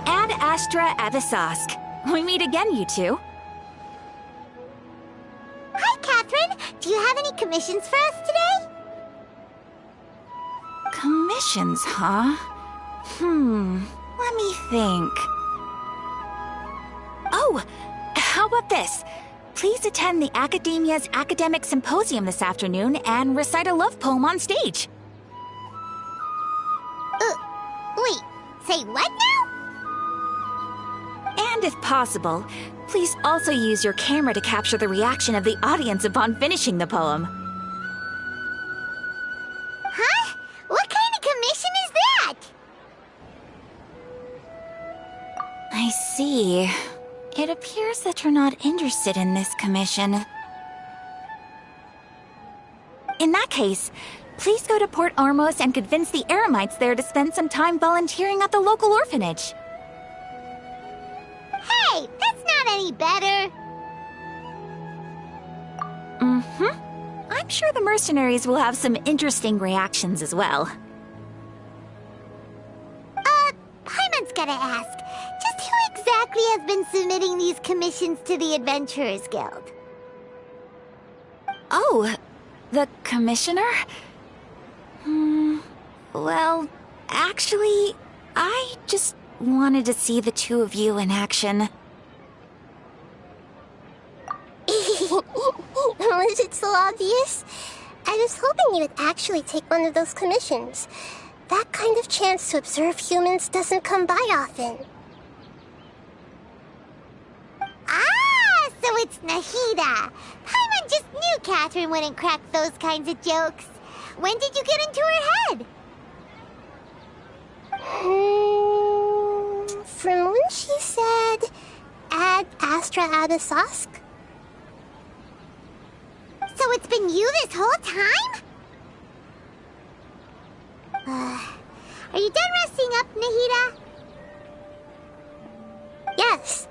Ad Astra Avisask. We meet again, you two. Hi, Catherine. Do you have any commissions for us today? Commissions, huh? Let me think. Oh, how about this? Please attend the Academia's Academic Symposium this afternoon and recite a love poem on stage. Wait, say what now? And if possible, please also use your camera to capture the reaction of the audience upon finishing the poem. Huh? What kind of commission is that? I see. It appears that you're not interested in this commission. In that case, please go to Port Ormos and convince the Eremites there to spend some time volunteering at the local orphanage. Hey, that's not any better. I'm sure the mercenaries will have some interesting reactions as well. Paimon's gotta ask. Just who exactly has been submitting these commissions to the Adventurers Guild? Oh, the commissioner? Well, actually, I just wanted to see the two of you in action. Was it so obvious? I was hoping you would actually take one of those commissions. That kind of chance to observe humans doesn't come by often. Ah, so it's Nahida. Paimon just knew Catherine wouldn't crack those kinds of jokes. When did you get into her head? From when she said, Ad Astra Abisask? So it's been you this whole time? Are you done resting up, Nahida? Yes.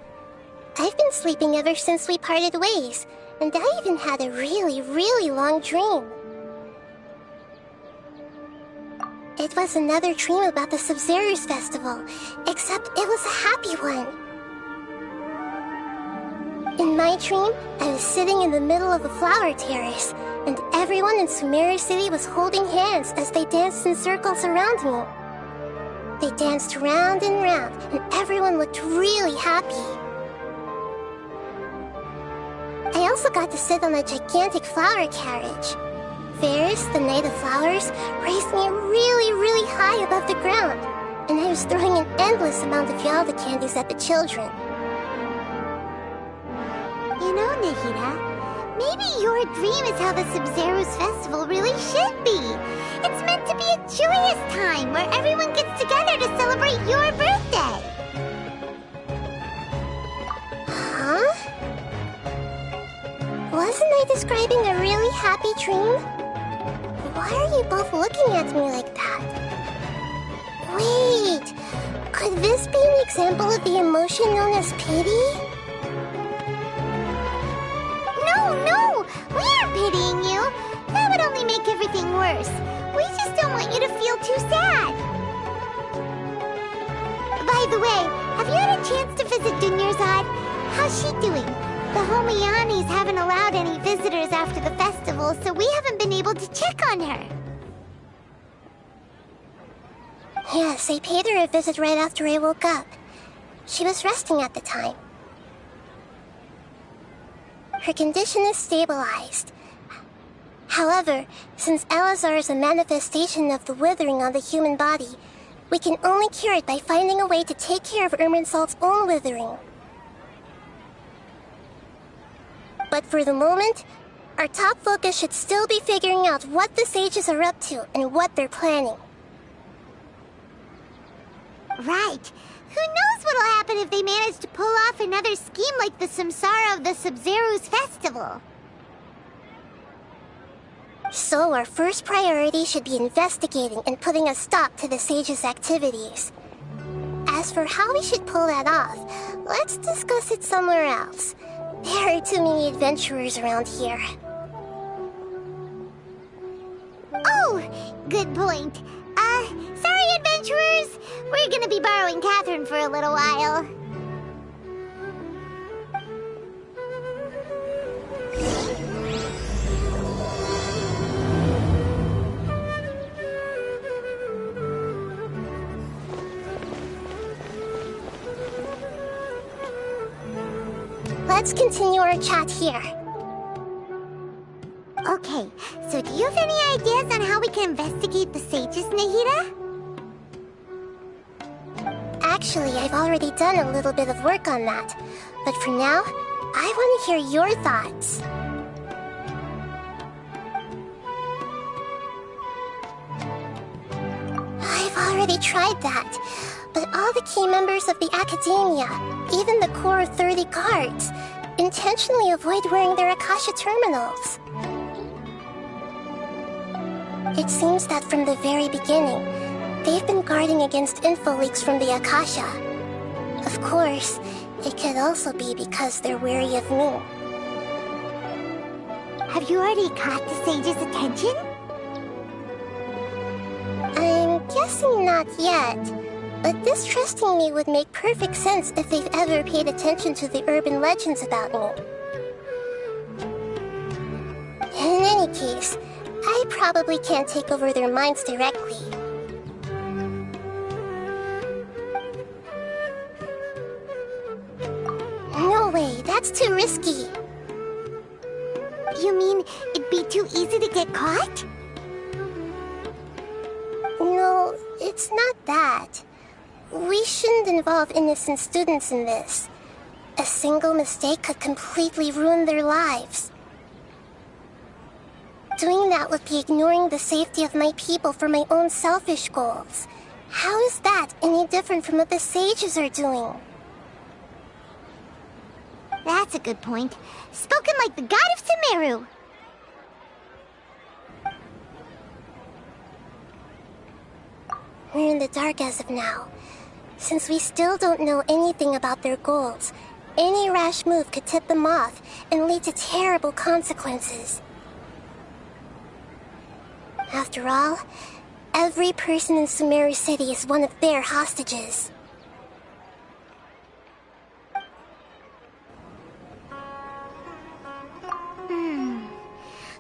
I've been sleeping ever since we parted ways, and I even had a really, really long dream. It was another dream about the Sub-Zerus Festival, except it was a happy one. In my dream, I was sitting in the middle of a flower terrace, and everyone in Sumeru City was holding hands as they danced in circles around me. They danced round and round, and everyone looked really happy. I also got to sit on a gigantic flower carriage. Varus, the Knight of Flowers, raised me really, really high above the ground, and I was throwing an endless amount of Yalda candies at the children. You know, Nahida, maybe your dream is how the Sub-Zerus Festival really should be. It's meant to be a joyous time where everyone gets together to celebrate your birthday. Huh? Wasn't I describing a really happy dream? Why are you both looking at me like that? Wait, could this be an example of the emotion known as pity? No, we aren't pitying you. That would only make everything worse. We just don't want you to feel too sad. By the way, have you had a chance to visit Dunyarzad? How's she doing? The Homianis haven't allowed any visitors after the festival, so we haven't been able to check on her. Yes, I paid her a visit right after I woke up. She was resting at the time. Her condition is stabilized. However, since Elazar is a manifestation of the withering on the human body, we can only cure it by finding a way to take care of Irminsul's own withering. But for the moment, our top focus should still be figuring out what the sages are up to and what they're planning. Right. Who knows what'll happen if they manage to pull off another scheme like the Samsara of the Sub-Zero's festival? So our first priority should be investigating and putting a stop to the sages' activities. As for how we should pull that off, let's discuss it somewhere else. There are too many adventurers around here. Oh, good point. Sorry, adventurers. We're gonna be borrowing Catherine for a little while. Let's continue our chat here. Okay, so do you have any ideas on how we can investigate the sages, Nahida? Actually, I've already done a little bit of work on that. But for now, I want to hear your thoughts. I've already tried that, but all the key members of the Academia, even the core of 30 guards, intentionally avoid wearing their Akasha terminals. It seems that from the very beginning, they've been guarding against info leaks from the Akasha. Of course, it could also be because they're wary of me. Have you already caught the sage's attention? I'm guessing not yet, but distrusting me would make perfect sense if they've ever paid attention to the urban legends about me. In any case, I probably can't take over their minds directly. No way, that's too risky. You mean it'd be too easy to get caught? No, it's not that. We shouldn't involve innocent students in this. A single mistake could completely ruin their lives. Doing that would be ignoring the safety of my people for my own selfish goals. How is that any different from what the sages are doing? That's a good point. Spoken like the god of Sumeru. We're in the dark as of now. Since we still don't know anything about their goals, any rash move could tip them off and lead to terrible consequences. After all, every person in Sumeru City is one of their hostages.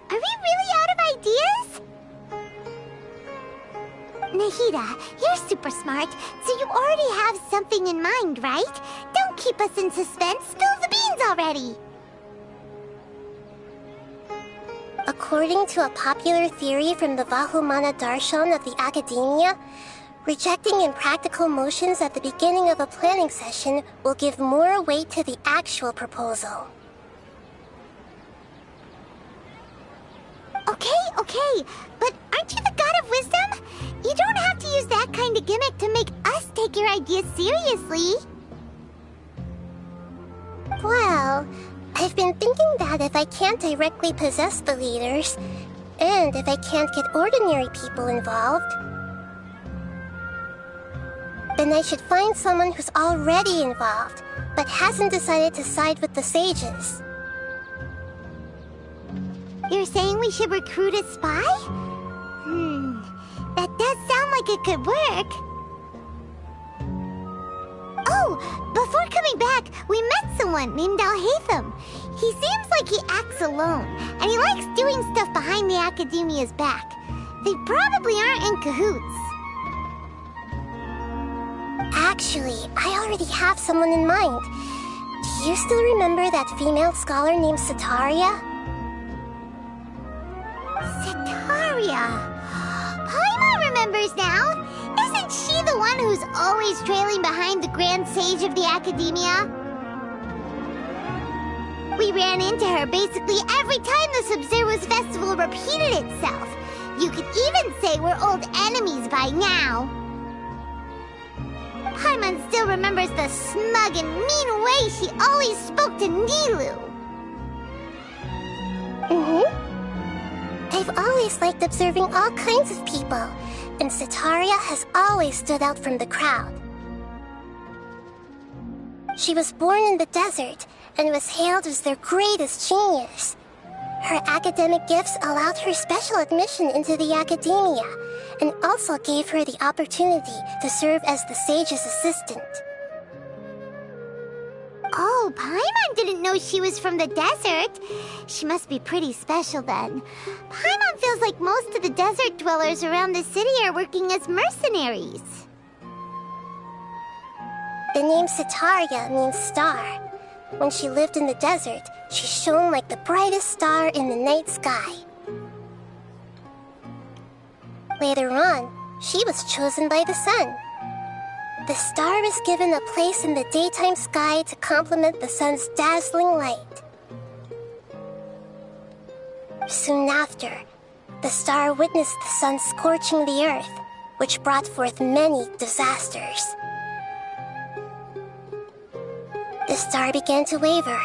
Are we really out of ideas? Nahida, you're super smart, so you already have something in mind, right? Don't keep us in suspense. Spill the beans already. According to a popular theory from the Vahumana Darshan of the Academia, rejecting impractical motions at the beginning of a planning session will give more weight to the actual proposal. Okay, but aren't you the god of wisdom? You don't have to use that kind of gimmick to make us take your ideas seriously. Well, I've been thinking that if I can't directly possess the leaders, and if I can't get ordinary people involved, then I should find someone who's already involved, but hasn't decided to side with the sages. You're saying we should recruit a spy? That does sound like it could work. Oh, before coming back, we met someone named Al-Haytham. He seems like he acts alone, and he likes doing stuff behind the Academia's back. They probably aren't in cahoots. Actually, I already have someone in mind. Do you still remember that female scholar named Sataria? Cetaria. Paimon remembers now. Isn't she the one who's always trailing behind the Grand Sage of the Academia? We ran into her basically every time the Sub-Zero's festival repeated itself. You could even say we're old enemies by now. Paimon still remembers the smug and mean way she always spoke to Nilou. I've always liked observing all kinds of people, and Cetaria has always stood out from the crowd. She was born in the desert and was hailed as their greatest genius. Her academic gifts allowed her special admission into the academia, and also gave her the opportunity to serve as the sage's assistant. Oh, Paimon didn't know she was from the desert. She must be pretty special then. Paimon feels like most of the desert dwellers around the city are working as mercenaries. The name Cetaria means star. When she lived in the desert, she shone like the brightest star in the night sky. Later on, she was chosen by the sun. The star was given a place in the daytime sky to complement the sun's dazzling light. Soon after, the star witnessed the sun scorching the earth, which brought forth many disasters. The star began to waver.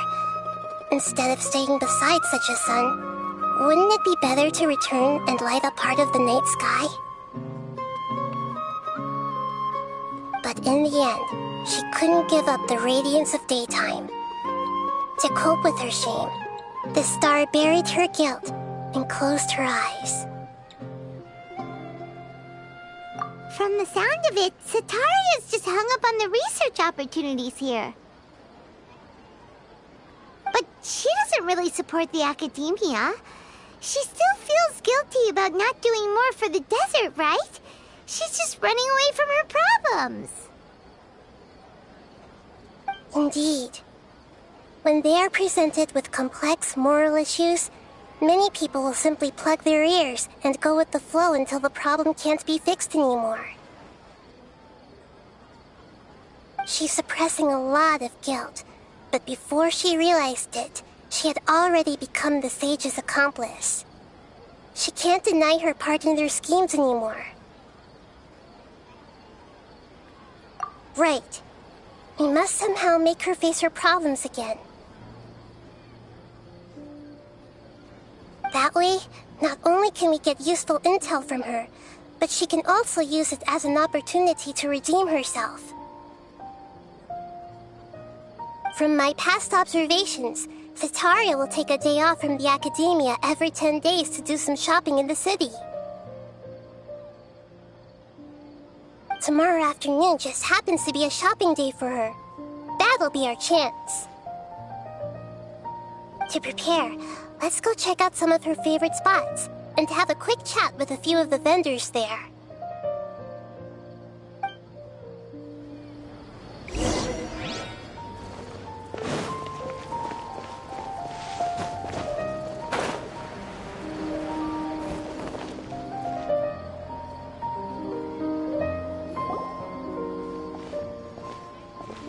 Instead of staying beside such a sun, wouldn't it be better to return and light up part of the night sky? But in the end, she couldn't give up the radiance of daytime. To cope with her shame, the star buried her guilt and closed her eyes. From the sound of it, Cetaria's just hung up on the research opportunities here. But she doesn't really support the academia. She still feels guilty about not doing more for the desert, right? She's just running away from her problems. Indeed. When they are presented with complex moral issues, many people will simply plug their ears and go with the flow until the problem can't be fixed anymore. She's suppressing a lot of guilt, but before she realized it, she had already become the sage's accomplice. She can't deny her part in their schemes anymore. Right. We must somehow make her face her problems again. That way, not only can we get useful intel from her, but she can also use it as an opportunity to redeem herself. From my past observations, Cetaria will take a day off from the academia every 10 days to do some shopping in the city. Tomorrow afternoon just happens to be a shopping day for her. That'll be our chance. To prepare, let's go check out some of her favorite spots and have a quick chat with a few of the vendors there.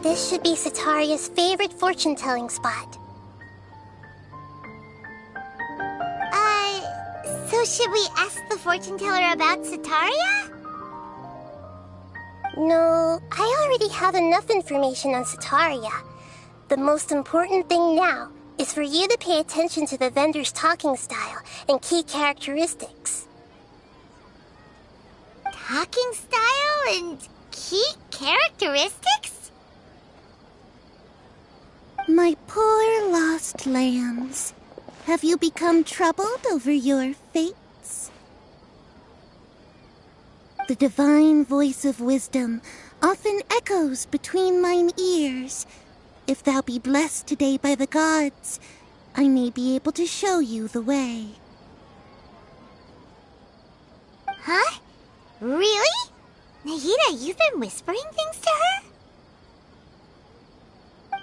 This should be Cetaria's favorite fortune-telling spot. So should we ask the fortune teller about Cetaria? No, I already have enough information on Cetaria. The most important thing now is for you to pay attention to the vendor's talking style and key characteristics. Talking style and key characteristics? My poor lost lambs. Have you become troubled over your fates? The divine voice of wisdom often echoes between mine ears. If thou be blessed today by the gods, I may be able to show you the way. Huh? Really? Nahida, you've been whispering things to her?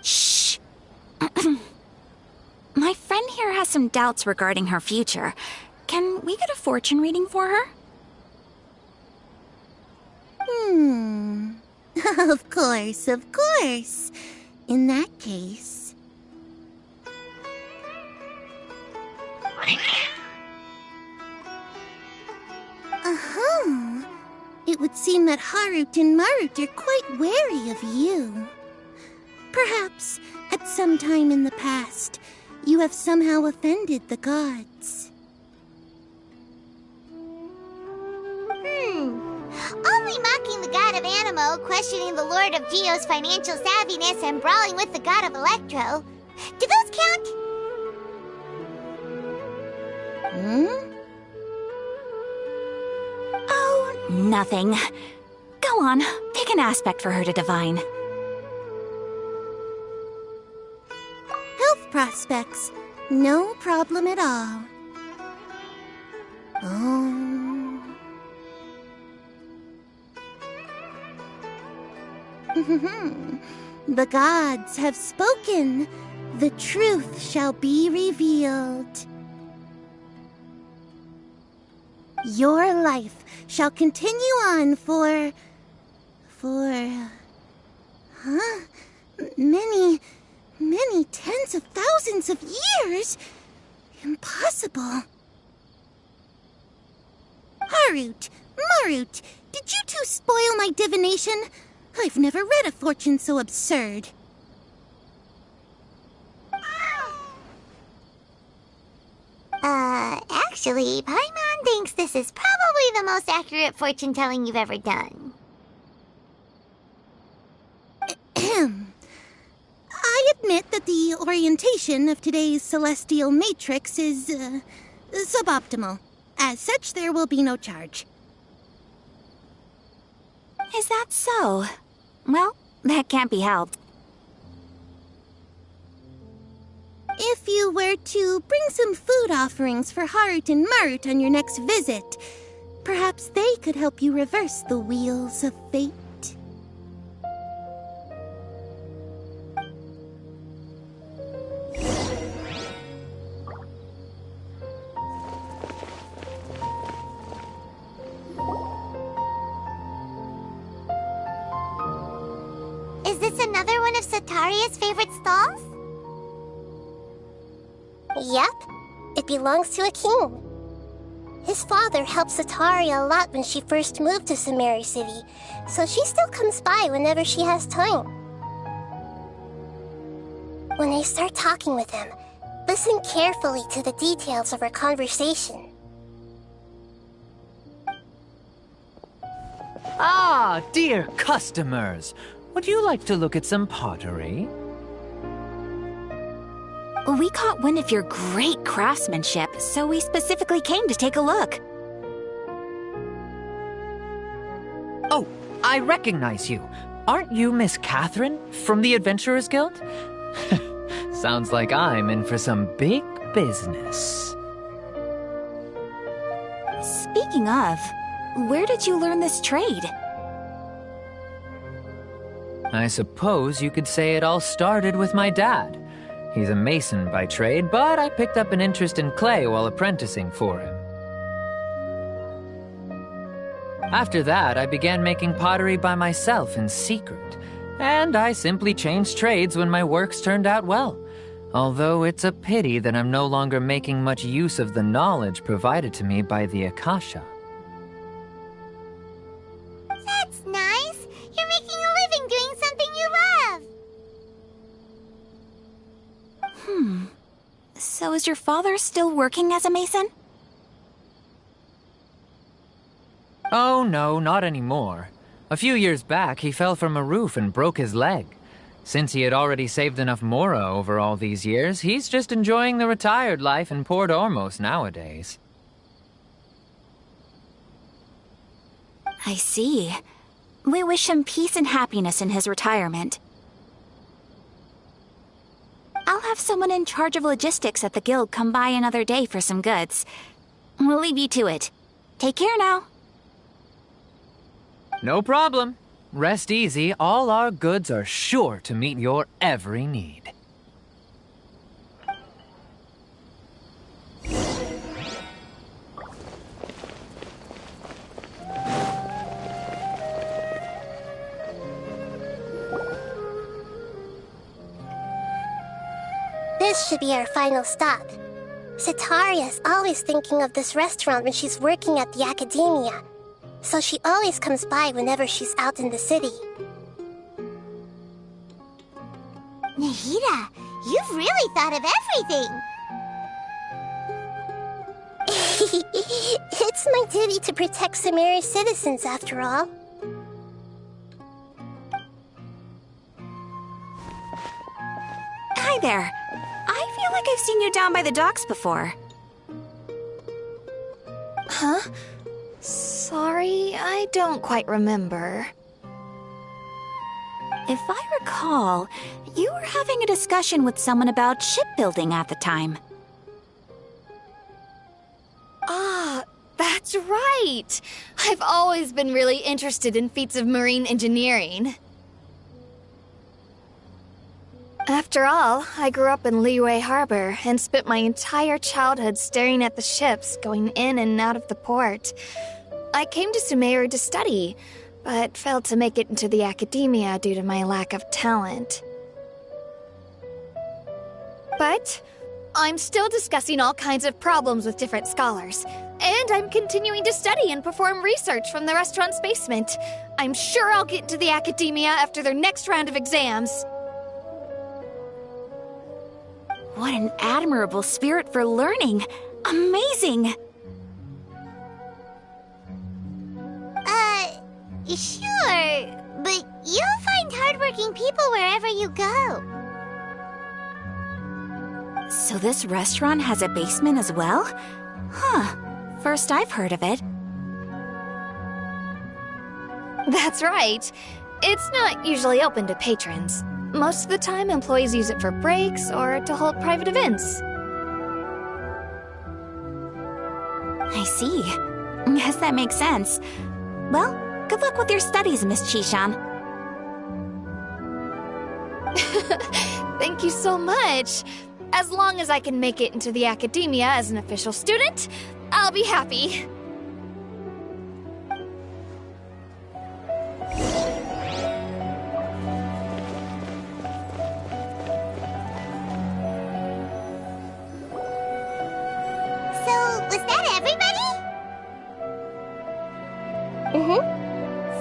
Shh! My friend here has some doubts regarding her future. Can we get a fortune reading for her? Of course, of course. In that case... It would seem that Harut and Marut are quite wary of you. Perhaps, at some time in the past, you have somehow offended the gods. Only mocking the god of Animo, questioning the lord of Geo's financial savviness, and brawling with the god of Electro. Do those count? Oh, nothing. Go on, pick an aspect for her to divine. Health prospects, no problem at all. The gods have spoken. The truth shall be revealed. Your life shall continue on for many tens of thousands of years. Impossible. Harut, Marut, did you two spoil my divination? I've never read a fortune so absurd. Actually, Paimon thinks this is probably the most accurate fortune-telling you've ever done. I admit that the orientation of today's celestial matrix is, suboptimal. As such, there will be no charge. Is that so? Well, that can't be helped. If you were to bring some food offerings for Harut and Marut on your next visit, perhaps they could help you reverse the wheels of fate. Is this another one of Sataria's favorite stalls? Yep, it belongs to a king. His father helped Sataria a lot when she first moved to Samari City, so she still comes by whenever she has time. When I start talking with him, listen carefully to the details of our conversation. Ah, dear customers! Would you like to look at some pottery? We caught wind of your great craftsmanship, so we specifically came to take a look. Oh, I recognize you. Aren't you Miss Catherine from the Adventurers Guild? Sounds like I'm in for some big business. Speaking of, where did you learn this trade? I suppose you could say it all started with my dad. He's a mason by trade, but I picked up an interest in clay while apprenticing for him. After that, I began making pottery by myself in secret, and I simply changed trades when my works turned out well. Although it's a pity that I'm no longer making much use of the knowledge provided to me by the Akasha. That's nice. You're making a living doing something you love. So is your father still working as a mason? Oh no, not anymore. A few years back, he fell from a roof and broke his leg. Since he had already saved enough Mora over all these years, he's just enjoying the retired life in Port Ormos nowadays. I see. We wish him peace and happiness in his retirement. I'll have someone in charge of logistics at the guild come by another day for some goods. We'll leave you to it. Take care now. No problem. Rest easy, all our goods are sure to meet your every need. This should be our final stop. Setaria is always thinking of this restaurant when she's working at the academia, so she always comes by whenever she's out in the city. Nahida, you've really thought of everything! It's my duty to protect Sumeru's citizens, after all. Hi there. I feel like I've seen you down by the docks before. Huh? Sorry, I don't quite remember. If I recall, you were having a discussion with someone about shipbuilding at the time. Ah, that's right! I've always been really interested in feats of marine engineering. After all, I grew up in Liyue Harbor and spent my entire childhood staring at the ships going in and out of the port. I came to Sumeru to study, but failed to make it into the academia due to my lack of talent. But I'm still discussing all kinds of problems with different scholars, and I'm continuing to study and perform research from the restaurant's basement. I'm sure I'll get into the academia after their next round of exams. What an admirable spirit for learning! Amazing! Sure, but you'll find hardworking people wherever you go. So this restaurant has a basement as well? Huh. First I've heard of it. That's right. It's not usually open to patrons. Most of the time, employees use it for breaks or to hold private events. I see. Guess that makes sense. Well, good luck with your studies, Miss Chishan. Thank you so much. As long as I can make it into the academia as an official student, I'll be happy. Was that everybody?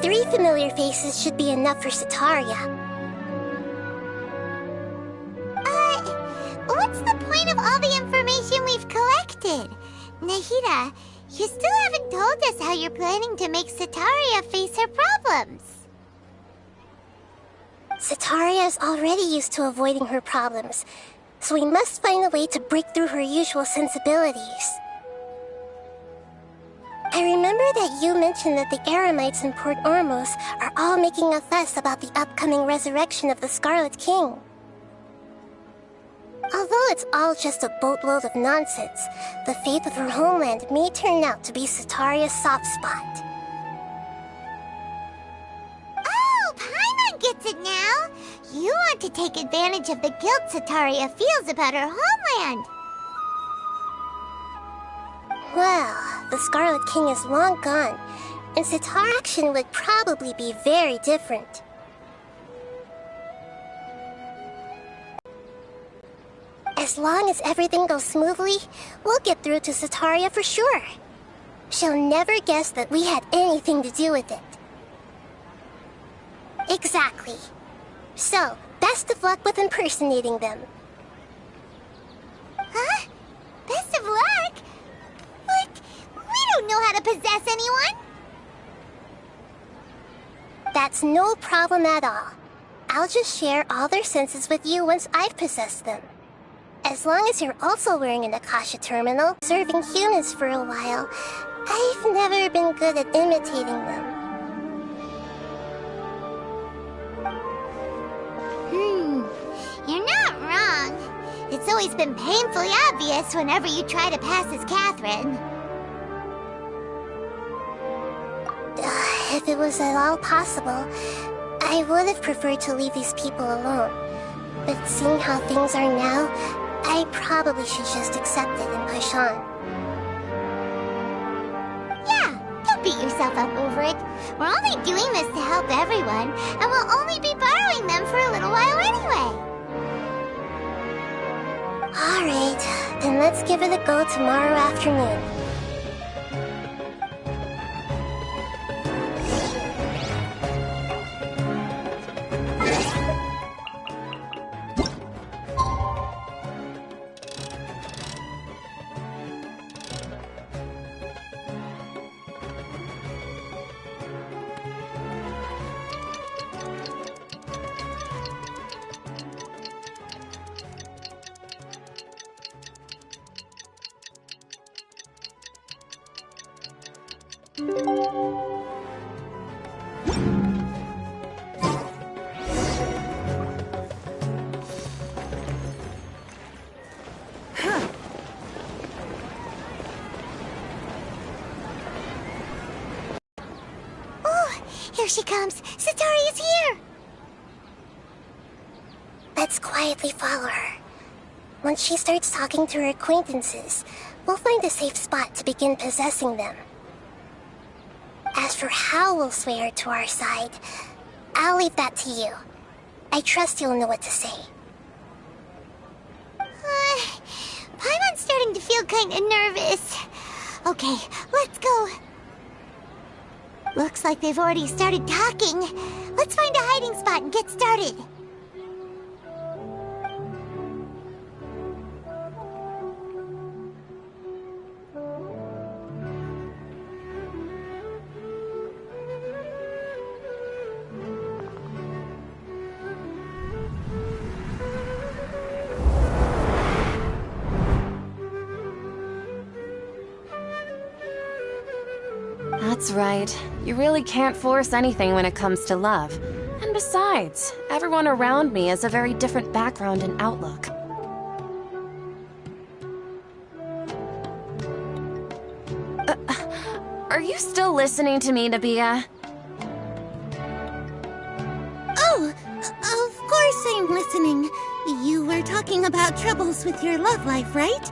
3 familiar faces should be enough for Setaria. What's the point of all the information we've collected? Nahida, you still haven't told us how you're planning to make Setaria face her problems. Setaria is already used to avoiding her problems, so we must find a way to break through her usual sensibilities. I remember that you mentioned that the Eremites in Port Ormuz are all making a fuss about the upcoming resurrection of the Scarlet King. Although it's all just a boatload of nonsense, the fate of her homeland may turn out to be Setaria's soft spot. Oh, Paimon gets it now! You want to take advantage of the guilt Setaria feels about her homeland! Well, the Scarlet King is long gone, and Setaria's action would probably be very different. As long as everything goes smoothly, we'll get through to Setaria for sure. She'll never guess that we had anything to do with it. Exactly. So, best of luck with impersonating them. Huh? Best of luck? But we don't know how to possess anyone! That's no problem at all. I'll just share all their senses with you once I've possessed them. As long as you're also wearing an Akasha terminal, serving humans for a while, I've never been good at imitating them. You're not wrong. It's always been painfully obvious whenever you try to pass as Catherine. If it was at all possible, I would have preferred to leave these people alone. But seeing how things are now, I probably should just accept it and push on. Yeah, don't beat yourself up over it. We're only doing this to help everyone, and we'll only be borrowing them for a little while anyway. and let's give it a go tomorrow afternoon. Here she comes! Satori is here! Let's quietly follow her. Once she starts talking to her acquaintances, we'll find a safe spot to begin possessing them. As for how we'll sway her to our side, I'll leave that to you. I trust you'll know what to say. Paimon's starting to feel kinda nervous. Okay, let's go. Looks like they've already started talking. Let's find a hiding spot and get started. That's right. You really can't force anything when it comes to love. And besides, everyone around me has a very different background and outlook. Are you still listening to me, Nabia? Oh, of course I'm listening. You were talking about troubles with your love life, right?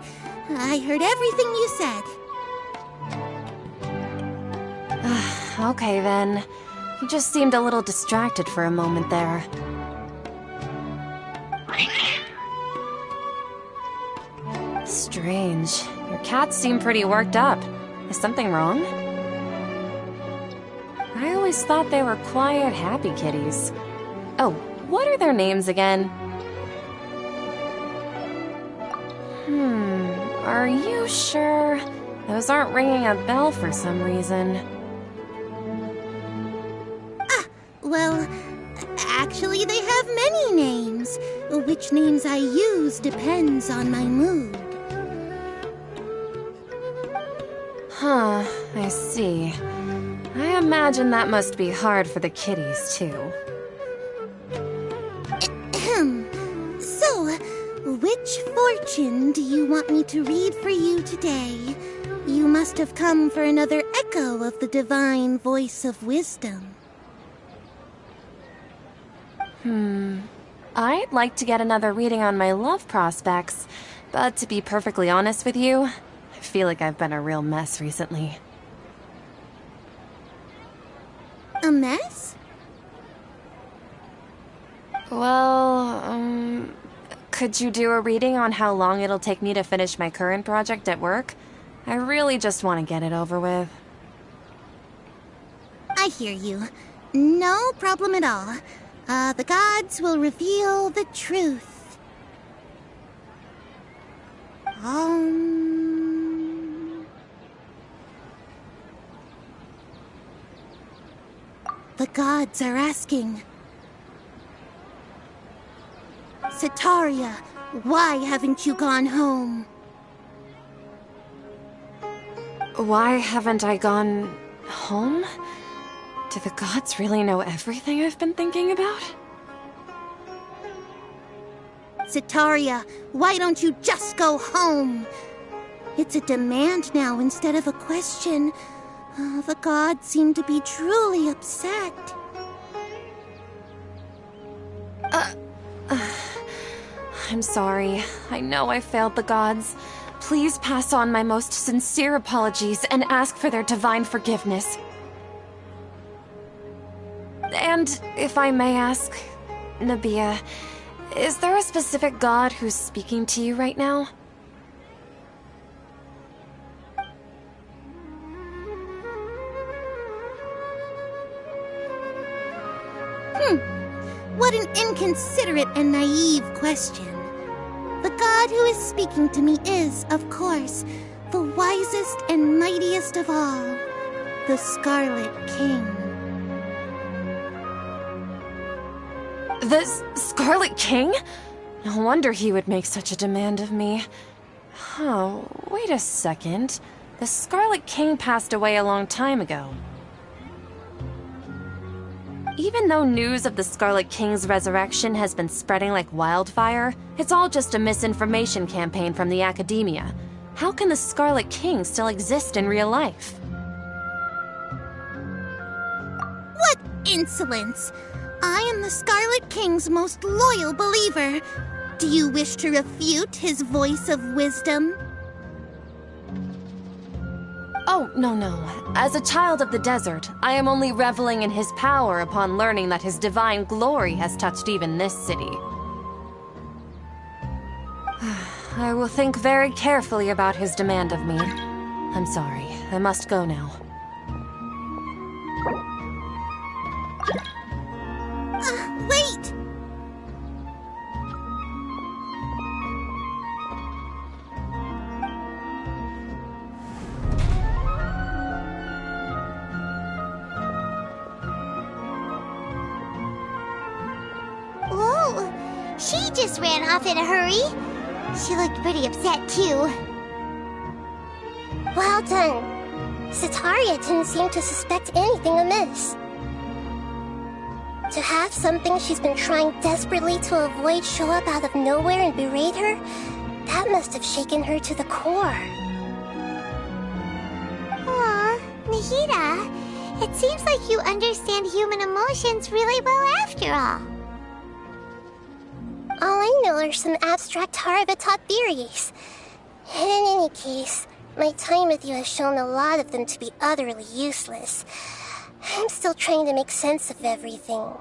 I heard everything you said. Okay then. You just seemed a little distracted for a moment there. Strange. Your cats seem pretty worked up. Is something wrong? I always thought they were quiet, happy kitties. Oh, what are their names again? Are you sure? Those aren't ringing a bell for some reason. Well, actually they have many names. Which names I use depends on my mood. Huh, I see. I imagine that must be hard for the kitties, too. So, which fortune do you want me to read for you today? You must have come for another echo of the divine voice of wisdom. I'd like to get another reading on my love prospects, but to be perfectly honest with you, I feel like I've been a real mess recently. A mess? Well, could you do a reading on how long it'll take me to finish my current project at work? I really just want to get it over with. I hear you. No problem at all. The gods will reveal the truth. The gods are asking. Sitaria, why haven't you gone home? Why haven't I gone home? Do the gods really know everything I've been thinking about? Sitaria, why don't you just go home? It's a demand now instead of a question. The gods seem to be truly upset. I'm sorry. I know I failed the gods. Please pass on my most sincere apologies and ask for their divine forgiveness. And if I may ask, Nabia, is there a specific god who's speaking to you right now? What an inconsiderate and naive question. The god who is speaking to me is, of course, the wisest and mightiest of all, the Scarlet King. The Scarlet King? No wonder he would make such a demand of me. Oh, wait a second. The Scarlet King passed away a long time ago. Even though news of the Scarlet King's resurrection has been spreading like wildfire, it's all just a misinformation campaign from the academia. How can the Scarlet King still exist in real life? What insolence! I am the Scarlet King's most loyal believer. Do you wish to refute his voice of wisdom? Oh, no. As a child of the desert, I am only reveling in his power upon learning that his divine glory has touched even this city. I will think very carefully about his demand of me. I'm sorry, I must go now. Wait! Whoa! She just ran off in a hurry. She looked pretty upset, too. Well done. Sitaria didn't seem to suspect anything amiss. To have something she's been trying desperately to avoid show up out of nowhere and berate her, that must have shaken her to the core. Aw, Nahida, it seems like you understand human emotions really well after all. All I know are some abstract Harvard-taught theories. In any case, my time with you has shown a lot of them to be utterly useless. I'm still trying to make sense of everything.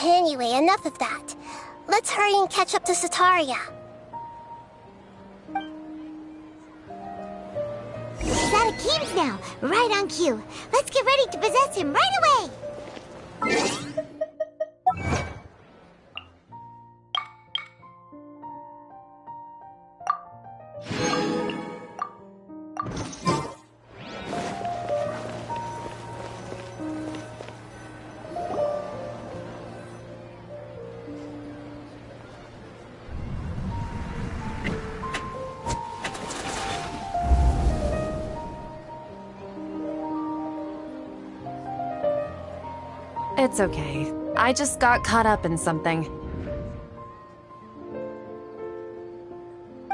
Anyway, enough of that. Let's hurry and catch up to Sitaria. He's out of Keems now, right on cue. Let's get ready to possess him right away! It's okay. I just got caught up in something.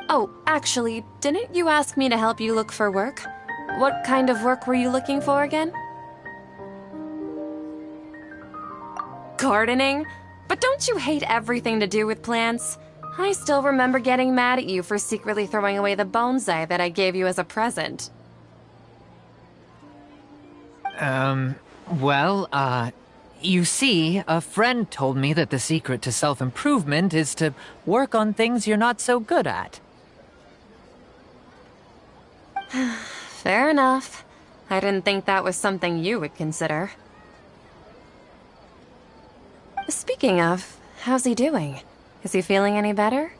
Oh, actually, didn't you ask me to help you look for work? What kind of work were you looking for again? Gardening? But don't you hate everything to do with plants? I still remember getting mad at you for secretly throwing away the bonsai that I gave you as a present. You see, a friend told me that the secret to self-improvement is to work on things you're not so good at. Fair enough. I didn't think that was something you would consider. Speaking of, how's he doing? Is he feeling any better?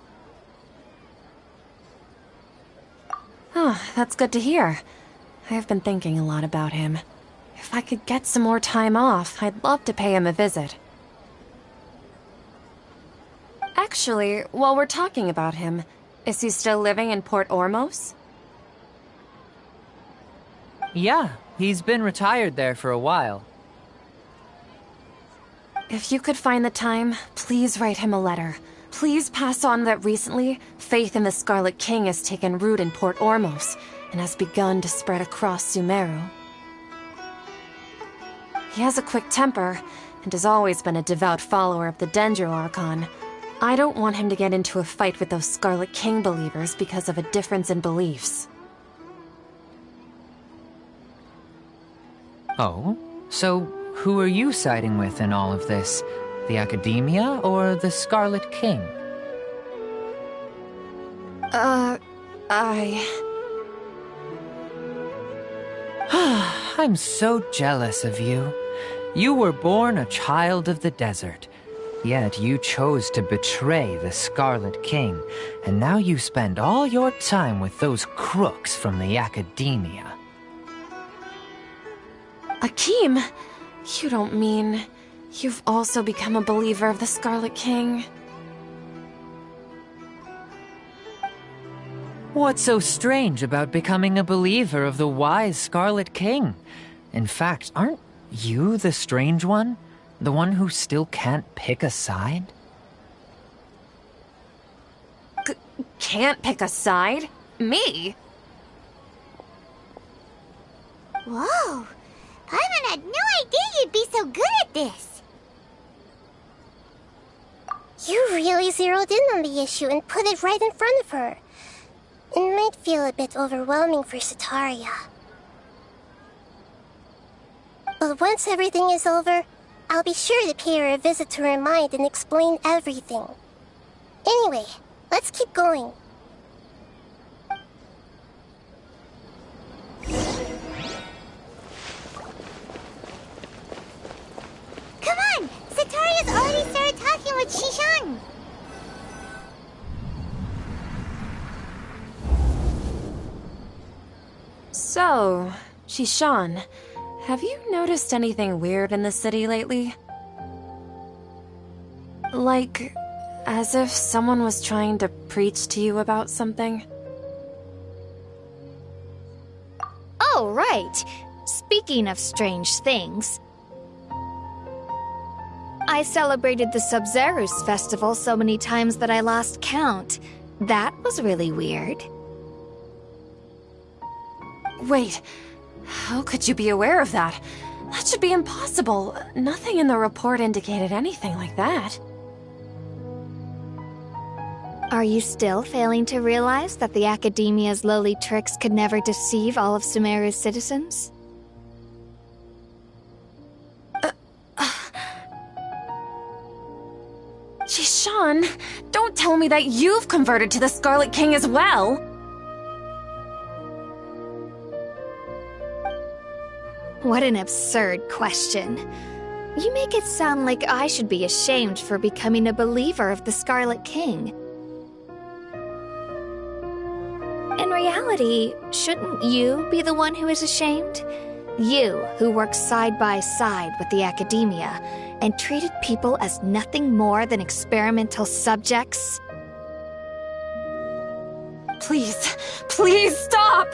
Oh, that's good to hear. I've been thinking a lot about him. If I could get some more time off, I'd love to pay him a visit. Actually, while we're talking about him, is he still living in Port Ormos? Yeah, he's been retired there for a while. If you could find the time, please write him a letter. Please pass on that recently, faith in the Scarlet King has taken root in Port Ormos and has begun to spread across Sumeru. He has a quick temper, and has always been a devout follower of the Dendro Archon. I don't want him to get into a fight with those Scarlet King believers because of a difference in beliefs. Oh? So, who are you siding with in all of this? The Academia or the Scarlet King? I'm so jealous of you. You were born a child of the desert. Yet you chose to betray the Scarlet King, and now you spend all your time with those crooks from the Academia. Akeem, you don't mean you've also become a believer of the Scarlet King? What's so strange about becoming a believer of the wise Scarlet King? In fact, aren't you the strange one? The one who still can't pick a side? Can't pick a side? Me? Whoa! Paimon had no idea you'd be so good at this. You really zeroed in on the issue and put it right in front of her. It might feel a bit overwhelming for Sataria. But once everything is over, I'll be sure to pay her a visit to her mind and explain everything. Anyway, let's keep going. Come on! Sataria's already started talking with Shishan. So, Shishan, have you noticed anything weird in the city lately? Like, as if someone was trying to preach to you about something? Oh, right. Speaking of strange things, I celebrated the Sub-Zerus festival so many times that I lost count. That was really weird. Wait, how could you be aware of that? That should be impossible. Nothing in the report indicated anything like that. Are you still failing to realize that the Academia's lowly tricks could never deceive all of Sumeru's citizens? Shishan, don't tell me that you've converted to the Scarlet King as well! What an absurd question. You make it sound like I should be ashamed for becoming a believer of the Scarlet King. In reality, shouldn't you be the one who is ashamed? You, who works side by side with the Academia and treated people as nothing more than experimental subjects? Please, please stop!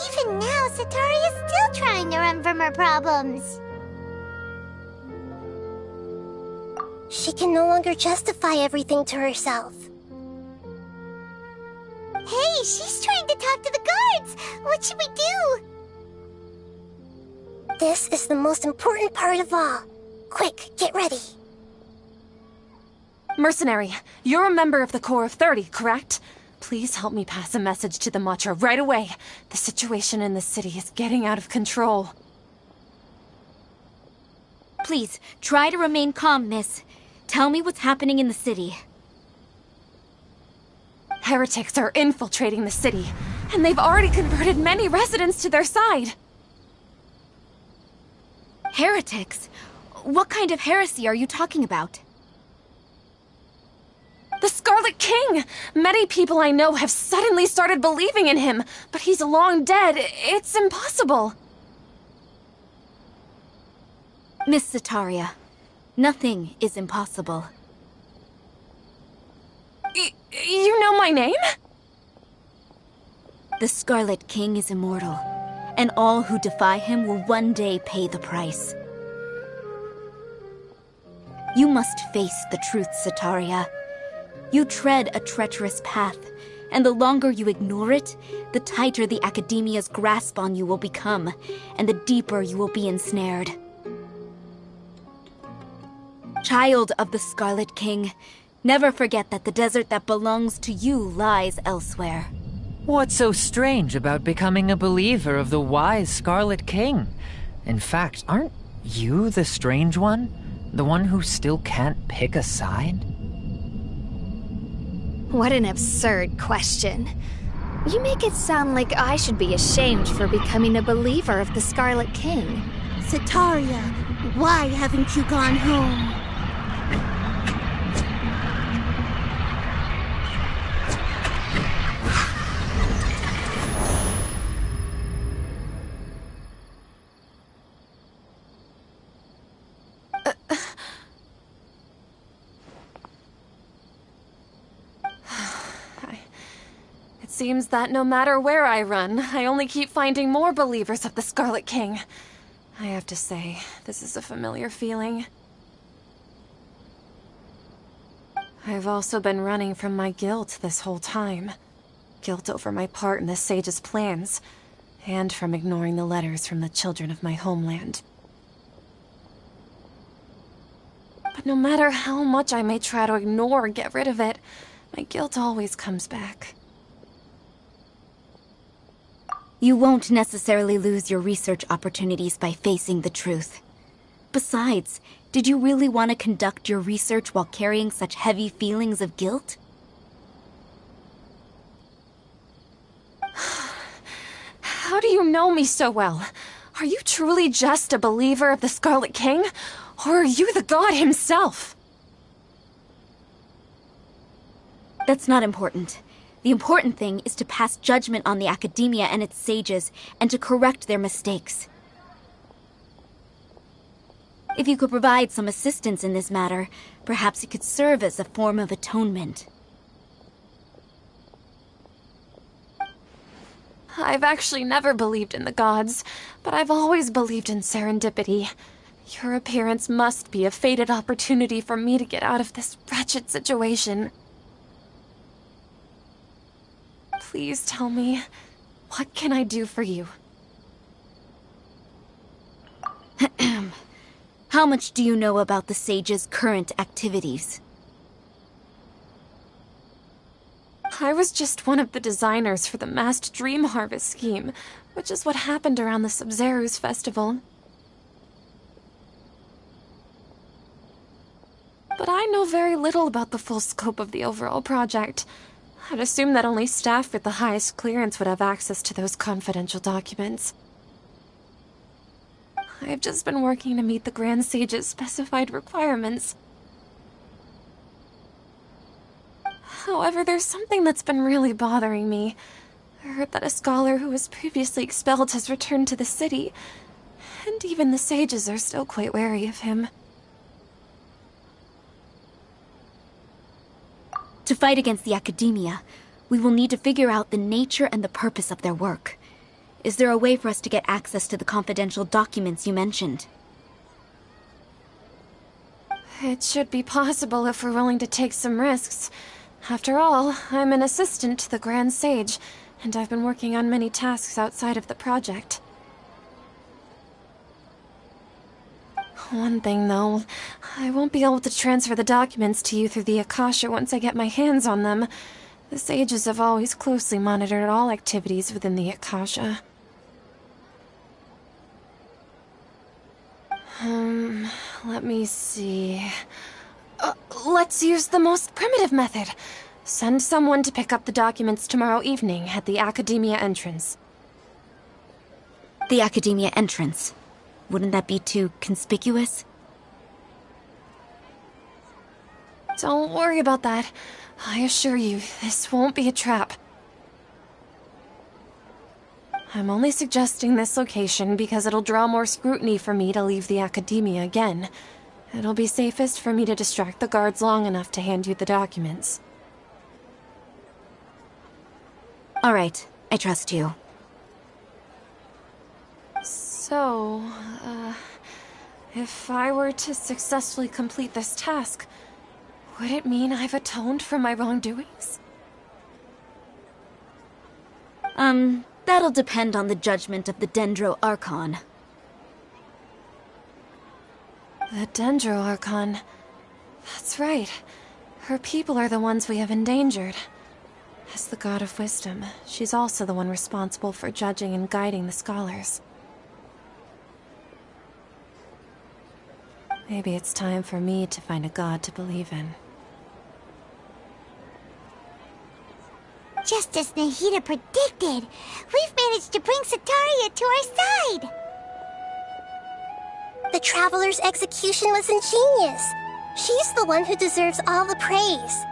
Even now, Sataria's still trying to run from her problems. She can no longer justify everything to herself. Hey, she's trying to talk to the guards! What should we do? This is the most important part of all. Quick, get ready. Mercenary, you're a member of the Corps of 30, correct? Please help me pass a message to the Matra right away. The situation in the city is getting out of control. Please, try to remain calm, miss. Tell me what's happening in the city. Heretics are infiltrating the city, and they've already converted many residents to their side. Heretics? What kind of heresy are you talking about? The Scarlet King! Many people I know have suddenly started believing in him, but he's long dead. It's impossible. Miss Sataria, nothing is impossible. You know my name? The Scarlet King is immortal, and all who defy him will one day pay the price. You must face the truth, Sataria. You tread a treacherous path, and the longer you ignore it, the tighter the Academia's grasp on you will become, and the deeper you will be ensnared. Child of the Scarlet King, never forget that the desert that belongs to you lies elsewhere. What's so strange about becoming a believer of the wise Scarlet King? In fact, aren't you the strange one? The one who still can't pick a side? What an absurd question. You make it sound like I should be ashamed for becoming a believer of the Scarlet King. Sataria, why haven't you gone home? It seems that no matter where I run, I only keep finding more believers of the Scarlet King. I have to say, this is a familiar feeling. I've also been running from my guilt this whole time. Guilt over my part in the Sage's plans, and from ignoring the letters from the children of my homeland. But no matter how much I may try to ignore or get rid of it, my guilt always comes back. You won't necessarily lose your research opportunities by facing the truth. Besides, did you really want to conduct your research while carrying such heavy feelings of guilt? How do you know me so well? Are you truly just a believer of the Scarlet King? Or are you the god himself? That's not important. The important thing is to pass judgment on the academia and its sages, and to correct their mistakes. If you could provide some assistance in this matter, perhaps it could serve as a form of atonement. I've actually never believed in the gods, but I've always believed in serendipity. Your appearance must be a fated opportunity for me to get out of this wretched situation. Please tell me, what can I do for you? How much do you know about the sage's current activities? I was just one of the designers for the masked dream harvest scheme, which is what happened around the Sub-Zero's festival. But I know very little about the full scope of the overall project. I'd assume that only staff with the highest clearance would have access to those confidential documents. I've just been working to meet the Grand Sage's specified requirements. However, there's something that's been really bothering me. I heard that a scholar who was previously expelled has returned to the city, and even the sages are still quite wary of him. To fight against the academia, we will need to figure out the nature and the purpose of their work. Is there a way for us to get access to the confidential documents you mentioned? It should be possible if we're willing to take some risks. After all, I'm an assistant to the Grand Sage, and I've been working on many tasks outside of the project. One thing, though, I won't be able to transfer the documents to you through the Akasha once I get my hands on them. The sages have always closely monitored all activities within the Akasha. Let me see... let's use the most primitive method. Send someone to pick up the documents tomorrow evening at the Academia entrance. The Academia entrance. Wouldn't that be too conspicuous? Don't worry about that. I assure you, this won't be a trap. I'm only suggesting this location because it'll draw more scrutiny for me to leave the Academia again. It'll be safest for me to distract the guards long enough to hand you the documents. All right, I trust you. So, if I were to successfully complete this task, would it mean I've atoned for my wrongdoings? That'll depend on the judgment of the Dendro Archon. The Dendro Archon. That's right. Her people are the ones we have endangered. As the God of Wisdom, she's also the one responsible for judging and guiding the scholars. Maybe it's time for me to find a god to believe in. Just as Nahida predicted, we've managed to bring Sataria to our side! The Traveler's execution was ingenious. She's the one who deserves all the praise.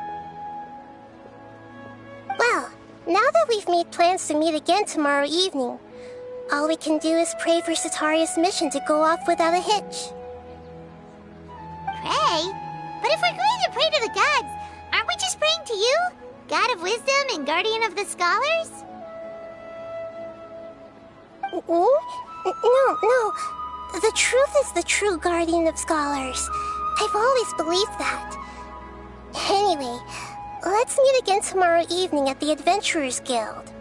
Well, now that we've made plans to meet again tomorrow evening, all we can do is pray for Sataria's mission to go off without a hitch. Pray? But if we're going to pray to the gods, aren't we just praying to you? God of wisdom and guardian of the scholars? No. The truth is the true guardian of scholars. I've always believed that. Anyway, let's meet again tomorrow evening at the Adventurers Guild.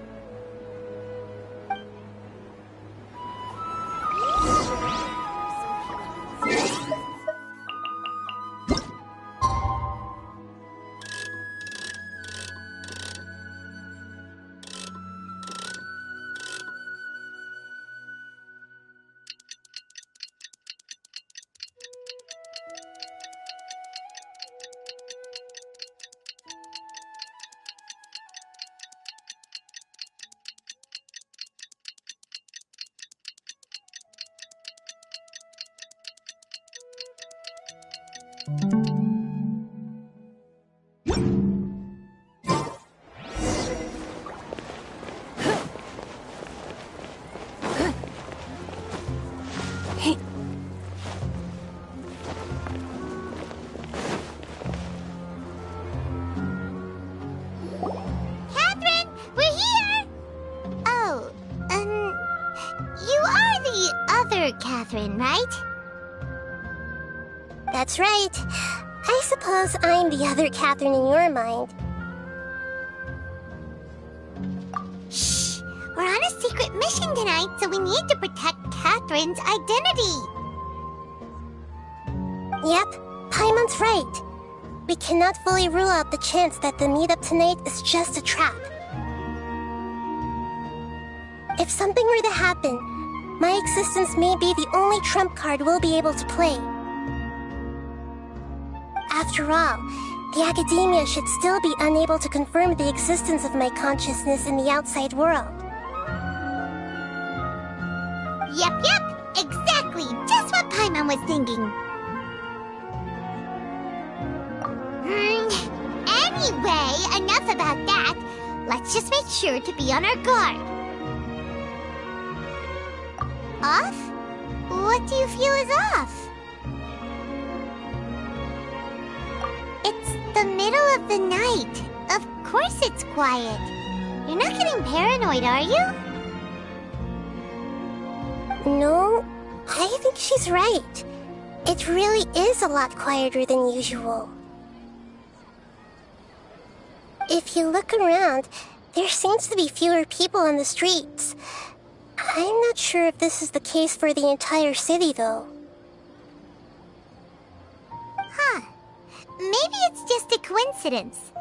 Catherine, right? That's right. I suppose I'm the other Catherine in your mind. Shh! We're on a secret mission tonight, so we need to protect Catherine's identity. Yep, Paimon's right. We cannot fully rule out the chance that the meetup tonight is just a trap. If something were to happen, my existence may be the only trump card we'll be able to play. After all, the Academia should still be unable to confirm the existence of my consciousness in the outside world. Yep, exactly! Just what Paimon was thinking. Anyway, enough about that. Let's just make sure to be on our guard. Off? What do you feel is off? It's the middle of the night. Of course it's quiet. You're not getting paranoid, are you? No, I think she's right. It really is a lot quieter than usual. If you look around, there seems to be fewer people on the streets. I'm not sure if this is the case for the entire city, though. Huh. Maybe it's just a coincidence.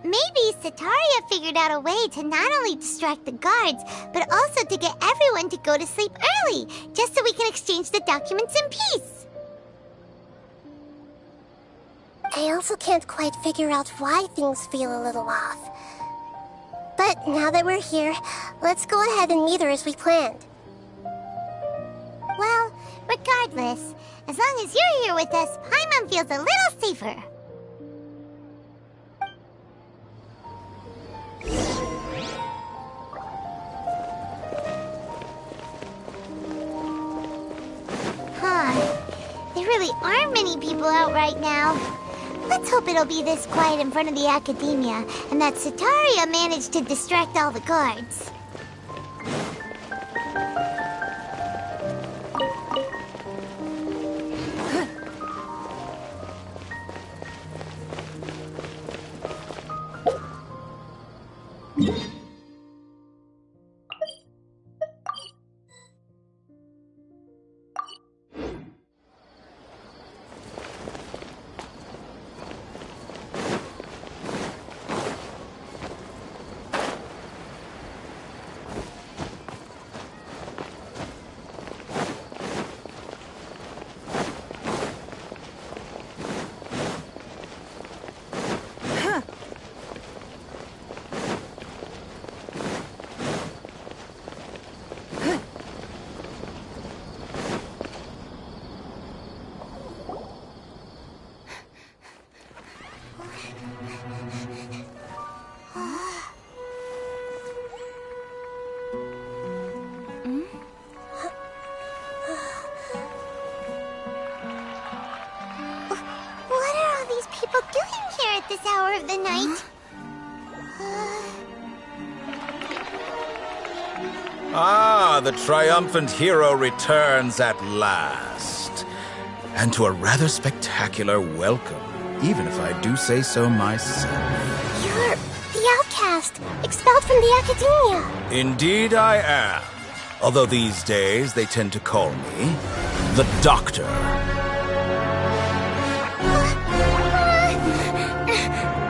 Maybe Sataria figured out a way to not only distract the guards, but also to get everyone to go to sleep early, just so we can exchange the documents in peace. I also can't quite figure out why things feel a little off. But now that we're here, let's go ahead and meet her as we planned. Well, regardless, as long as you're here with us, Paimon feels a little safer. There really aren't many people out right now. Let's hope it'll be this quiet in front of the Academia, and that Sataria managed to distract all the guards. hour of the night. Ah, the triumphant hero returns at last. And to a rather spectacular welcome, even if I do say so myself. You're the outcast, expelled from the academia. Indeed I am. Although these days they tend to call me the Doctor.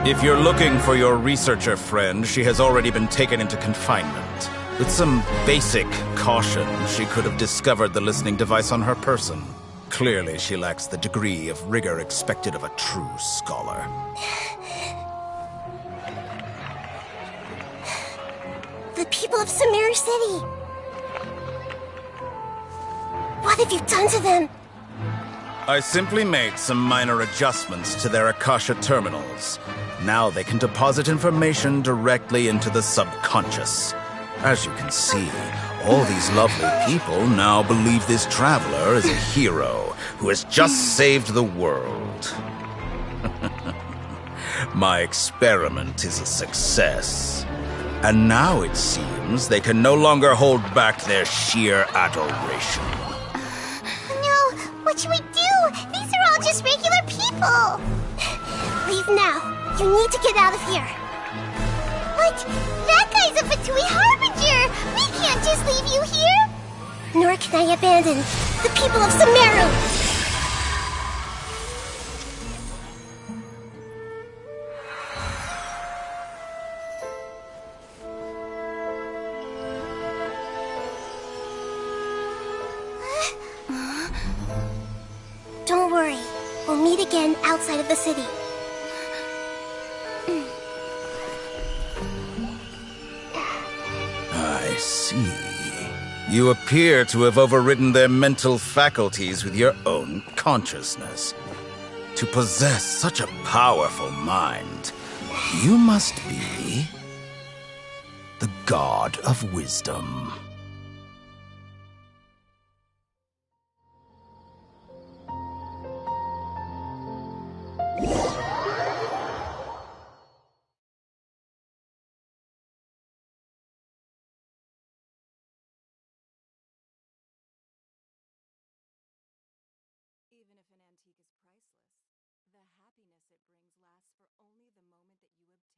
If you're looking for your researcher friend, she has already been taken into confinement. With some basic caution, she could have discovered the listening device on her person. Clearly, she lacks the degree of rigor expected of a true scholar. The people of Sumeru City. What have you done to them? I simply made some minor adjustments to their Akasha terminals. Now they can deposit information directly into the subconscious. As you can see, all these lovely people now believe this traveler is a hero who has just saved the world. My experiment is a success. And now it seems they can no longer hold back their sheer adoration. No, what should we do? These are all just regular people. Leave now. You need to get out of here. But that guy's a Fatui Harbinger. We can't just leave you here. Nor can I abandon the people of Sumeru. Don't worry. We'll meet again outside of the city. I see. You appear to have overridden their mental faculties with your own consciousness. To possess such a powerful mind, you must be the god of wisdom. Even if an antique is priceless, the happiness it brings lasts for only the moment that you obtain it.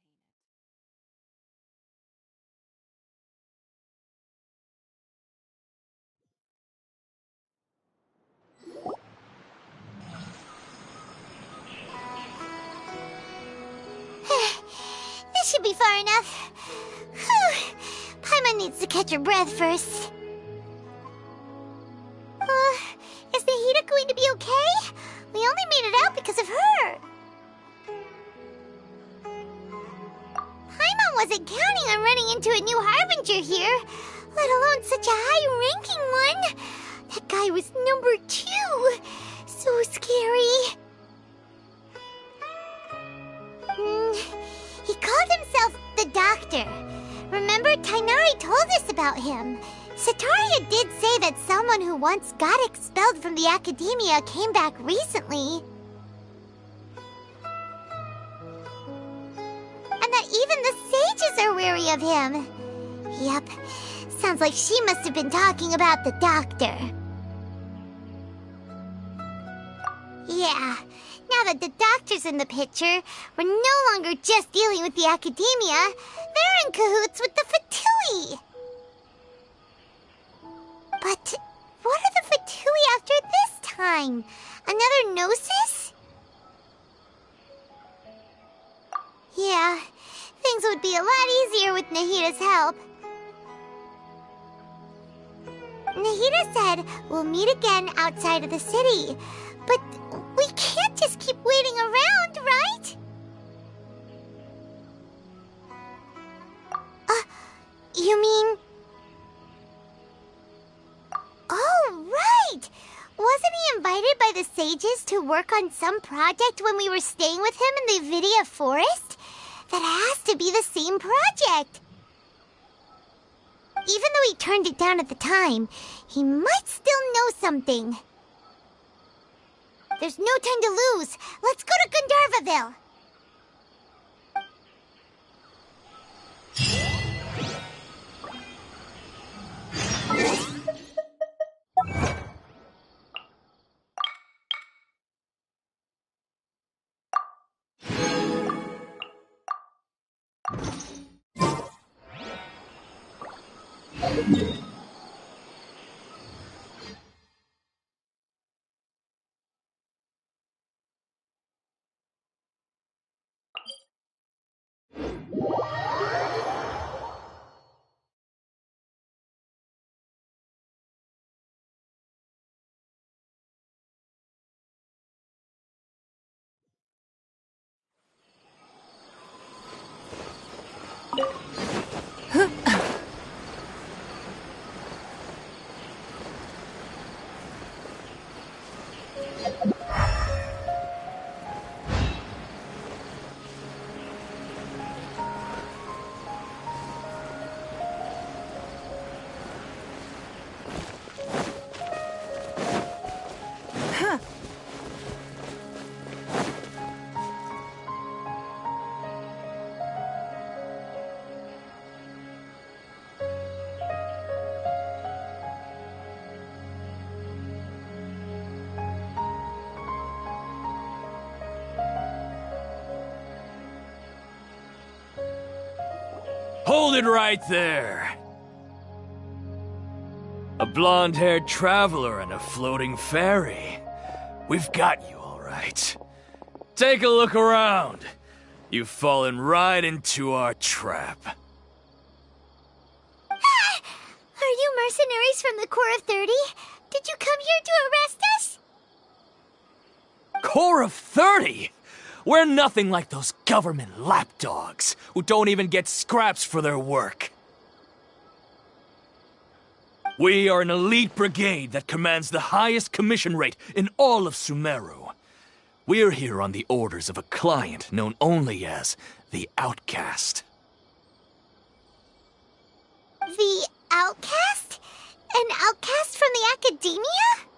This should be far enough. Whew. Paimon needs to catch her breath first. Is Nahida going to be okay? We only made it out because of her. Paimon wasn't counting on running into a new Harbinger here, let alone such a high-ranking one. That guy was number 2. So scary. He called himself the Doctor. Remember, Tainari told us about him. Sataria did say that someone who once got expelled from the academia came back recently. And that even the sages are wary of him. Yep, sounds like she must have been talking about the Doctor. Yeah, now that the Doctor's in the picture, we're no longer just dealing with the academia. They're in cahoots with the Fatui. But what are the Fatui after this time? Another Gnosis? Yeah, things would be a lot easier with Nahida's help. Nahida said we'll meet again outside of the city. But we can't just keep waiting around, right? You mean... Oh, right! Wasn't he invited by the sages to work on some project when we were staying with him in the Vidia forest? That has to be the same project. Even though he turned it down at the time, he might still know something. There's no time to lose. Let's go to Gandharvaville. Hold it right there! A blonde-haired traveler and a floating fairy. We've got you, all right. Take a look around. You've fallen right into our trap. Are you mercenaries from the Corps of 30? Did you come here to arrest us? Corps of 30? We're nothing like those government lapdogs who don't even get scraps for their work. We are an elite brigade that commands the highest commission rate in all of Sumeru. We're here on the orders of a client known only as the Outcast. The Outcast? An outcast from the Academia?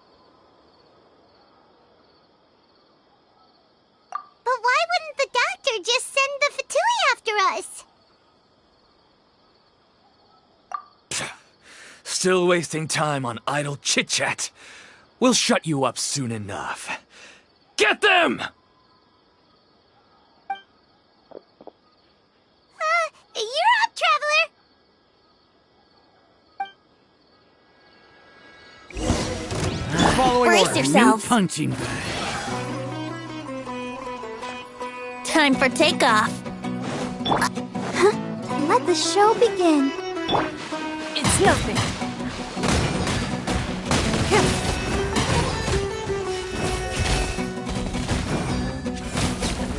But why wouldn't the doctor just send the Fatui after us? Still wasting time on idle chit-chat. We'll shut you up soon enough. Get them! You're up, traveler! Following Brace orders. yourself. Punching bag. Time for takeoff. Let the show begin. It's nothing.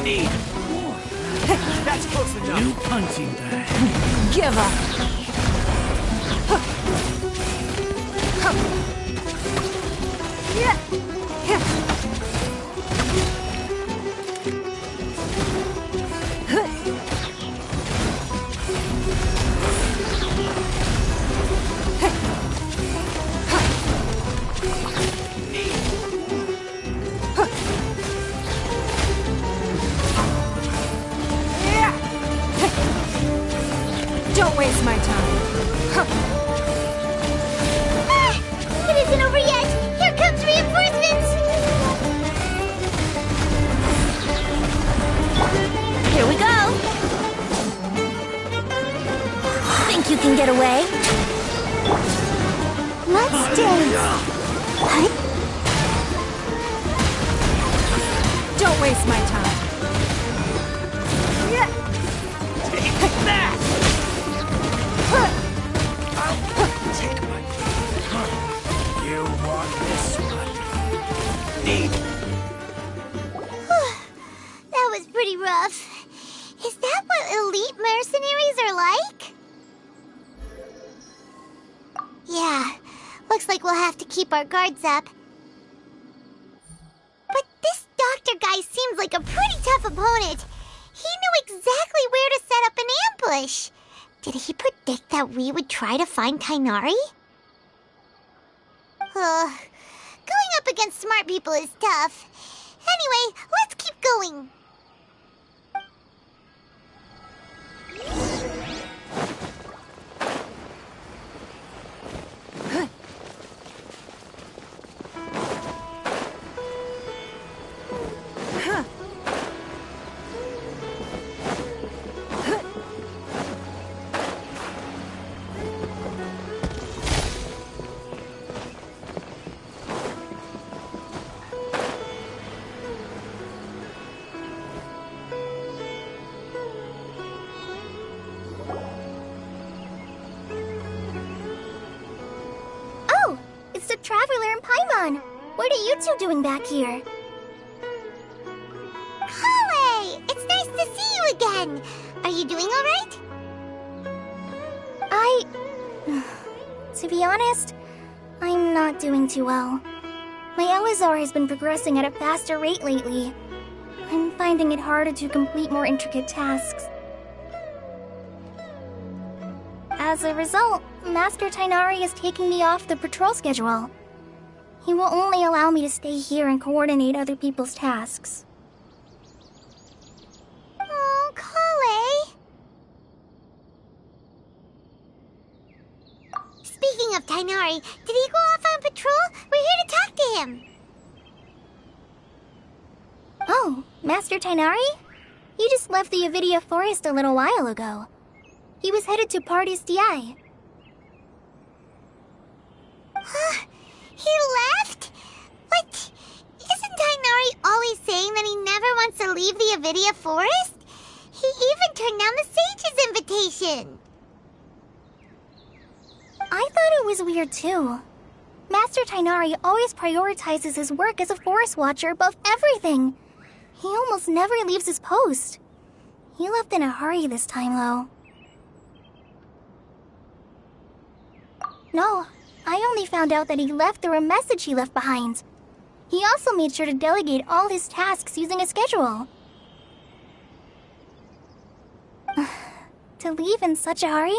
Need more. That's close enough. New punching bag. Give up. Don't waste my time. It isn't over yet! Here comes reinforcements! Here we go. Think you can get away? Let's dance! Don't waste my time. Take that! Take my... You want this one? Need... That was pretty rough. Is that what elite mercenaries are like? Yeah, looks like we'll have to keep our guards up. But this doctor guy seems like a pretty tough opponent. He knew exactly where to set up an ambush. Did he predict that we would try to find Kainari? Going up against smart people is tough. Anyway, let's keep going. the Traveler and Paimon. What are you two doing back here? Kale! It's nice to see you again. Are you doing alright? To be honest, I'm not doing too well. My Elazar has been progressing at a faster rate lately. I'm finding it harder to complete more intricate tasks. As a result, Master Tainari is taking me off the patrol schedule. He will only allow me to stay here and coordinate other people's tasks. Oh, Kale! Speaking of Tainari, did he go off on patrol? We're here to talk to him. Oh, Master Tainari? He just left the Avidia Forest a little while ago. He was headed to Parte's DI. He left? What? Isn't Tainari always saying that he never wants to leave the Avidia Forest? He even turned down the Sage's invitation. I thought it was weird too. Master Tainari always prioritizes his work as a forest watcher above everything. He almost never leaves his post. He left in a hurry this time, though. No, I only found out that he left through a message he left behind. He also made sure to delegate all his tasks using a schedule. To leave in such a hurry?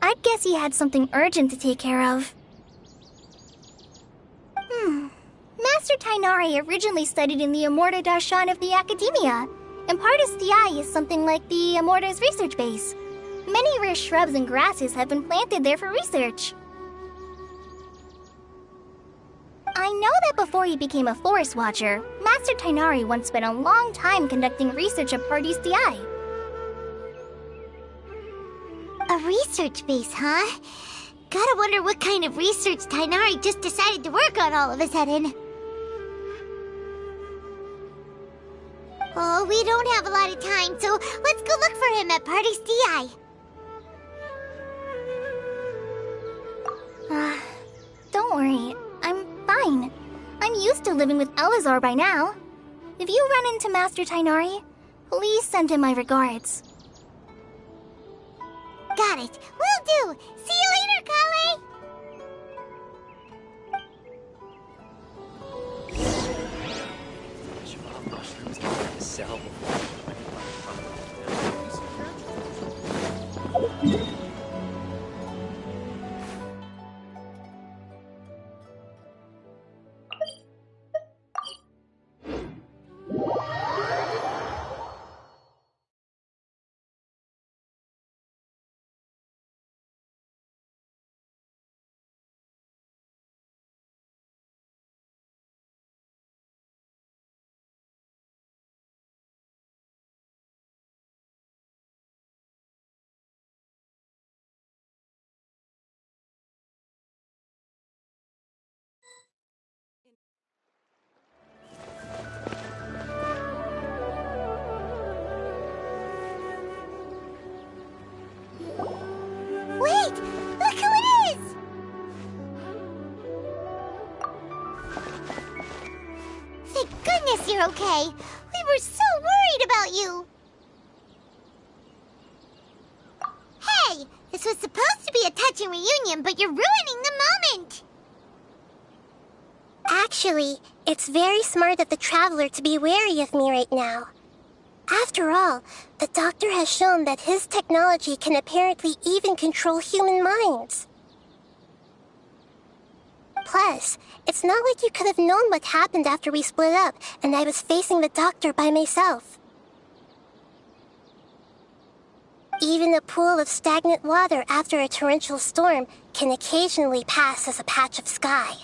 I'd guess he had something urgent to take care of. Master Tainari originally studied in the Amorta Darshan of the Academia, and Parte's DI is something like the Amorta's research base. Many rare shrubs and grasses have been planted there for research. I know that before he became a forest watcher, Master Tainari once spent a long time conducting research at Parte's DI. A research base, huh? Gotta wonder what kind of research Tainari just decided to work on all of a sudden. Oh, we don't have a lot of time, so let's go look for him at Parte's DI. Don't worry. I'm fine. I'm used to living with Elazar by now. If you run into Master Tainari, please send him my regards. Got it. Will do. See you later, Kale. Wait! Look who it is! Thank goodness you're okay. We were so worried about you. Hey! This was supposed to be a touching reunion, but you're ruining the moment! Actually, it's very smart of the Traveler to be wary of me right now. After all, the Doctor has shown that his technology can apparently even control human minds. Plus, it's not like you could have known what happened after we split up and I was facing the Doctor by myself. Even a pool of stagnant water after a torrential storm can occasionally pass as a patch of sky.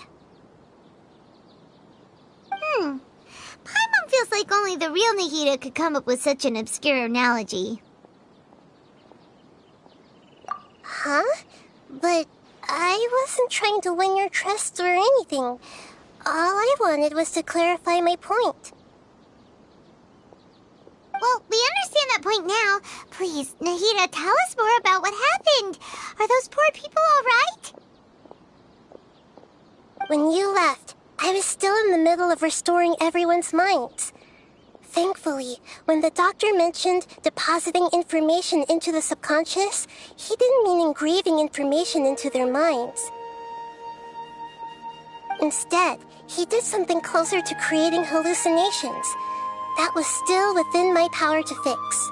Paimon feels like only the real Nahida could come up with such an obscure analogy. Huh? But I wasn't trying to win your trust or anything. All I wanted was to clarify my point. Well, we understand that point now. Please, Nahida, tell us more about what happened. Are those poor people all right? When you left, I was still in the middle of restoring everyone's minds. Thankfully, when the doctor mentioned depositing information into the subconscious, he didn't mean engraving information into their minds. Instead, he did something closer to creating hallucinations. That was still within my power to fix.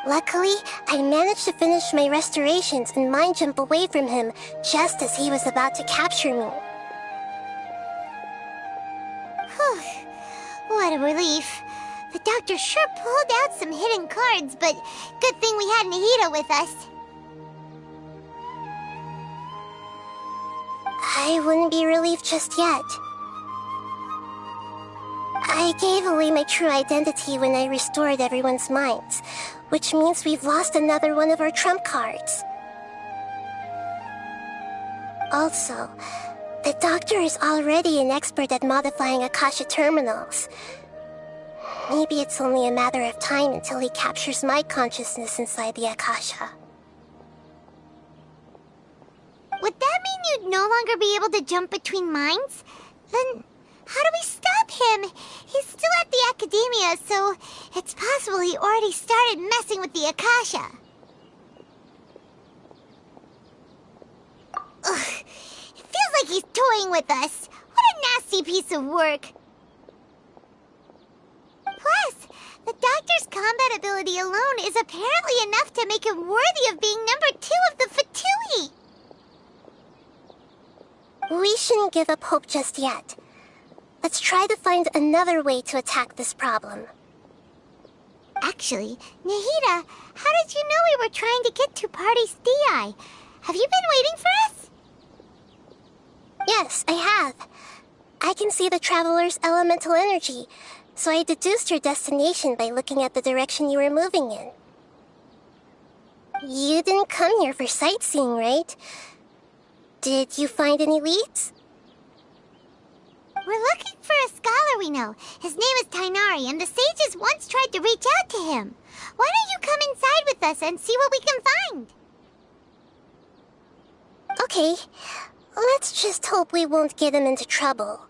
Luckily, I managed to finish my restorations and mind jump away from him just as he was about to capture me. Whew. What a relief. The doctor sure pulled out some hidden cards, but good thing we had Nahida with us. I wouldn't be relieved just yet. I gave away my true identity when I restored everyone's minds, which means we've lost another one of our trump cards. Also, the doctor is already an expert at modifying Akasha terminals. Maybe it's only a matter of time until he captures my consciousness inside the Akasha. Would that mean you'd no longer be able to jump between minds? Then how do we stop him? He's still at the Academia, so it's possible he already started messing with the Akasha. Ugh, it feels like he's toying with us. What a nasty piece of work. Plus, the doctor's combat ability alone is apparently enough to make him worthy of being number 2 of the Fatui. We shouldn't give up hope just yet. Let's try to find another way to attack this problem. Actually, Nahida, how did you know we were trying to get to Parte's DI? Have you been waiting for us? Yes, I have. I can see the Traveler's elemental energy, so I deduced your destination by looking at the direction you were moving in. You didn't come here for sightseeing, right? Did you find any leads? We're looking for a scholar we know. His name is Tainari, and the sages once tried to reach out to him. Why don't you come inside with us and see what we can find? Okay, let's just hope we won't get him into trouble.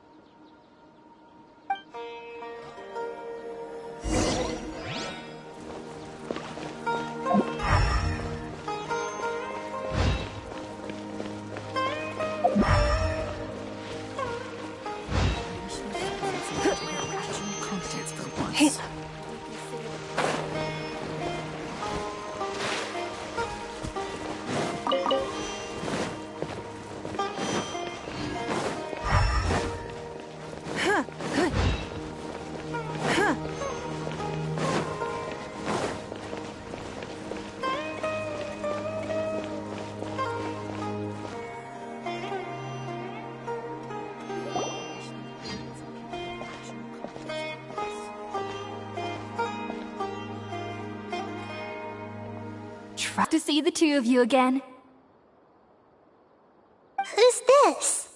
Hey. To see the two of you again. Who's this?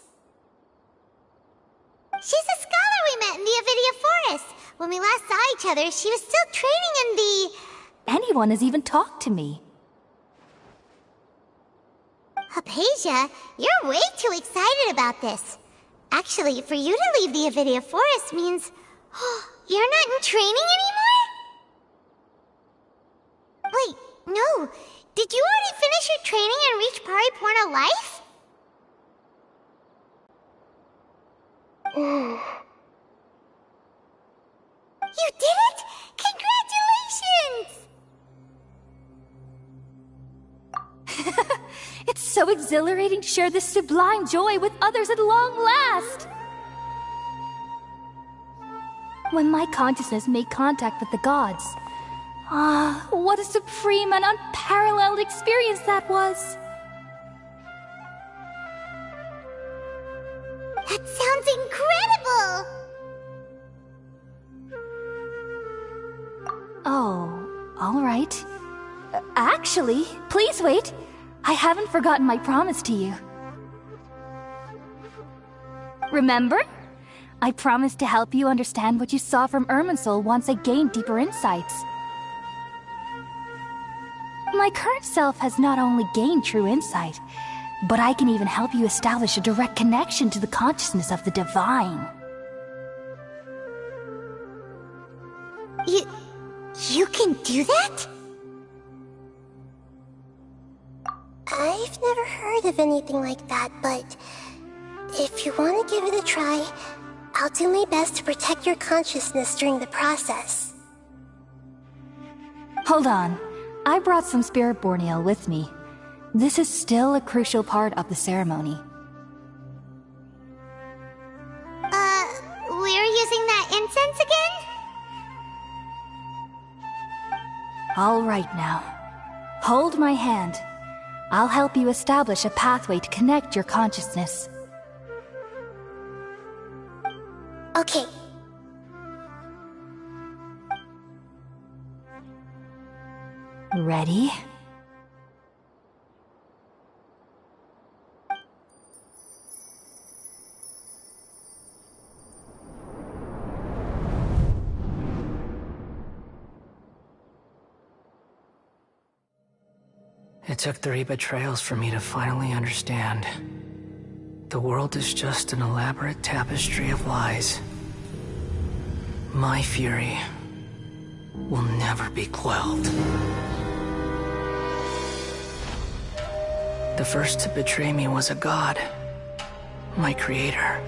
She's a scholar we met in the Avidia Forest. When we last saw each other, she was still training in the... Anyone has even talked to me. Hypatia, you're way too excited about this. Actually, for you to leave the Avidia Forest means... you're not in training anymore? Wait, no. Did you already finish your training and reach Pariporno life? You did it! Congratulations! It's so exhilarating to share this sublime joy with others at long last! When my consciousness made contact with the gods, what a supreme and unparalleled experience that was! That sounds incredible! Oh, all right. Actually, please wait. I haven't forgotten my promise to you. Remember? I promised to help you understand what you saw from Irminsul once I gained deeper insights. My current self has not only gained true insight, But I can even help you establish a direct connection to the consciousness of the divine. You can do that? I've never heard of anything like that, but if you want to give it a try, I'll do my best to protect your consciousness during the process. Hold on. I brought some spirit borneo with me. This is still a crucial part of the ceremony. We're using that incense again? All right now. Hold my hand. I'll help you establish a pathway to connect your consciousness. Okay. Ready? It took 3 betrayals for me to finally understand. The world is just an elaborate tapestry of lies. My fury will never be quelled. The first to betray me was a god. My creator.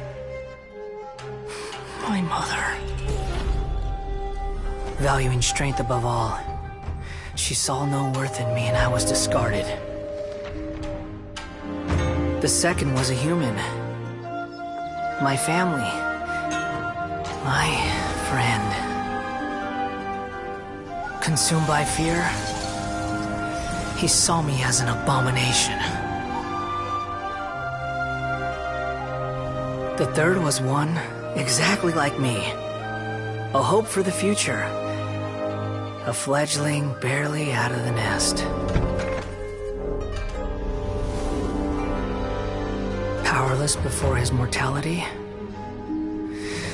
My mother. Valuing strength above all, she saw no worth in me and I was discarded. The second was a human. My family. My friend. Consumed by fear, he saw me as an abomination. The third was one exactly like me. A hope for the future. A fledgling barely out of the nest. Powerless before his mortality,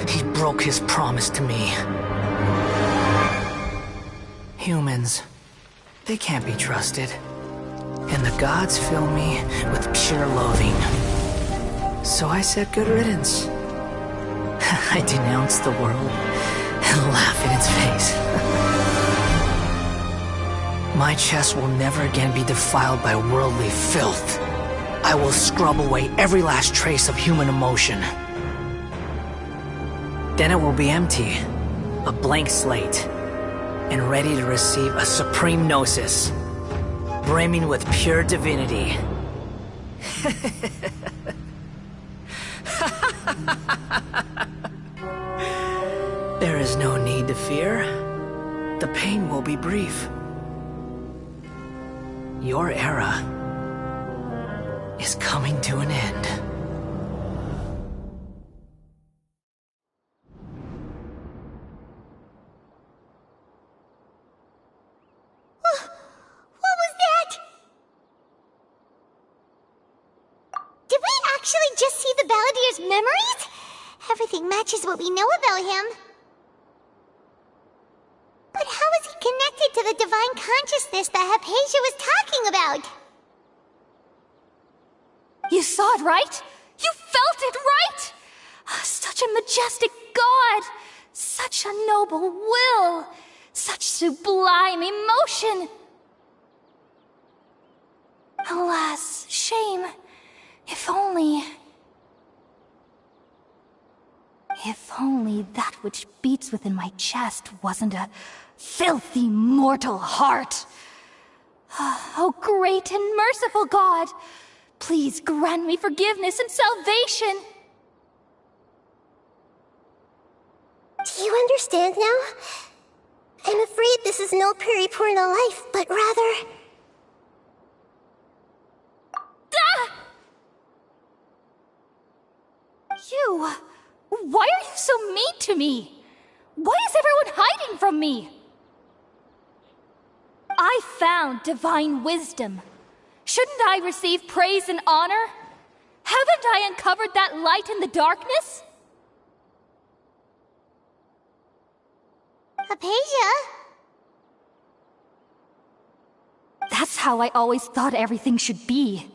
he broke his promise to me. Humans, they can't be trusted. And the gods fill me with pure loathing. So I said good riddance. I denounce the world and laugh in its face. My chest will never again be defiled by worldly filth. I will scrub away every last trace of human emotion. Then it will be empty, a blank slate, and ready to receive a supreme gnosis, brimming with pure divinity. There is no need to fear. The pain will be brief. Your era is coming to an end. What was that? Did we actually just see the Balladeer's memories? Everything matches what we know about him. But how is he connected to the divine consciousness that Hypatia was talking about? You saw it, right? You felt it, right? Such a majestic god! Such a noble will! Such sublime emotion! Alas, shame. If only... If only that which beats within my chest wasn't a filthy mortal heart. Oh, great and merciful God! Please grant me forgiveness and salvation! Do you understand now? I'm afraid this is no Puripurna life, but rather... Ah! You... Why are you so mean to me? Why is everyone hiding from me? I found divine wisdom. Shouldn't I receive praise and honor? Haven't I uncovered that light in the darkness? Hypatia? That's how I always thought everything should be.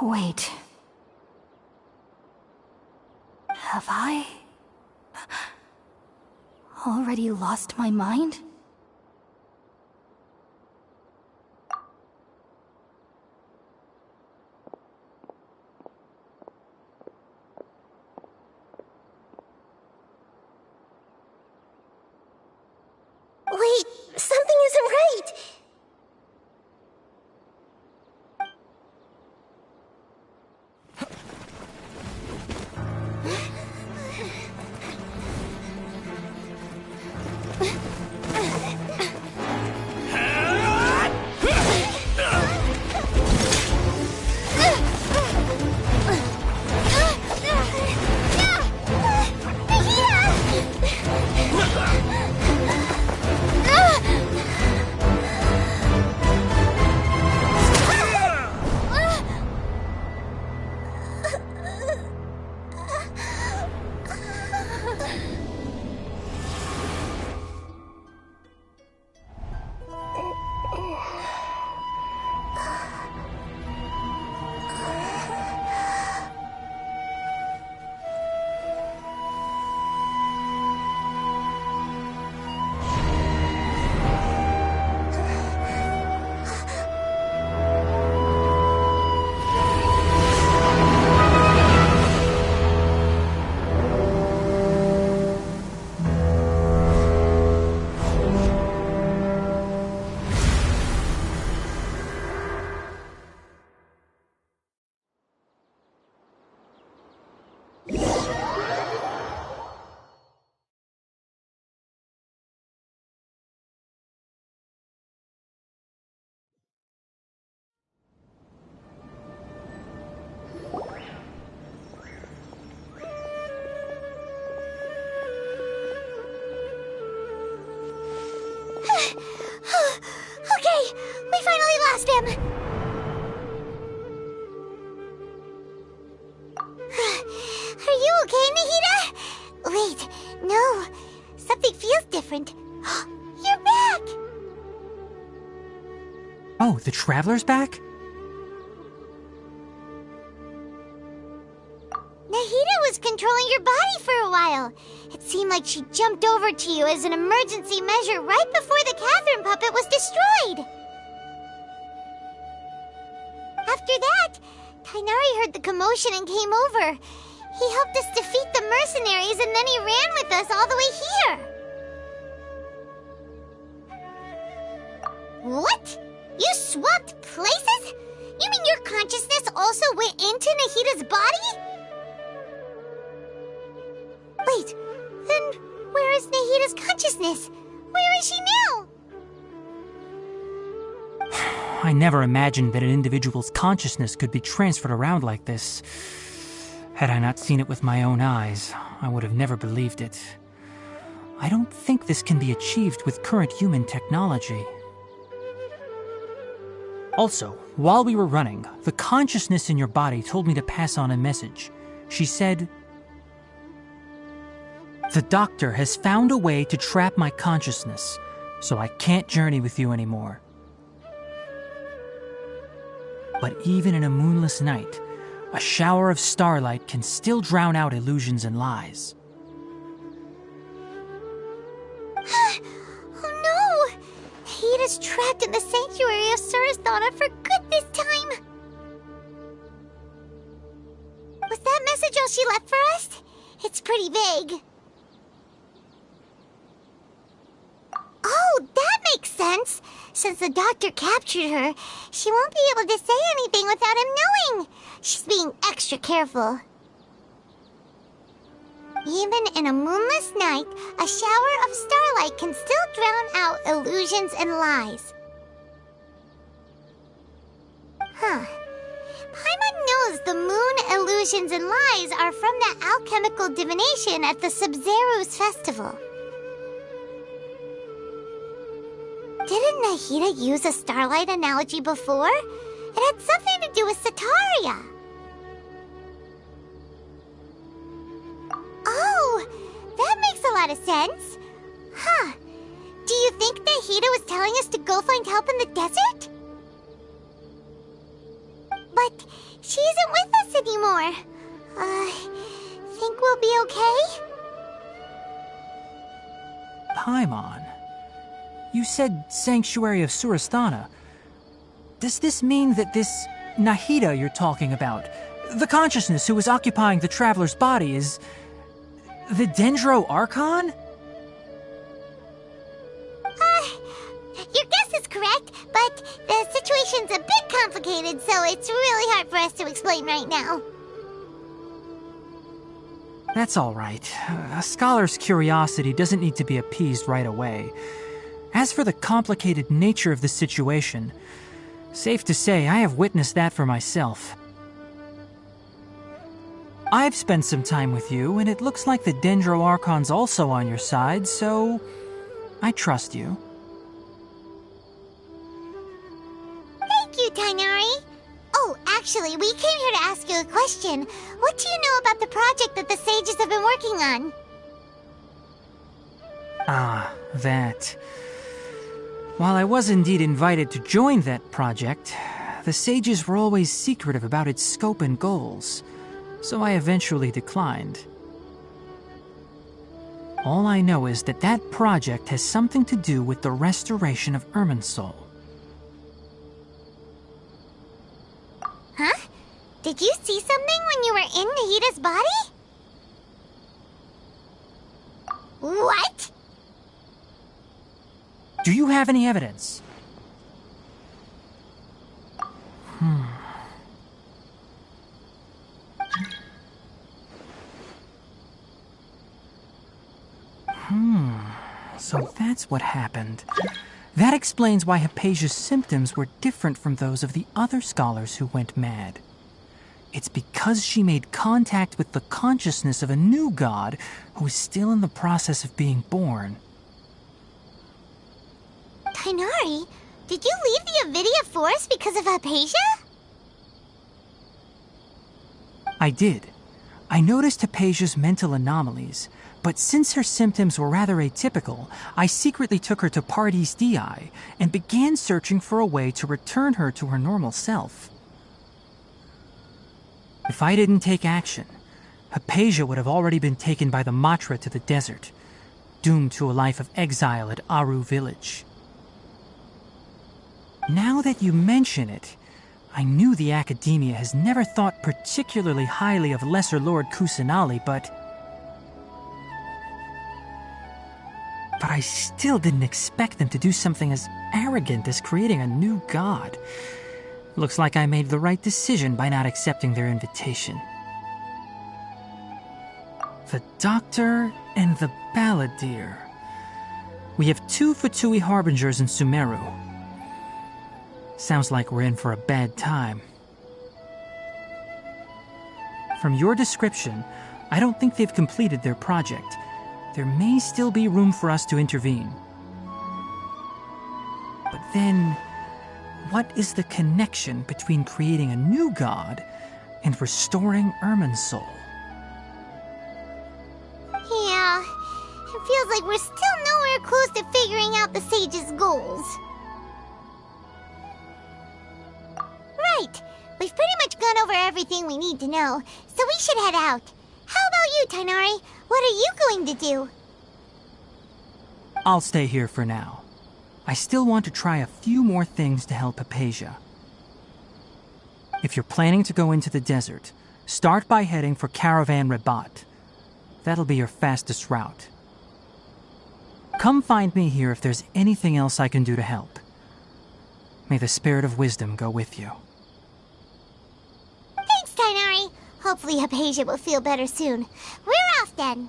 Wait. Have I already lost my mind? Wait, something isn't right. Okay, we finally lost him. Are you okay, Nahida? Wait, no. Something feels different. You're back! Oh, the Traveler's back? Nahida was controlling your body for a while. It seemed like she jumped over to you as an emergency measure right before the Catherine puppet was destroyed. After that, Tainari heard the commotion and came over. He helped us defeat the mercenaries and then he ran with us all the way here. What? You swapped places? You mean your consciousness also went into Nahida's body? Wait, then where is Nahida's consciousness? Where is she now? I never imagined that an individual's consciousness could be transferred around like this. Had I not seen it with my own eyes, I would have never believed it. I don't think this can be achieved with current human technology. Also, while we were running, the consciousness in your body told me to pass on a message. She said, "The doctor has found a way to trap my consciousness, so I can't journey with you anymore." But even in a moonless night, a shower of starlight can still drown out illusions and lies. Oh no! Nahida's trapped in the sanctuary of Surasthana for good this time! Was that message all she left for us? It's pretty vague. Oh, that makes sense! Since the doctor captured her, she won't be able to say anything without him knowing. She's being extra careful. Even in a moonless night, a shower of starlight can still drown out illusions and lies. Huh. Paimon knows the moon illusions and lies are from that alchemical divination at the Sub-Zero's festival. Didn't Nahida use a starlight analogy before? It had something to do with Sataria. Oh, that makes a lot of sense. Huh. Do you think Nahida was telling us to go find help in the desert? By But she isn't with us anymore. Think we'll be okay? Paimon, you said Sanctuary of Surasthana. Does this mean that this Nahida you're talking about, the consciousness who was occupying the traveler's body, is the Dendro Archon? Your guess is correct, but the situation's a bit complicated, so it's really hard for us to explain right now. That's all right. A scholar's curiosity doesn't need to be appeased right away. As for the complicated nature of the situation, safe to say I have witnessed that for myself. I've spent some time with you, and it looks like the Dendro Archon's also on your side, so I trust you. Thank you, Tainari. Oh, actually, we came here to ask you a question. What do you know about the project that the sages have been working on? Ah, that. While I was indeed invited to join that project, the sages were always secretive about its scope and goals, so I eventually declined. All I know is that that project has something to do with the restoration of Irminsul. Huh? Did you see something when you were in Nahida's body? What? Do you have any evidence? So that's what happened. That explains why Hypatia's symptoms were different from those of the other scholars who went mad. It's because she made contact with the consciousness of a new god who is still in the process of being born. Tainari, did you leave the Avidia Forest because of Hypatia? I did. I noticed Hypatia's mental anomalies, but since her symptoms were rather atypical, I secretly took her to Parte's DI and began searching for a way to return her to her normal self. If I didn't take action, Hypatia would have already been taken by the Matra to the desert, doomed to a life of exile at Aru village. Now that you mention it, I knew the Academia has never thought particularly highly of Lesser Lord Kusanali, but I still didn't expect them to do something as arrogant as creating a new god. Looks like I made the right decision by not accepting their invitation. The Doctor and the Balladeer. We have 2 Fatui Harbingers in Sumeru. Sounds like we're in for a bad time. From your description, I don't think they've completed their project. There may still be room for us to intervene. But then, what is the connection between creating a new god and restoring Irminsul? Yeah, it feels like we're still nowhere close to figuring out the sage's goals. Right, we've pretty much gone over everything we need to know, so we should head out. How about you, Tainari? What are you going to do? I'll stay here for now. I still want to try a few more things to help Hypatia. If you're planning to go into the desert, start by heading for Caravan Rabat. That'll be your fastest route. Come find me here if there's anything else I can do to help. May the spirit of wisdom go with you. Thanks, Tainari. Hopefully Hypatia will feel better soon. We're off then.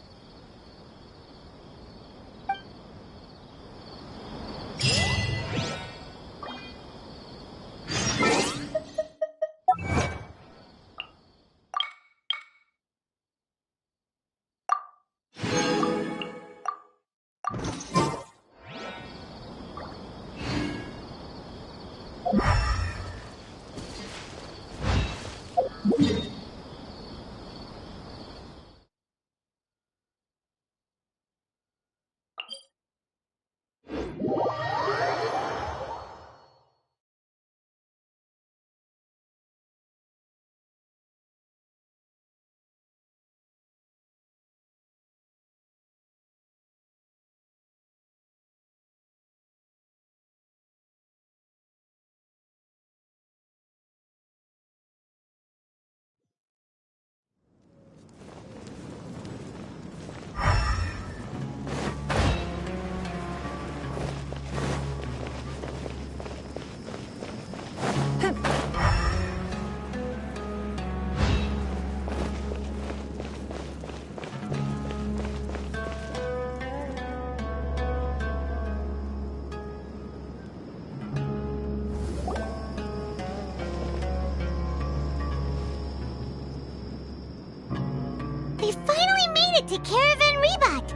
it to Caravan Rebut.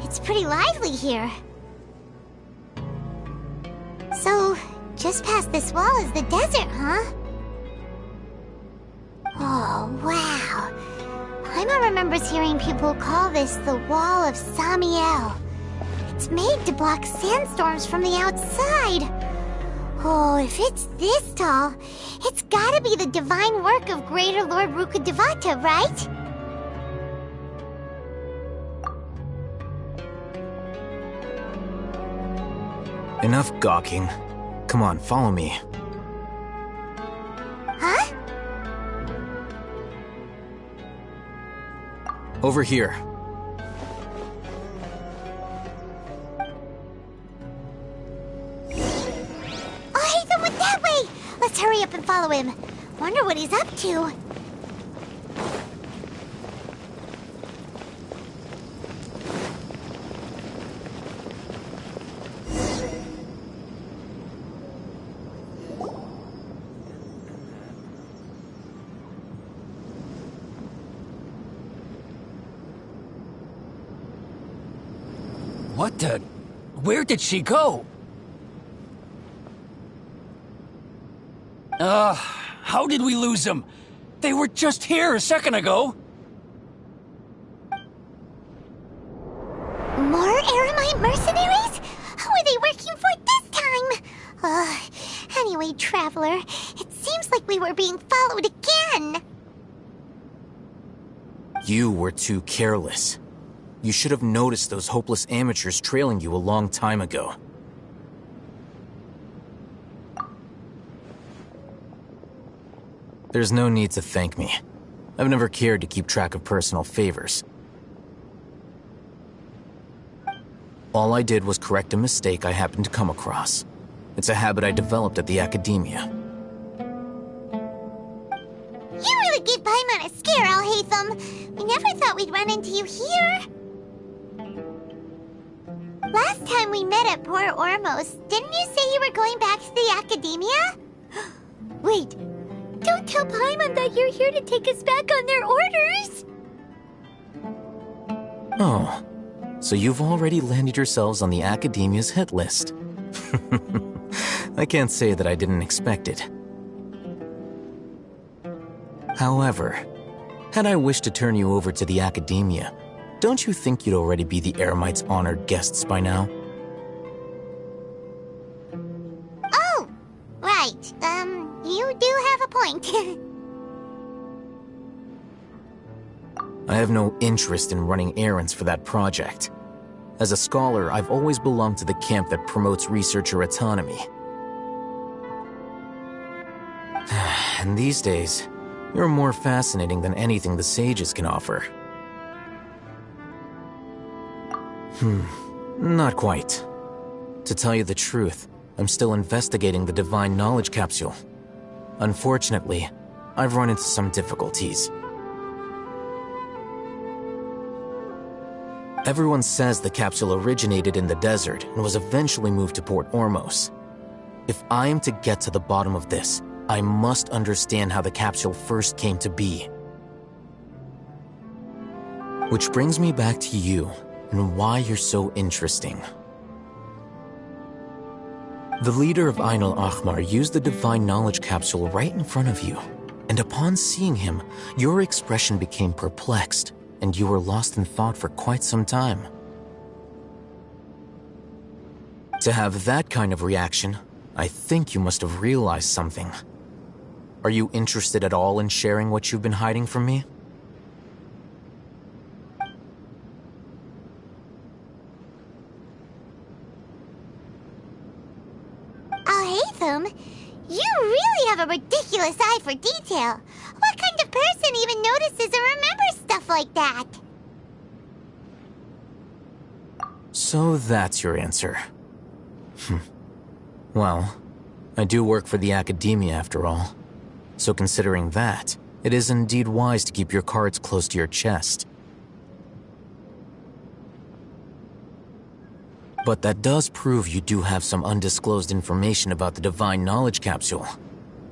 It's pretty lively here. So, just past this wall is the desert, huh? Oh, wow. Paimon remembers hearing people call this the Wall of Samiel. It's made to block sandstorms from the outside. Oh, if it's this tall, it's gotta be the divine work of Greater Lord Rukkhadevata, right? Enough gawking. Come on, follow me. Huh? Over here. Oh, Haytham went that way! Let's hurry up and follow him. Wonder what he's up to. What the... Where did she go? How did we lose them? They were just here a second ago. More Eremite mercenaries? Who are they working for this time? Anyway, Traveler, it seems like we were being followed again. You were too careless. You should have noticed those hopeless amateurs trailing you a long time ago. There's no need to thank me. I've never cared to keep track of personal favors. All I did was correct a mistake I happened to come across. It's a habit I developed at the Academia. You really gave Paimon a scare, Alhaitham. We never thought we'd run into you here. Last time we met at Port Ormos, didn't you say you were going back to the Academia? Wait, don't tell Paimon that you're here to take us back on their orders! Oh, so you've already landed yourselves on the Academia's hit list. I can't say that I didn't expect it. However, had I wished to turn you over to the Academia, don't you think you'd already be the Eremites' honored guests by now? Oh, right. You do have a point. I have no interest in running errands for that project. As a scholar, I've always belonged to the camp that promotes researcher autonomy. And these days, you're more fascinating than anything the sages can offer. Not quite. To tell you the truth, I'm still investigating the Divine Knowledge Capsule. Unfortunately, I've run into some difficulties. Everyone says the capsule originated in the desert and was eventually moved to Port Ormos. If I am to get to the bottom of this, I must understand how the capsule first came to be. Which brings me back to you and why you're so interesting. The leader of Ain al-Ahmar used the Divine Knowledge Capsule right in front of you, and upon seeing him, your expression became perplexed, and you were lost in thought for quite some time. To have that kind of reaction, I think you must have realized something. Are you interested at all in sharing what you've been hiding from me? Alhaitham, you really have a ridiculous eye for detail. What kind of person even notices or remembers stuff like that? So that's your answer. Well, I do work for the Academia after all. So considering that, it is indeed wise to keep your cards close to your chest. But that does prove you do have some undisclosed information about the Divine Knowledge Capsule.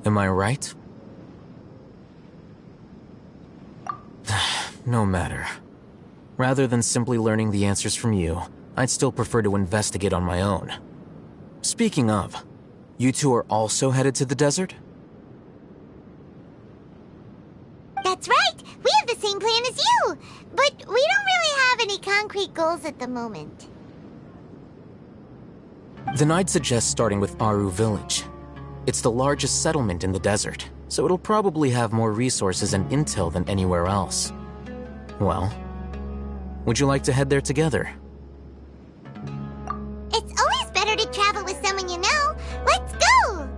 Am I right? No matter. Rather than simply learning the answers from you, I'd still prefer to investigate on my own. Speaking of, you two are also headed to the desert? That's right! We have the same plan as you! But we don't really have any concrete goals at the moment. Then I'd suggest starting with Aru Village. It's the largest settlement in the desert, so it'll probably have more resources and intel than anywhere else. Well, would you like to head there together? It's always better to travel with someone you know. Let's go!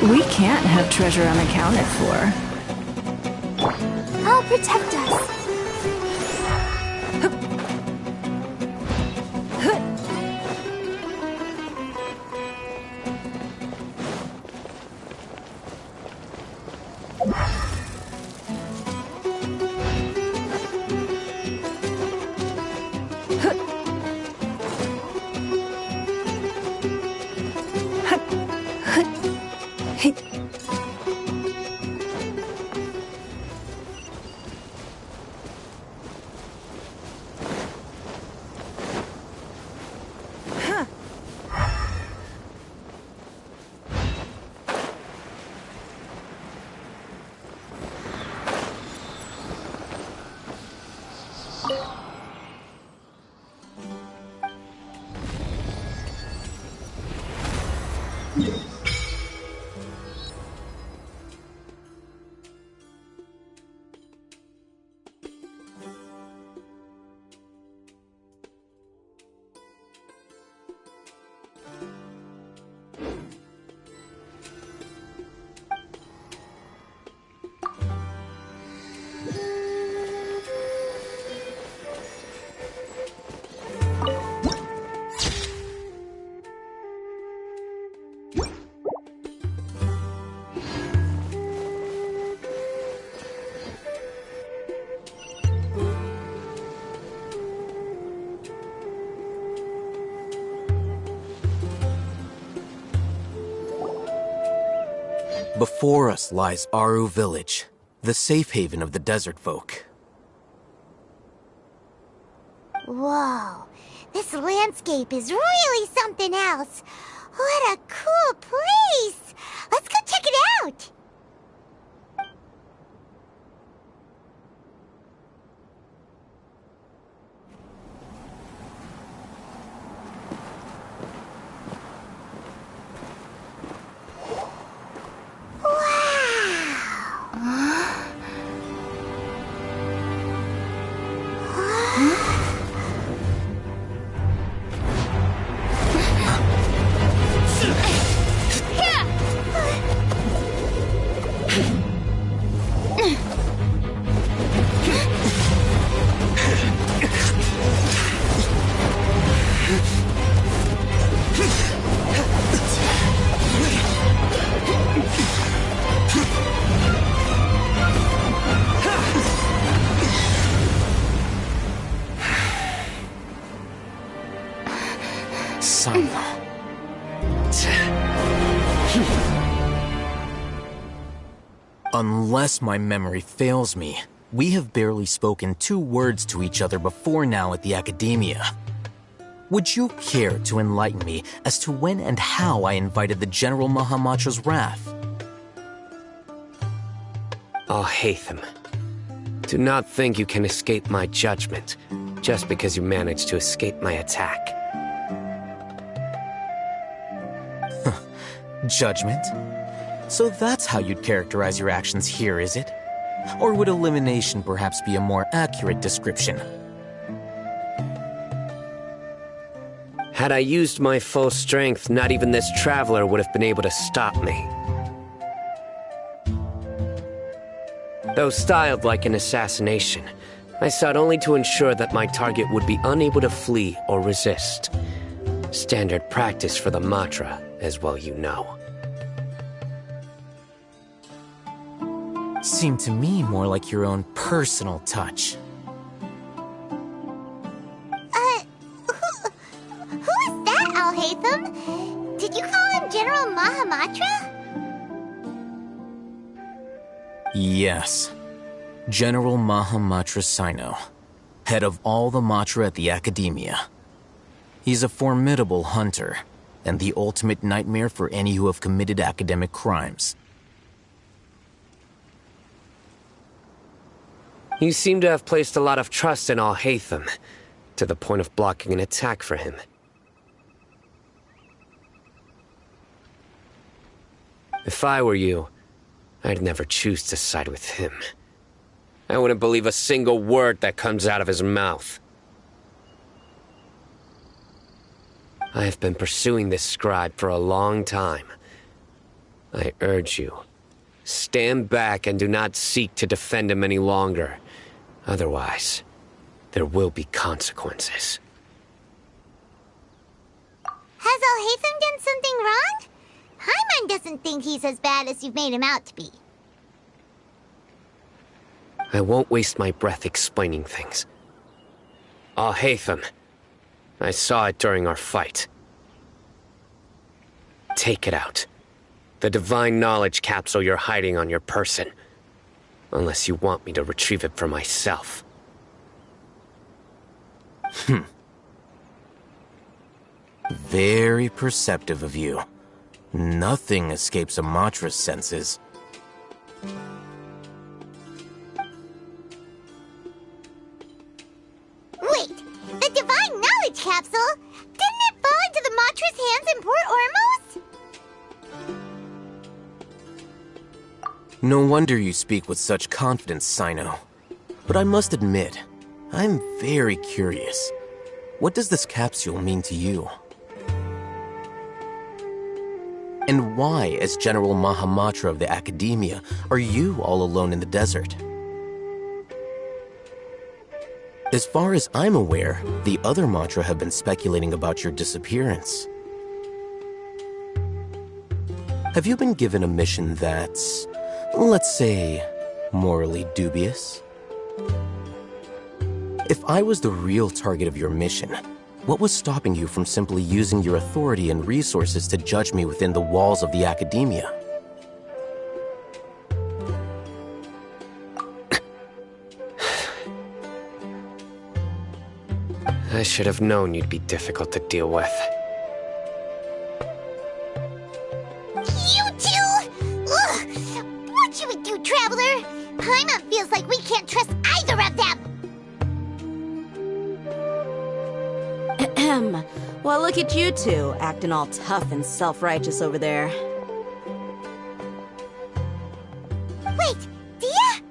We can't have treasure unaccounted for. I'll protect us. Before us lies Aru Village, the safe haven of the desert folk. Whoa, this landscape is really something else. What a cool place! Let's go check it out! Son. Unless my memory fails me, we have barely spoken 2 words to each other before now at the Academia. Would you care to enlighten me as to when and how I invited the General Mahamacho's wrath? Alhaitham, do not think you can escape my judgment just because you managed to escape my attack. Judgment? So that's how you'd characterize your actions here, is it? Or would elimination perhaps be a more accurate description? Had I used my full strength, not even this traveler would have been able to stop me. Though styled like an assassination, I sought only to ensure that my target would be unable to flee or resist. Standard practice for the Matra, as well you know. Seemed to me more like your own personal touch. Who is that, Alhaitham? Did you call him General Mahamatra? Yes. General Mahamatra Sino, head of all the Matra at the Academia. He's a formidable hunter, and the ultimate nightmare for any who have committed academic crimes. You seem to have placed a lot of trust in Alhaitham, to the point of blocking an attack for him. If I were you, I'd never choose to side with him. I wouldn't believe a single word that comes out of his mouth. I have been pursuing this scribe for a long time. I urge you, stand back and do not seek to defend him any longer. Otherwise, there will be consequences. Has Alhaitham done something wrong? Paimon doesn't think he's as bad as you've made him out to be. I won't waste my breath explaining things. Alhaitham, I saw it during our fight. Take it out. The divine knowledge capsule you're hiding on your person. Unless you want me to retrieve it for myself. Very perceptive of you. Nothing escapes a Matra's senses. Wait, the divine knowledge capsule? Didn't it fall into the Matra's hands in Port Ormos? No wonder you speak with such confidence, Sino. But I must admit, I'm very curious. What does this capsule mean to you? And why, as General Mahamatra of the Academia, are you all alone in the desert? As far as I'm aware, the other Matra have been speculating about your disappearance. Have you been given a mission that's, let's say, morally dubious? If I was the real target of your mission, what was stopping you from simply using your authority and resources to judge me within the walls of the Academia? I should have known you'd be difficult to deal with. You two! Ugh! What should we do, Traveler? Paimon feels like we can't trust either of them! Ahem. Well, look at you two, acting all tough and self-righteous over there. Wait, Dia?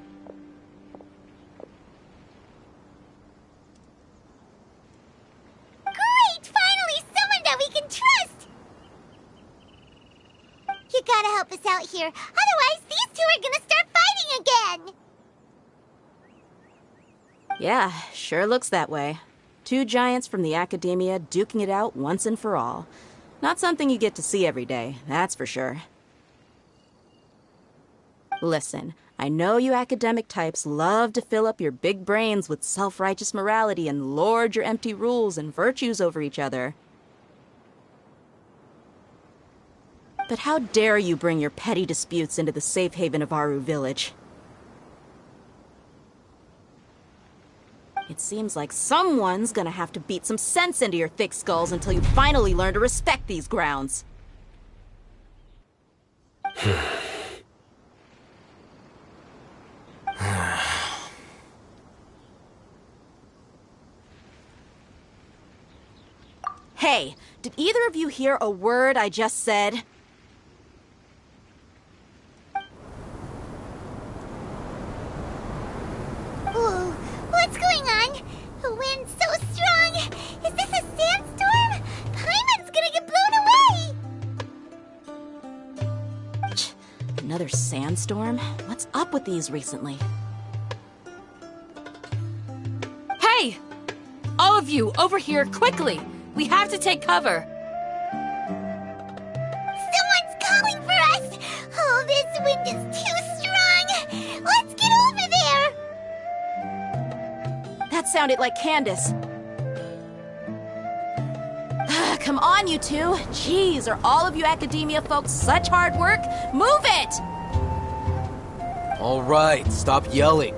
Great! Finally, someone that we can trust! You gotta help us out here, otherwise these two are gonna start fighting again! Yeah, sure looks that way. Two giants from the Academia duking it out once and for all. Not something you get to see every day, that's for sure. Listen, I know you academic types love to fill up your big brains with self-righteous morality and lord your empty rules and virtues over each other. But how dare you bring your petty disputes into the safe haven of Aru Village? It seems like someone's gonna have to beat some sense into your thick skulls until you finally learn to respect these grounds. Hey, did either of you hear a word I just said? Whoa, what's going on? The wind's so strong. Is this a sandstorm? Paimon's gonna get blown away. Another sandstorm? What's up with these recently? Hey! All of you, over here, quickly! We have to take cover! Someone's calling for us! Oh, this wind is too strong! Let's get over there! That sounded like Candace. Come on, you two. Jeez, are all of you academia folks such hard work? Move it! All right, stop yelling.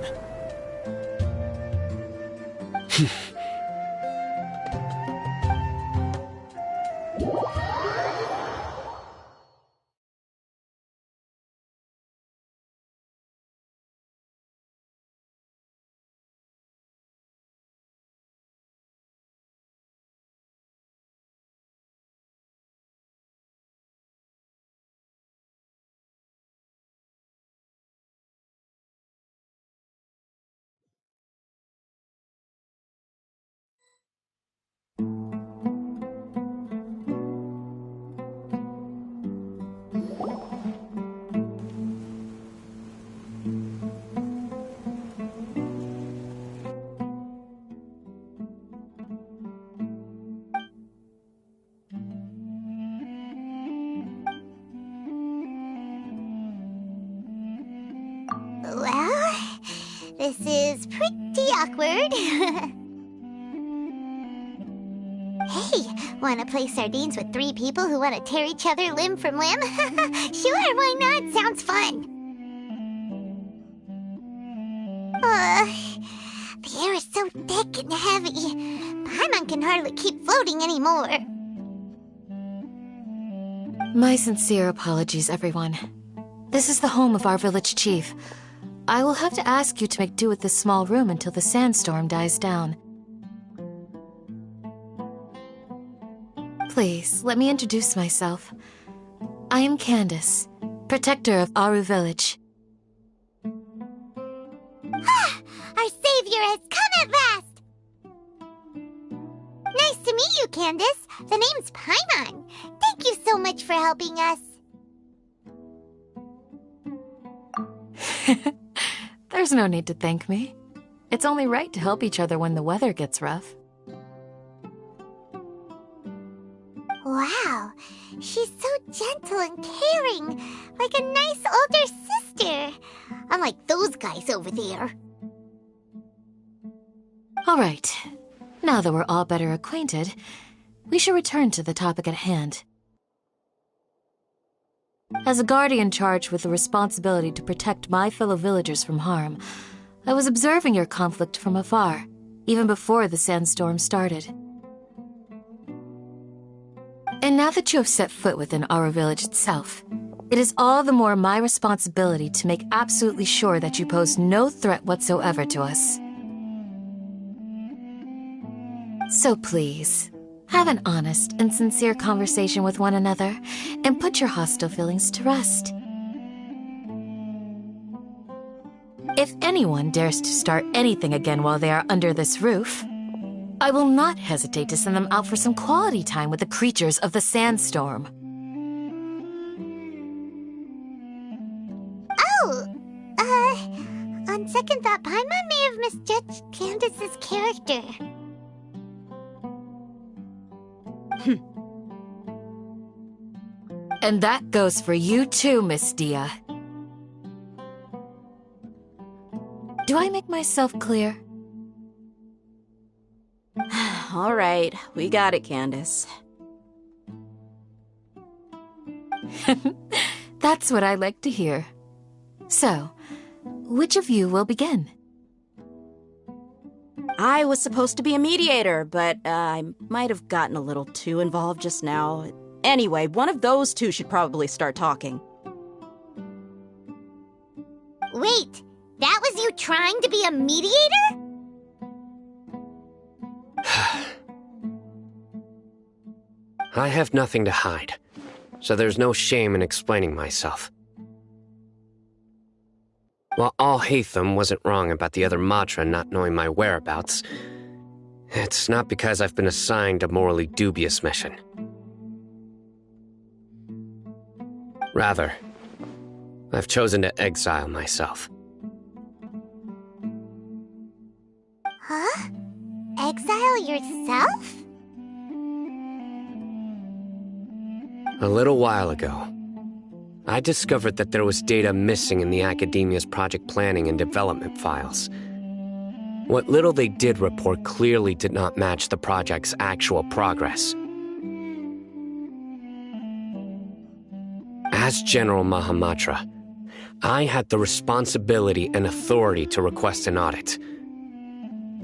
Well, this is pretty awkward. Hey, wanna play sardines with 3 people who wanna tear each other limb from limb? Sure, why not? Sounds fun. The air is so thick and heavy. Paimon can hardly keep floating anymore. My sincere apologies, everyone. This is the home of our village chief. I will have to ask you to make do with this small room until the sandstorm dies down. Please, let me introduce myself. I am Candace, protector of Aru Village. Our savior has come at last! Nice to meet you, Candace. The name's Paimon. Thank you so much for helping us. There's no need to thank me. It's only right to help each other when the weather gets rough. Wow, she's so gentle and caring, like a nice older sister. Unlike those guys over there. All right. Now that we're all better acquainted, we should return to the topic at hand. As a guardian charged with the responsibility to protect my fellow villagers from harm, I was observing your conflict from afar, even before the sandstorm started. And now that you have set foot within our village itself, it is all the more my responsibility to make absolutely sure that you pose no threat whatsoever to us. So please, have an honest and sincere conversation with one another, and put your hostile feelings to rest. If anyone dares to start anything again while they are under this roof, I will not hesitate to send them out for some quality time with the creatures of the sandstorm. Oh, on second thought, Paimon may have misjudged Candace's character. And that goes for you too, Miss Dia. Do I make myself clear? All right, we got it, Candace. That's what I like to hear. So, which of you will begin? I was supposed to be a mediator, but I might have gotten a little too involved just now. Anyway, one of those two should probably start talking. Wait, that was you trying to be a mediator? I have nothing to hide, so there's no shame in explaining myself. While Al-Haytham wasn't wrong about the other Matra not knowing my whereabouts, it's not because I've been assigned a morally dubious mission. Rather, I've chosen to exile myself. Huh? Exile yourself? A little while ago, I discovered that there was data missing in the Academia's project planning and development files. What little they did report clearly did not match the project's actual progress. As General Mahamatra, I had the responsibility and authority to request an audit.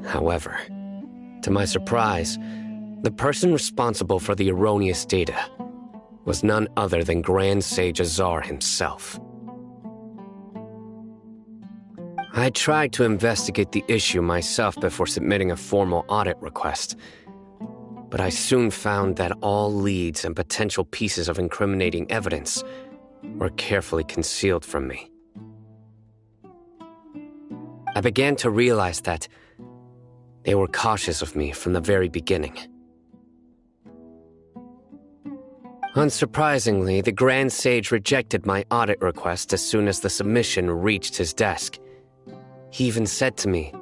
However, to my surprise, the person responsible for the erroneous data was none other than Grand Sage Azar himself. I tried to investigate the issue myself before submitting a formal audit request, but I soon found that all leads and potential pieces of incriminating evidence were carefully concealed from me. I began to realize that they were cautious of me from the very beginning. Unsurprisingly, the Grand Sage rejected my audit request as soon as the submission reached his desk. He even said to me,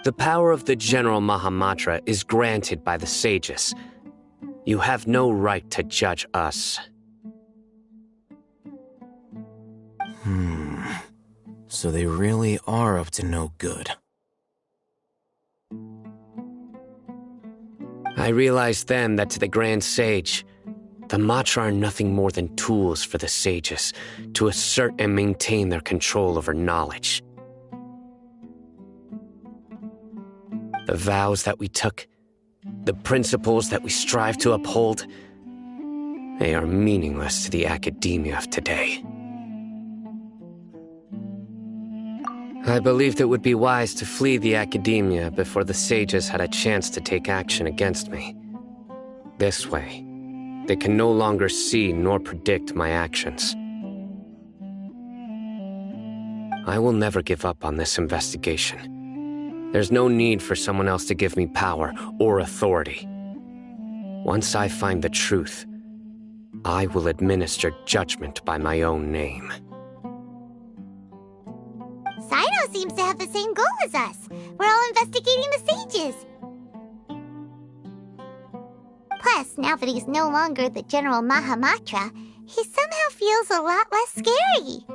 "The power of the General Mahamatra is granted by the sages. You have no right to judge us." So they really are up to no good. I realized then that to the Grand Sage, the Matra are nothing more than tools for the sages to assert and maintain their control over knowledge. The vows that we took, the principles that we strive to uphold, they are meaningless to the academia of today. I believed it would be wise to flee the academia before the sages had a chance to take action against me. This way, they can no longer see nor predict my actions. I will never give up on this investigation. There's no need for someone else to give me power or authority. Once I find the truth, I will administer judgment by my own name. Sino seems to have the same goal as us. We're all investigating the sages. Plus, now that he's no longer the General Mahamatra, he somehow feels a lot less scary.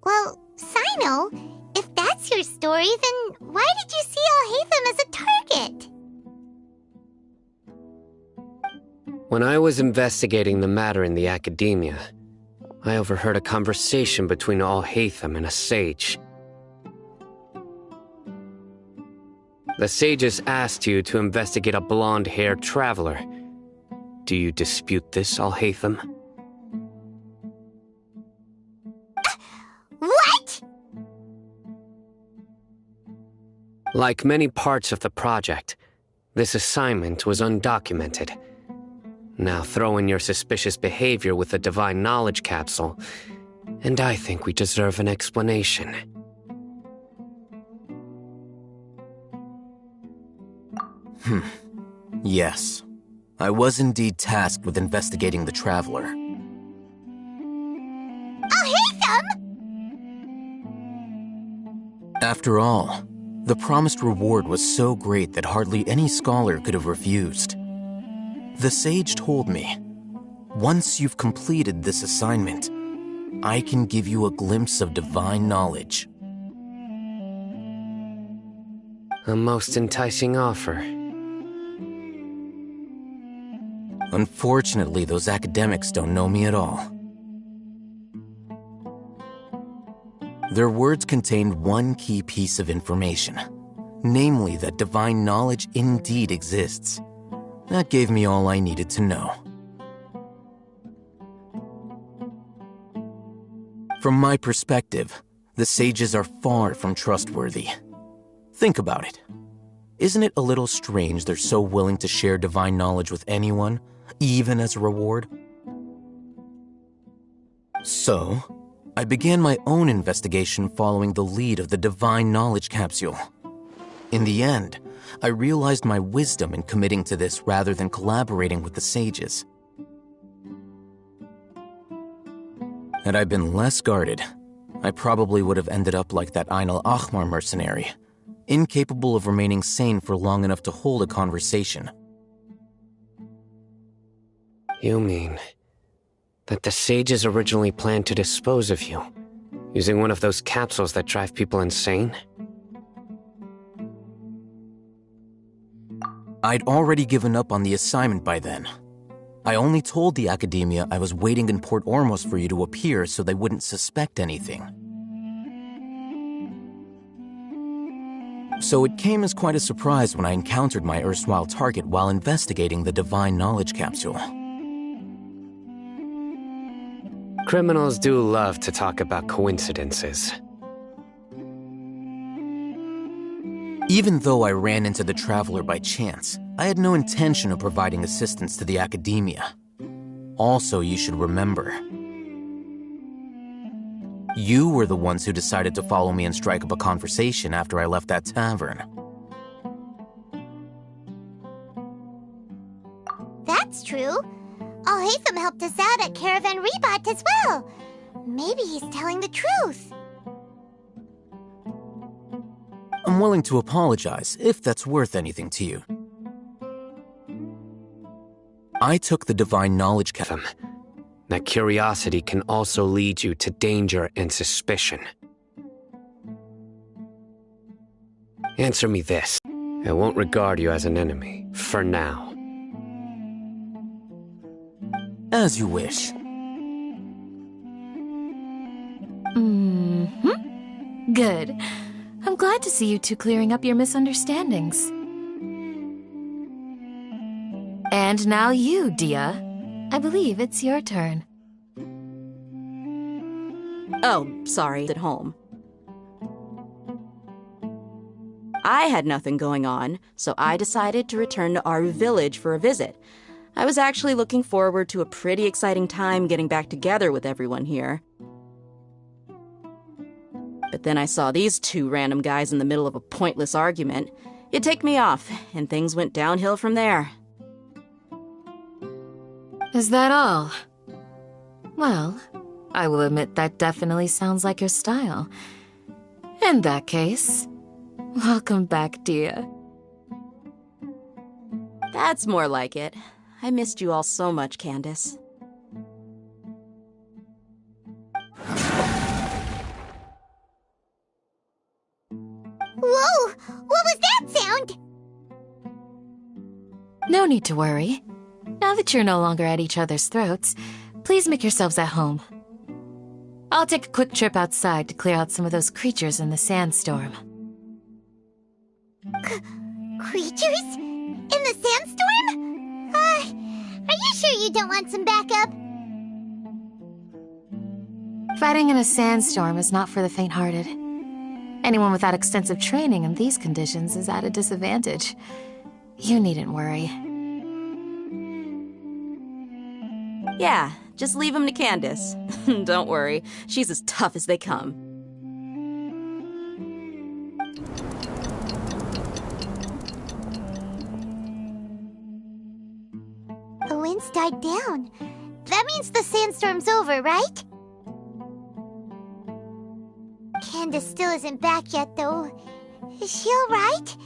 Well, Sino, if that's your story, then why did you see Al-Haytham as a target? When I was investigating the matter in the academia, I overheard a conversation between Al-Haytham and a sage. The sages asked you to investigate a blonde-haired traveler. Do you dispute this, Al-Haytham? What? Like many parts of the project, this assignment was undocumented. Now throw in your suspicious behavior with the Divine Knowledge Capsule, and I think we deserve an explanation. Yes. I was indeed tasked with investigating the Traveler. Al-Haytham! After all, the promised reward was so great that hardly any scholar could have refused. The sage told me, once you've completed this assignment, I can give you a glimpse of divine knowledge. A most enticing offer. Unfortunately, those academics don't know me at all. Their words contained one key piece of information, namely that divine knowledge indeed exists. That gave me all I needed to know. From my perspective, the sages are far from trustworthy. Think about it. Isn't it a little strange they're so willing to share divine knowledge with anyone, even as a reward? So, I began my own investigation following the lead of the divine knowledge capsule. In the end, I realized my wisdom in committing to this rather than collaborating with the sages. Had I been less guarded, I probably would have ended up like that Ain al-Ahmar mercenary, incapable of remaining sane for long enough to hold a conversation. You mean that the sages originally planned to dispose of you, using one of those capsules that drive people insane? I'd already given up on the assignment by then. I only told the Academia I was waiting in Port Ormos for you to appear so they wouldn't suspect anything. So it came as quite a surprise when I encountered my erstwhile target while investigating the divine knowledge capsule. Criminals do love to talk about coincidences. Even though I ran into the Traveler by chance, I had no intention of providing assistance to the Academia. Also, you should remember, you were the ones who decided to follow me and strike up a conversation after I left that tavern. That's true. Al-Haytham helped us out at Caravan Rebat as well. Maybe he's telling the truth. I'm willing to apologize if that's worth anything to you. I took the divine knowledge capsule. That curiosity can also lead you to danger and suspicion. Answer me this. I won't regard you as an enemy, for now. As you wish. Good. I'm glad to see you two clearing up your misunderstandings. And now you, Dia. I believe it's your turn. Oh, sorry, at home. I had nothing going on, so I decided to return to Aru Village for a visit. I was actually looking forward to a pretty exciting time getting back together with everyone here. But then I saw these two random guys in the middle of a pointless argument. It ticked me off, and things went downhill from there. Is that all? Well, I will admit that definitely sounds like your style. In that case, welcome back, Dia. That's more like it. I missed you all so much, Candace. Whoa! What was that sound? No need to worry. Now that you're no longer at each other's throats, please make yourselves at home. I'll take a quick trip outside to clear out some of those creatures in the sandstorm. Creatures? In the sandstorm? Are you sure you don't want some backup? Fighting in a sandstorm is not for the faint-hearted. Anyone without extensive training in these conditions is at a disadvantage. You needn't worry. Yeah, just leave him to Candace. Don't worry, she's as tough as they come. The wind's died down. That means the sandstorm's over, right? Candace still isn't back yet, though. Is she alright?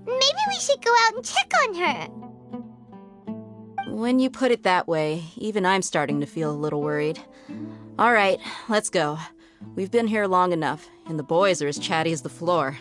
Maybe we should go out and check on her. When you put it that way, even I'm starting to feel a little worried. All right, let's go. We've been here long enough, and the boys are as chatty as the floor.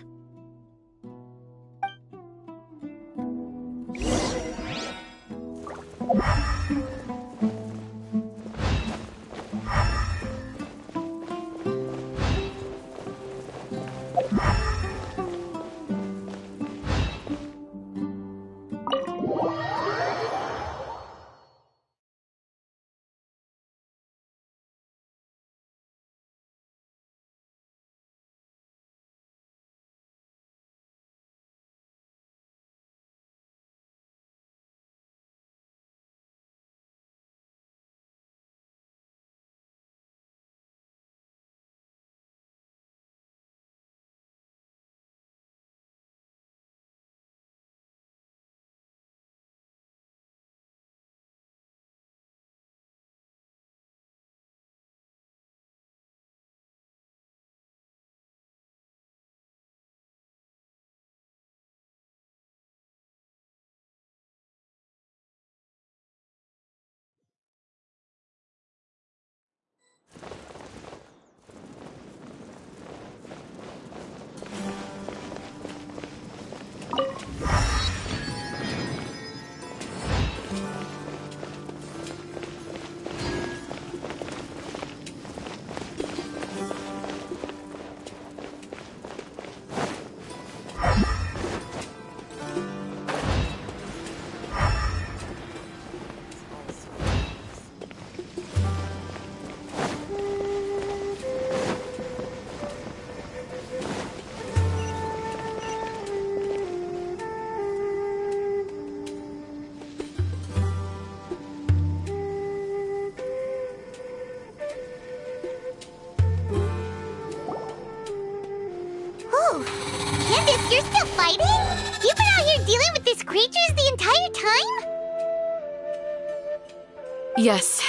Yes.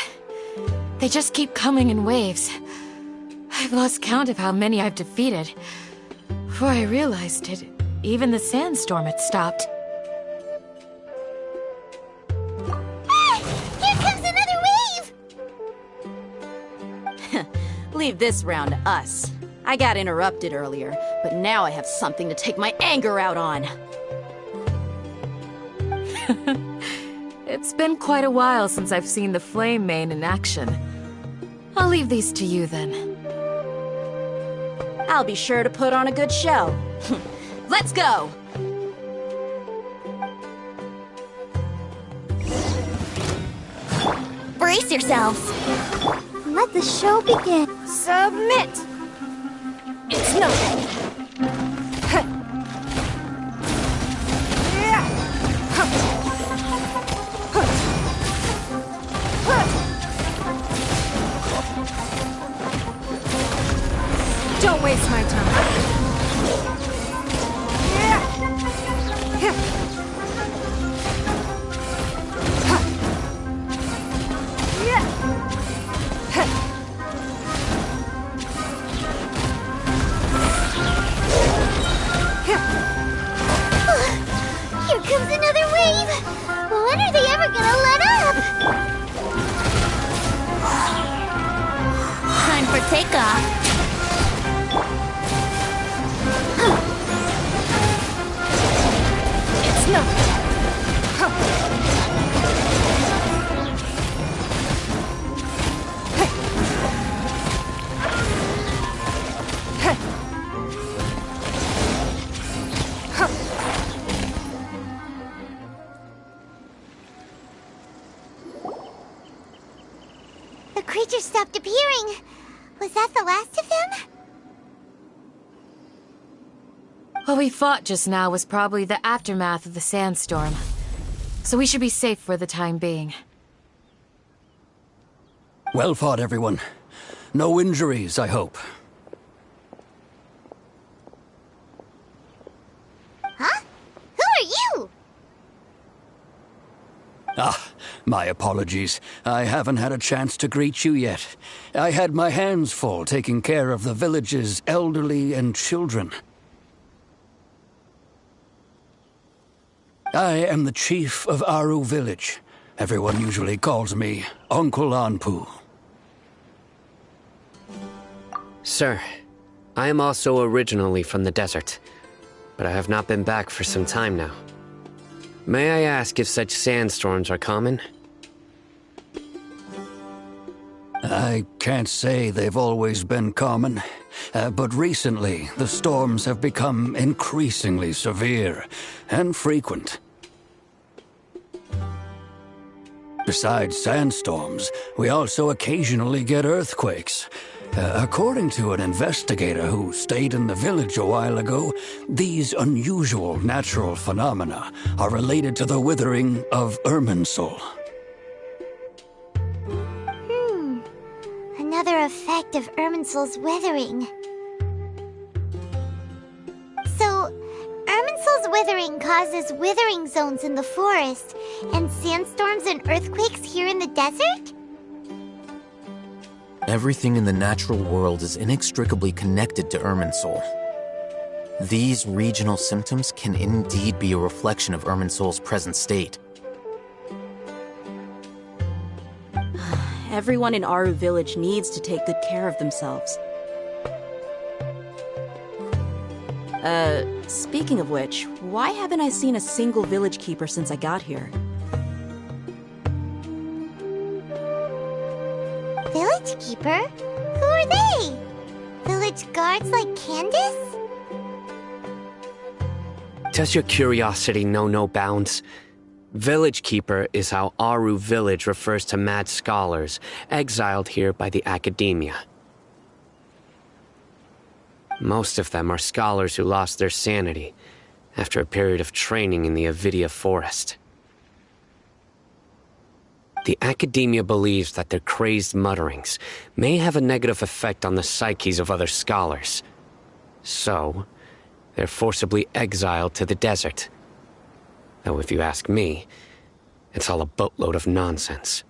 They just keep coming in waves. I've lost count of how many I've defeated. Before I realized it, even the sandstorm had stopped. Here comes another wave! Leave this round to us. I got interrupted earlier, but now I have something to take my anger out on. It's been quite a while since I've seen the Flame Mane in action. I'll leave these to you then. I'll be sure to put on a good show. Let's go! Brace yourselves. Let the show begin. Submit! It's nothing. Don't waste my time. Here comes another wave! When are they ever gonna let up? Time for takeoff. It's nothing. The creature stopped appearing. Was that the last of them? What we fought just now was probably the aftermath of the sandstorm. So we should be safe for the time being. Well fought, everyone. No injuries, I hope. Huh? Who are you? Ah, my apologies. I haven't had a chance to greet you yet. I had my hands full taking care of the village's elderly and children. I am the chief of Aru village. Everyone usually calls me Uncle Anpu. Sir, I am also originally from the desert, but I have not been back for some time now. May I ask if such sandstorms are common? I can't say they've always been common, but recently the storms have become increasingly severe and frequent. Besides sandstorms, we also occasionally get earthquakes. According to an investigator who stayed in the village a while ago, these unusual natural phenomena are related to the withering of Irminsul. Another effect of Irminsul's withering. So, Irminsul's withering causes withering zones in the forest, and sandstorms and earthquakes here in the desert? Everything in the natural world is inextricably connected to Irminsul. These regional symptoms can indeed be a reflection of Irminsul's present state. Everyone in Aru village needs to take good care of themselves. Speaking of which, why haven't I seen a single village keeper since I got here? Village keeper? Who are they? Village guards like Candace? Does your curiosity know no bounds? Village Keeper is how Aru village refers to mad scholars exiled here by the academia. Most of them are scholars who lost their sanity after a period of training in the Avidia forest. The academia believes that their crazed mutterings may have a negative effect on the psyches of other scholars. So, they're forcibly exiled to the desert. Though if you ask me, it's all a boatload of nonsense.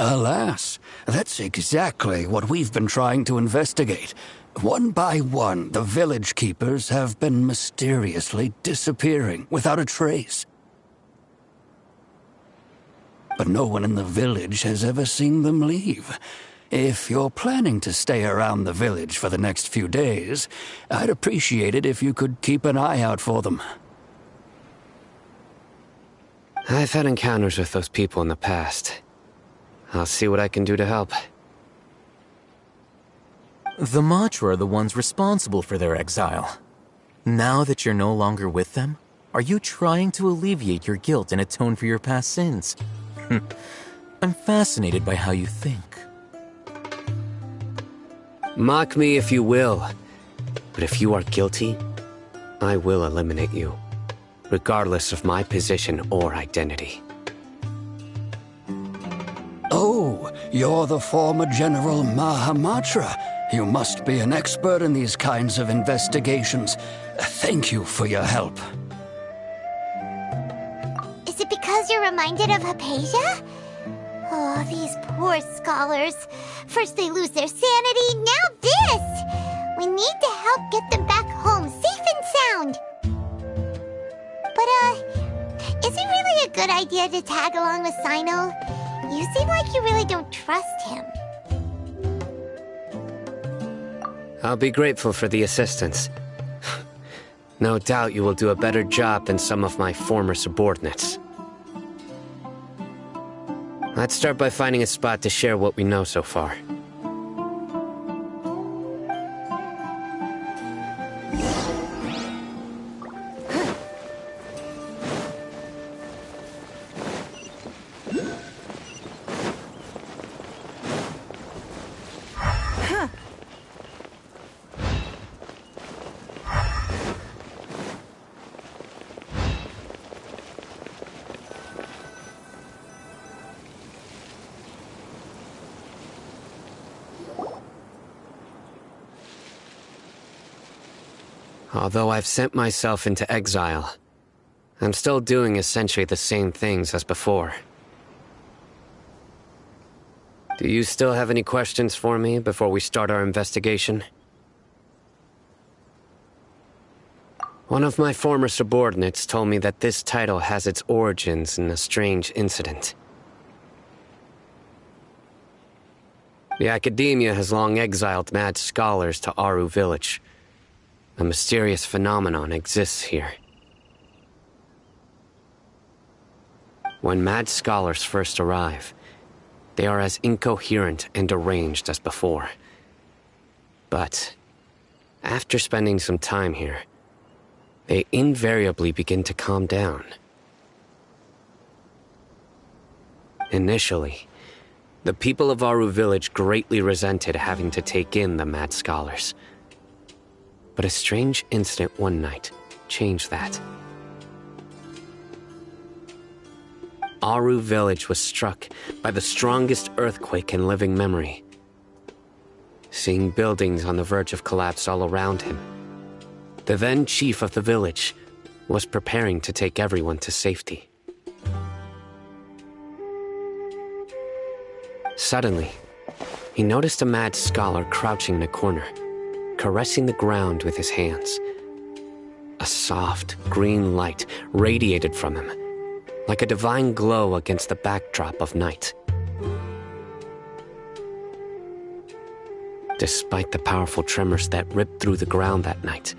Alas, that's exactly what we've been trying to investigate. One by one, the village keepers have been mysteriously disappearing without a trace. But no one in the village has ever seen them leave. If you're planning to stay around the village for the next few days, I'd appreciate it if you could keep an eye out for them. I've had encounters with those people in the past. I'll see what I can do to help. The Matra are the ones responsible for their exile. Now that you're no longer with them, are you trying to alleviate your guilt and atone for your past sins? I'm fascinated by how you think. Mock me if you will, but if you are guilty, I will eliminate you, regardless of my position or identity. Oh, you're the former General Mahamatra. You must be an expert in these kinds of investigations. Thank you for your help. Is it because you're reminded of Hypatia? Oh, these poor scholars. First they lose their sanity, now this! We need to help get them back home, safe and sound. But, is it really a good idea to tag along with Sino? You seem like you really don't trust him. I'll be grateful for the assistance. No doubt you will do a better job than some of my former subordinates. Let's start by finding a spot to share what we know so far. Although I've sent myself into exile, I'm still doing essentially the same things as before. Do you still have any questions for me before we start our investigation? One of my former subordinates told me that this title has its origins in a strange incident. The Academia has long exiled mad scholars to Aru Village. A mysterious phenomenon exists here. When mad scholars first arrive, they are as incoherent and deranged as before. But after spending some time here, they invariably begin to calm down. Initially, the people of Aru Village greatly resented having to take in the mad scholars. But a strange incident one night changed that. Aru Village was struck by the strongest earthquake in living memory. Seeing buildings on the verge of collapse all around him, the then chief of the village was preparing to take everyone to safety. Suddenly, he noticed a mad scholar crouching in a corner, caressing the ground with his hands. A soft, green light radiated from him, like a divine glow against the backdrop of night. Despite the powerful tremors that ripped through the ground that night,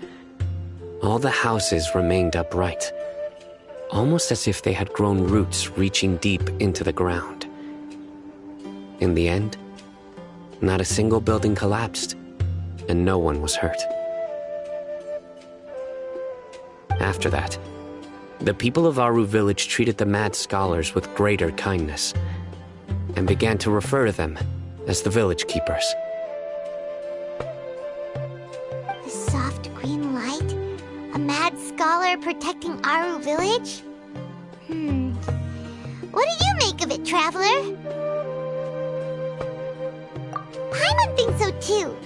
all the houses remained upright, almost as if they had grown roots reaching deep into the ground. In the end, not a single building collapsed, and no one was hurt. After that, the people of Aru Village treated the mad scholars with greater kindness, and began to refer to them as the village keepers. The soft green light? A mad scholar protecting Aru Village? What do you make of it, Traveler? Paimon thinks so too.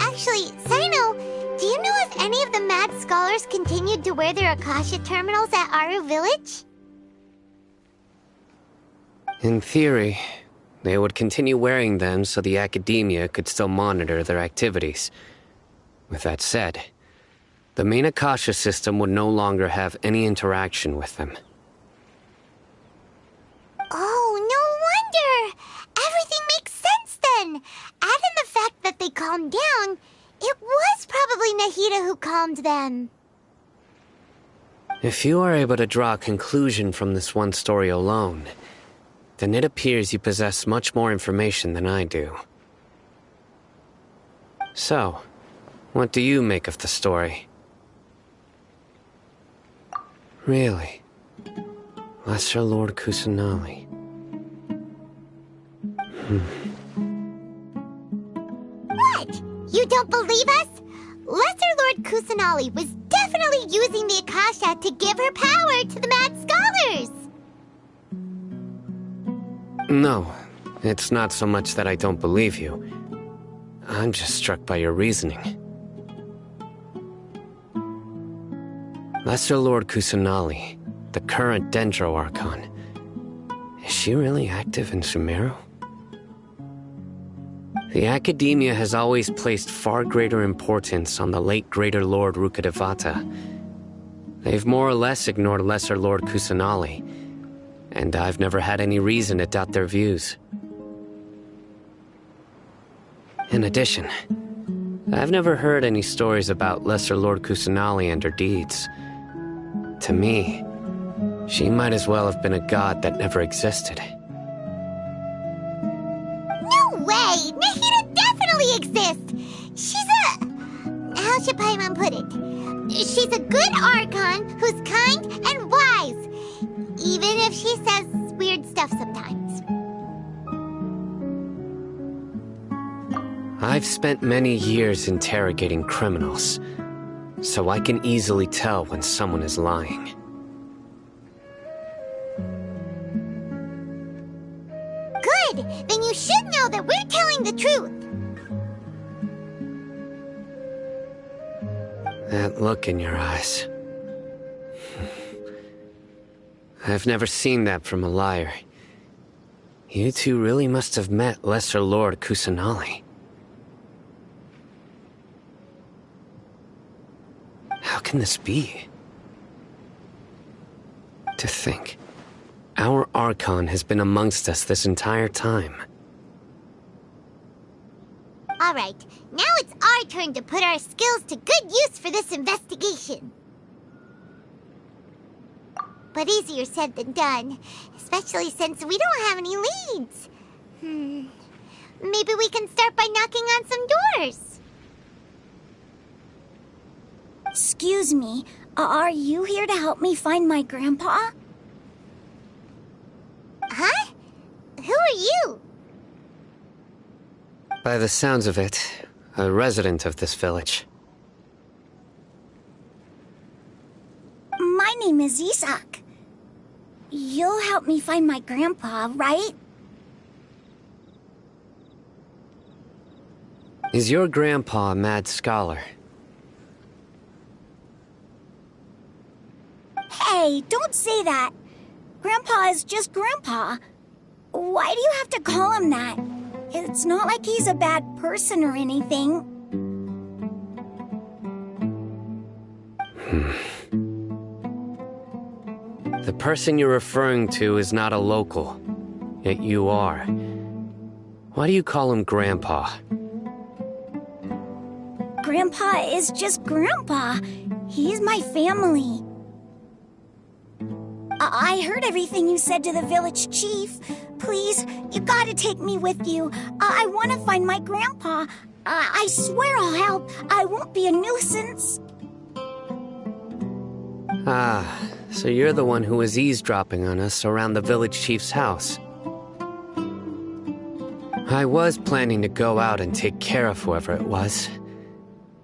Actually, Sino, do you know if any of the mad scholars continued to wear their Akasha terminals at Aru Village? In theory, They would continue wearing them so the academia could still monitor their activities. With that said, the main Akasha system would no longer have any interaction with them. Oh, no wonder! Everything makes sense then! Add in the fact that they calmed down, it was probably Nahida who calmed them. If you are able to draw a conclusion from this one story alone, then it appears you possess much more information than I do. So, what do you make of the story? Really? Lesser Lord Kusanali. What? You don't believe us? Lesser Lord Kusanali was definitely using the Akasha to give her power to the Mad Scholars! No, it's not so much that I don't believe you. I'm just struck by your reasoning. Lesser Lord Kusanali, the current Dendro Archon, is she really active in Sumeru? The Academia has always placed far greater importance on the late Greater Lord Rukkhadevata. They've more or less ignored Lesser Lord Kusanali, and I've never had any reason to doubt their views. In addition, I've never heard any stories about Lesser Lord Kusanali and her deeds. To me, she might as well have been a god that never existed. No way! Nahida definitely exists! She's a... how should Paimon put it? She's a good Archon who's kind and wise, even if she says weird stuff sometimes. I've spent many years interrogating criminals, so I can easily tell when someone is lying. Good! Then you should know that we're telling the truth! That look in your eyes. I've never seen that from a liar. You two really must have met Lesser Lord Kusanali. How can this be? To think, our Archon has been amongst us this entire time. Alright, now it's our turn to put our skills to good use for this investigation. But easier said than done, especially since we don't have any leads. Maybe we can start by knocking on some doors. Excuse me, are you here to help me find my grandpa? Huh? Who are you? By the sounds of it, a resident of this village. My name is Isak. You'll help me find my grandpa, right? Is your grandpa a mad scholar? Hey, don't say that. Grandpa is just Grandpa. Why do you have to call him that? It's not like he's a bad person or anything. The person you're referring to is not a local, yet you are. Why do you call him Grandpa? Grandpa is just Grandpa. He's my family. I heard everything you said to the village chief. Please, you gotta take me with you. I want to find my grandpa. I swear I'll help. I won't be a nuisance. Ah, so you're the one who was eavesdropping on us around the village chief's house. I was planning to go out and take care of whoever it was,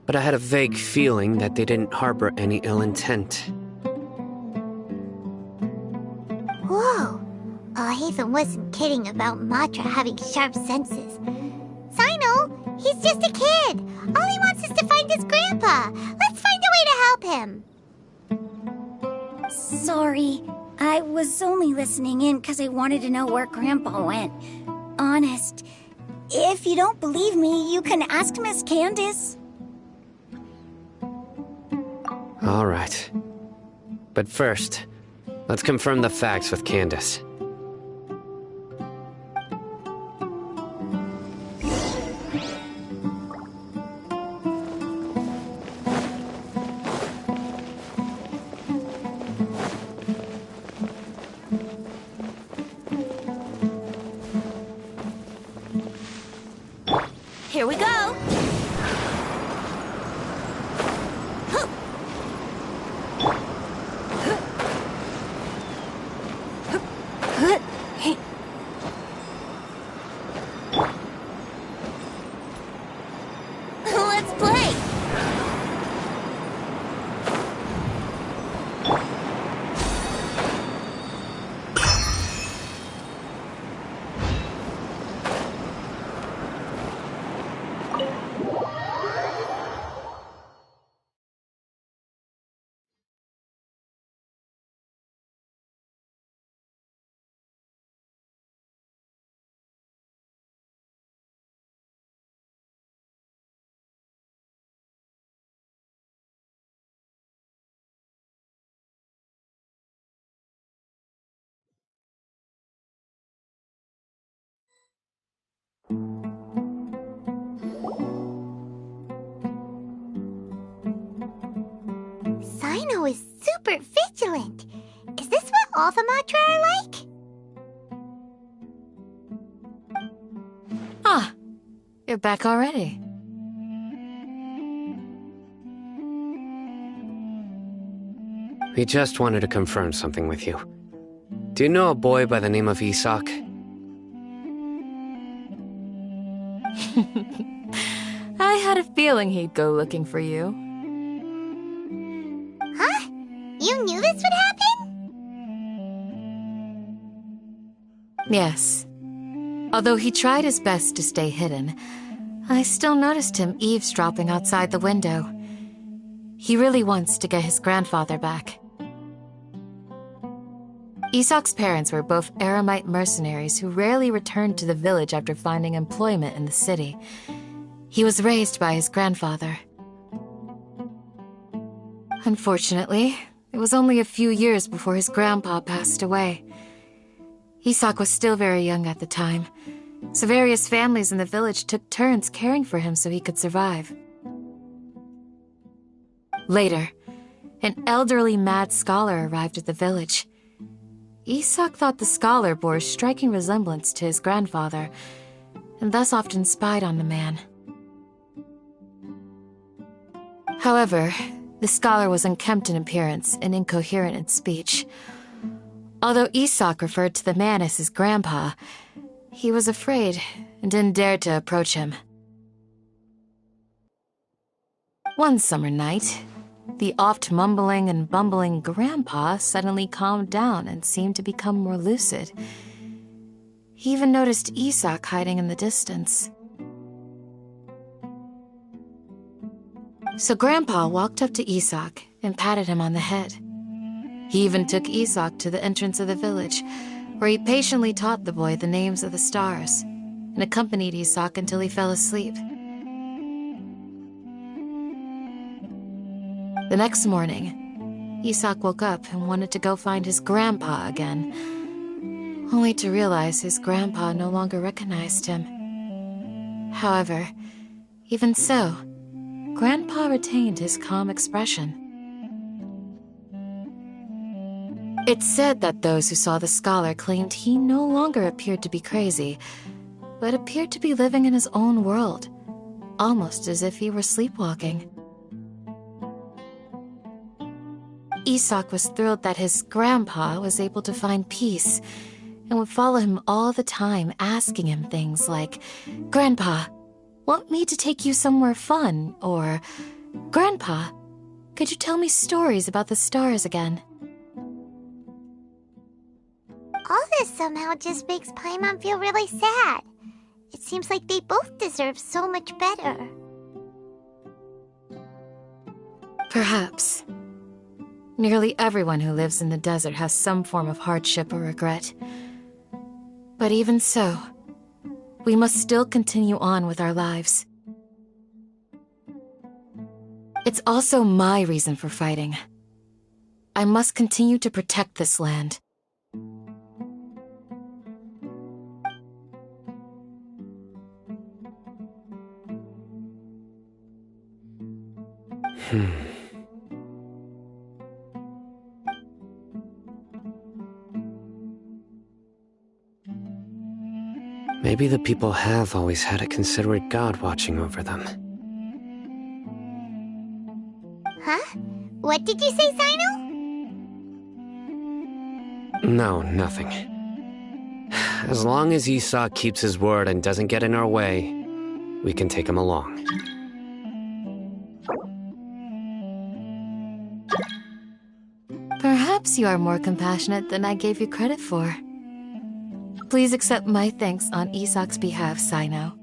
but I had a vague feeling that they didn't harbor any ill intent. Whoa! Ethan wasn't kidding about Matra having sharp senses. Sino, he's just a kid. All he wants is to find his grandpa. Let's find a way to help him. Sorry, I was only listening in because I wanted to know where Grandpa went. honest. If you don't believe me, you can ask Miss Candace. All right. But first, let's confirm the facts with Candace. Here we go. Let's play. Sino is super vigilant. Is this what all the Matra are like? Ah, you're back already. We just wanted to confirm something with you. Do you know a boy by the name of Isak? I had a feeling he'd go looking for you. Huh? You knew this would happen? Yes. Although he tried his best to stay hidden, I still noticed him eavesdropping outside the window. He really wants to get his grandfather back. Isak's parents were both Aramite mercenaries who rarely returned to the village after finding employment in the city. He was raised by his grandfather. Unfortunately, it was only a few years before his grandpa passed away. Isak was still very young at the time, so various families in the village took turns caring for him so he could survive. Later, an elderly mad scholar arrived at the village. Isak thought the scholar bore a striking resemblance to his grandfather, and thus often spied on the man. However, the scholar was unkempt in appearance and incoherent in speech. Although Isak referred to the man as his grandpa, he was afraid and didn't dare to approach him. One summer night, the oft mumbling and bumbling grandpa suddenly calmed down and seemed to become more lucid. He even noticed Isak hiding in the distance. So Grandpa walked up to Isak and patted him on the head. He even took Isak to the entrance of the village, where he patiently taught the boy the names of the stars, and accompanied Isak until he fell asleep. The next morning, Isak woke up and wanted to go find his grandpa again, only to realize his grandpa no longer recognized him. However, even so, Grandpa retained his calm expression. It's said that those who saw the scholar claimed he no longer appeared to be crazy, but appeared to be living in his own world, almost as if he were sleepwalking. Isak was thrilled that his grandpa was able to find peace and would follow him all the time, asking him things like, "Grandpa, want me to take you somewhere fun?" Or, "Grandpa, could you tell me stories about the stars again?" All this somehow just makes Paimon feel really sad. It seems like they both deserve so much better. Perhaps. Nearly everyone who lives in the desert has some form of hardship or regret. But even so, we must still continue on with our lives. It's also my reason for fighting. I must continue to protect this land. Maybe the people have always had a considerate god watching over them. Huh? What did you say, Sino? No, nothing. As long as Esau keeps his word and doesn't get in our way, we can take him along. Perhaps you are more compassionate than I gave you credit for. Please accept my thanks on Isak's behalf, Sino.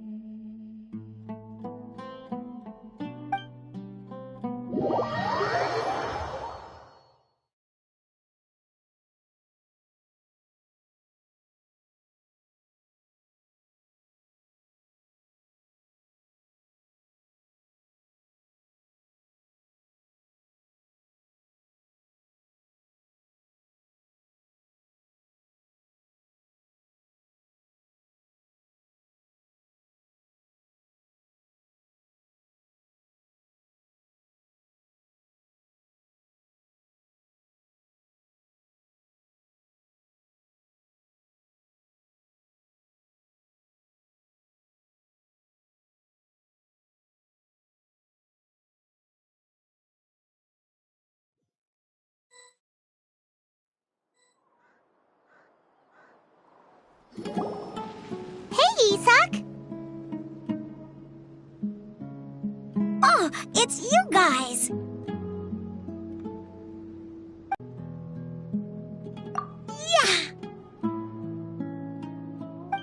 Hey, Isak! Oh, it's you guys!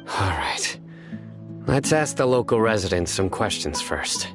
All right. Let's ask the local residents some questions first.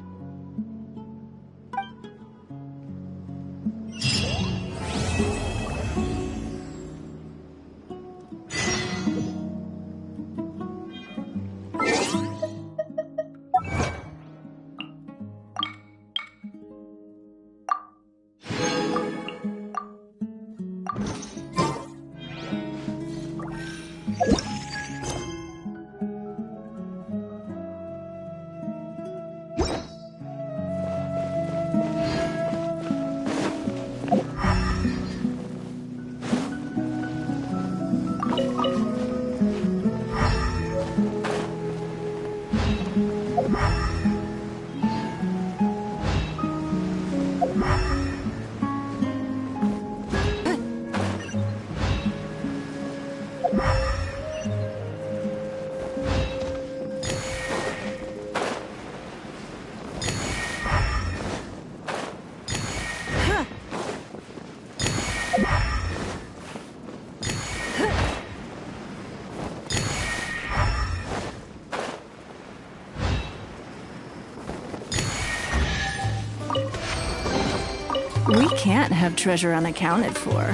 We can't have treasure unaccounted for.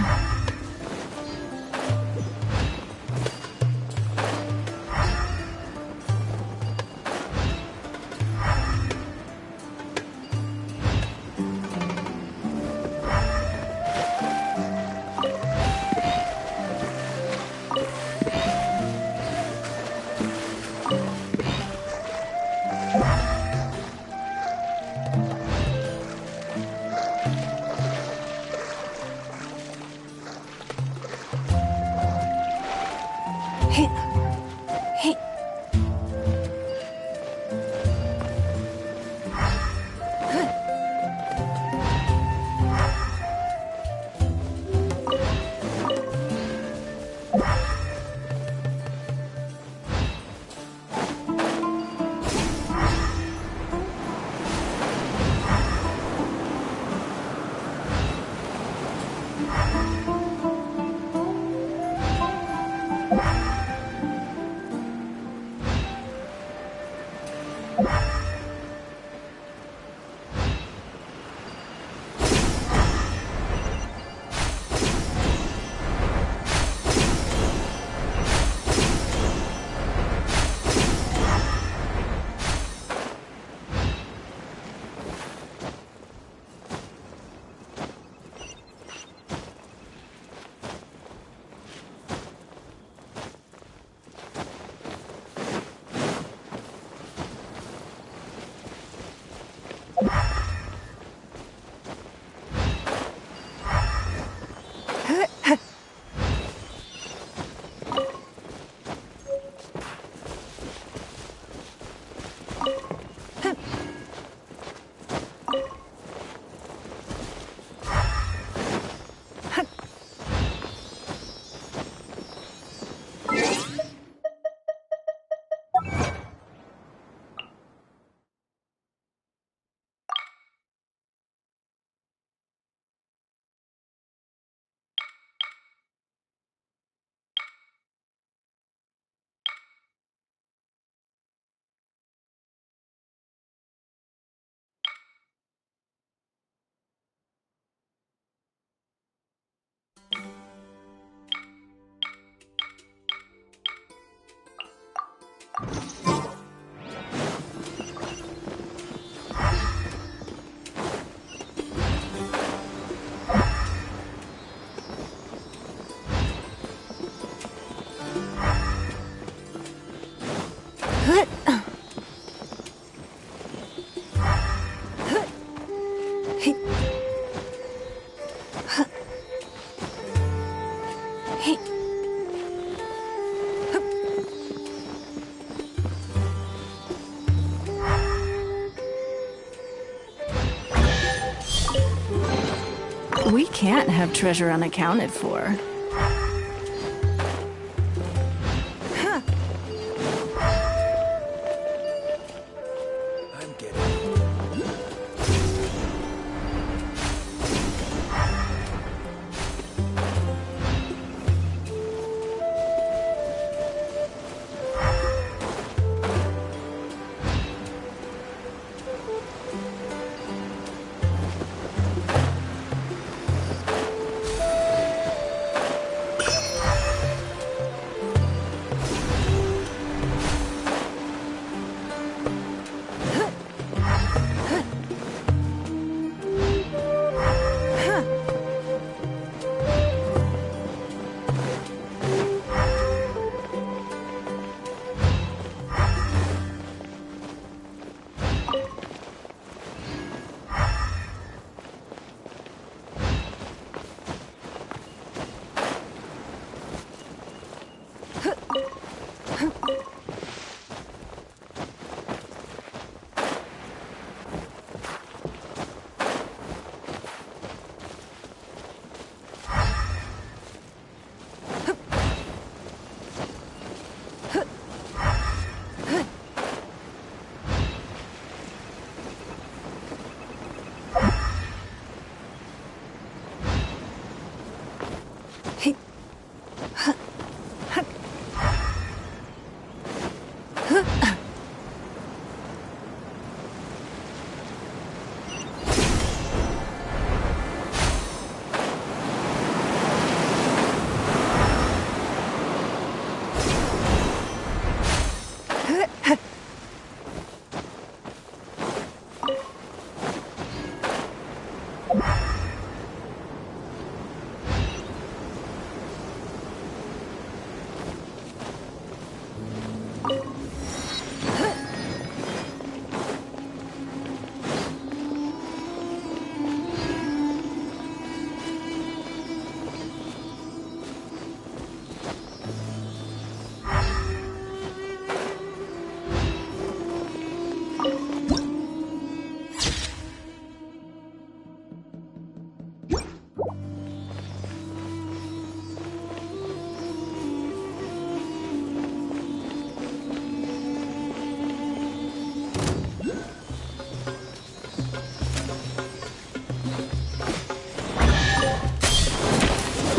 We can't have treasure unaccounted for.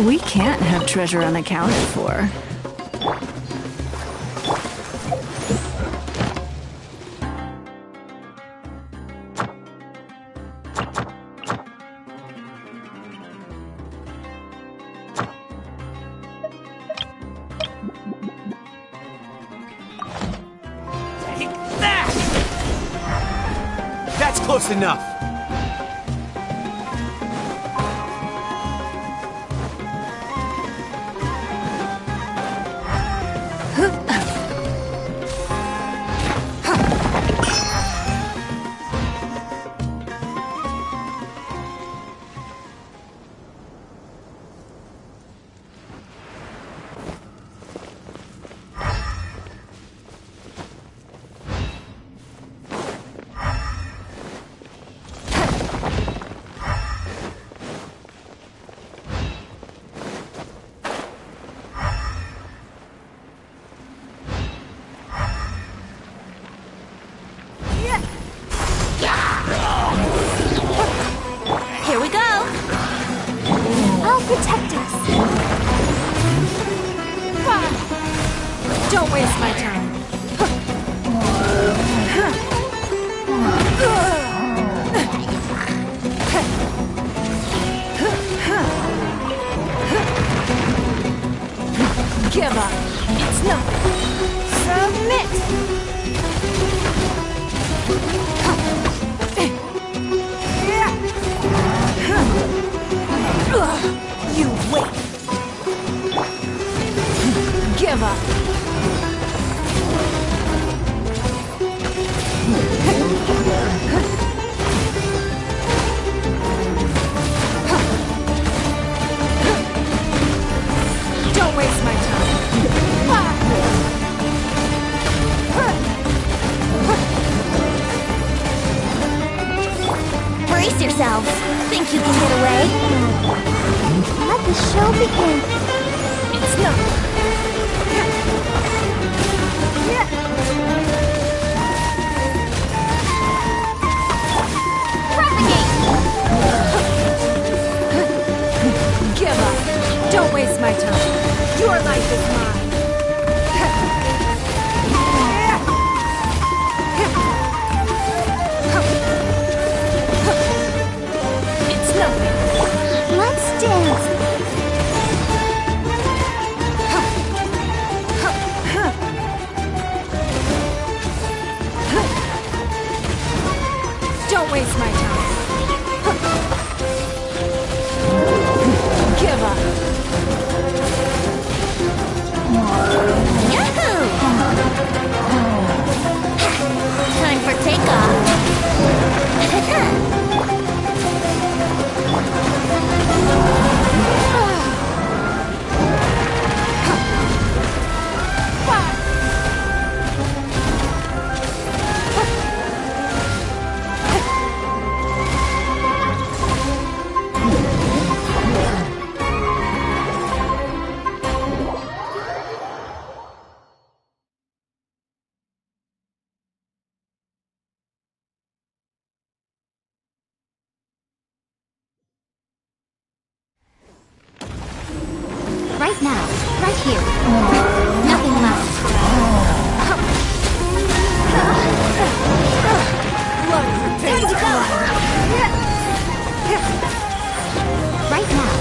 We can't have treasure unaccounted for. Take that! That's close enough. Don't waste my time. Give up. It's nothing. Submit. You wait. Give up. Don't waste my time. Brace yourselves. Think you can get away? Let the show begin. It's not. Give up. Don't waste my time. Your life is mine. It's nothing. Let's dance. Don't waste my time. Give up. Yahoo! Time for takeoff. Right now, right here. Nothing left. Time to go. Right now.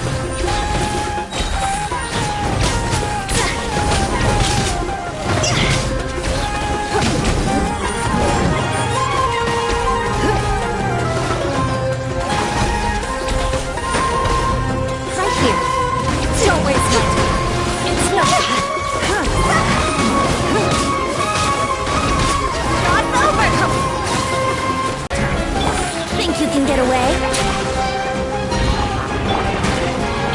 Right here. Don't waste my time. It's nothing. It's over. Think you can get away?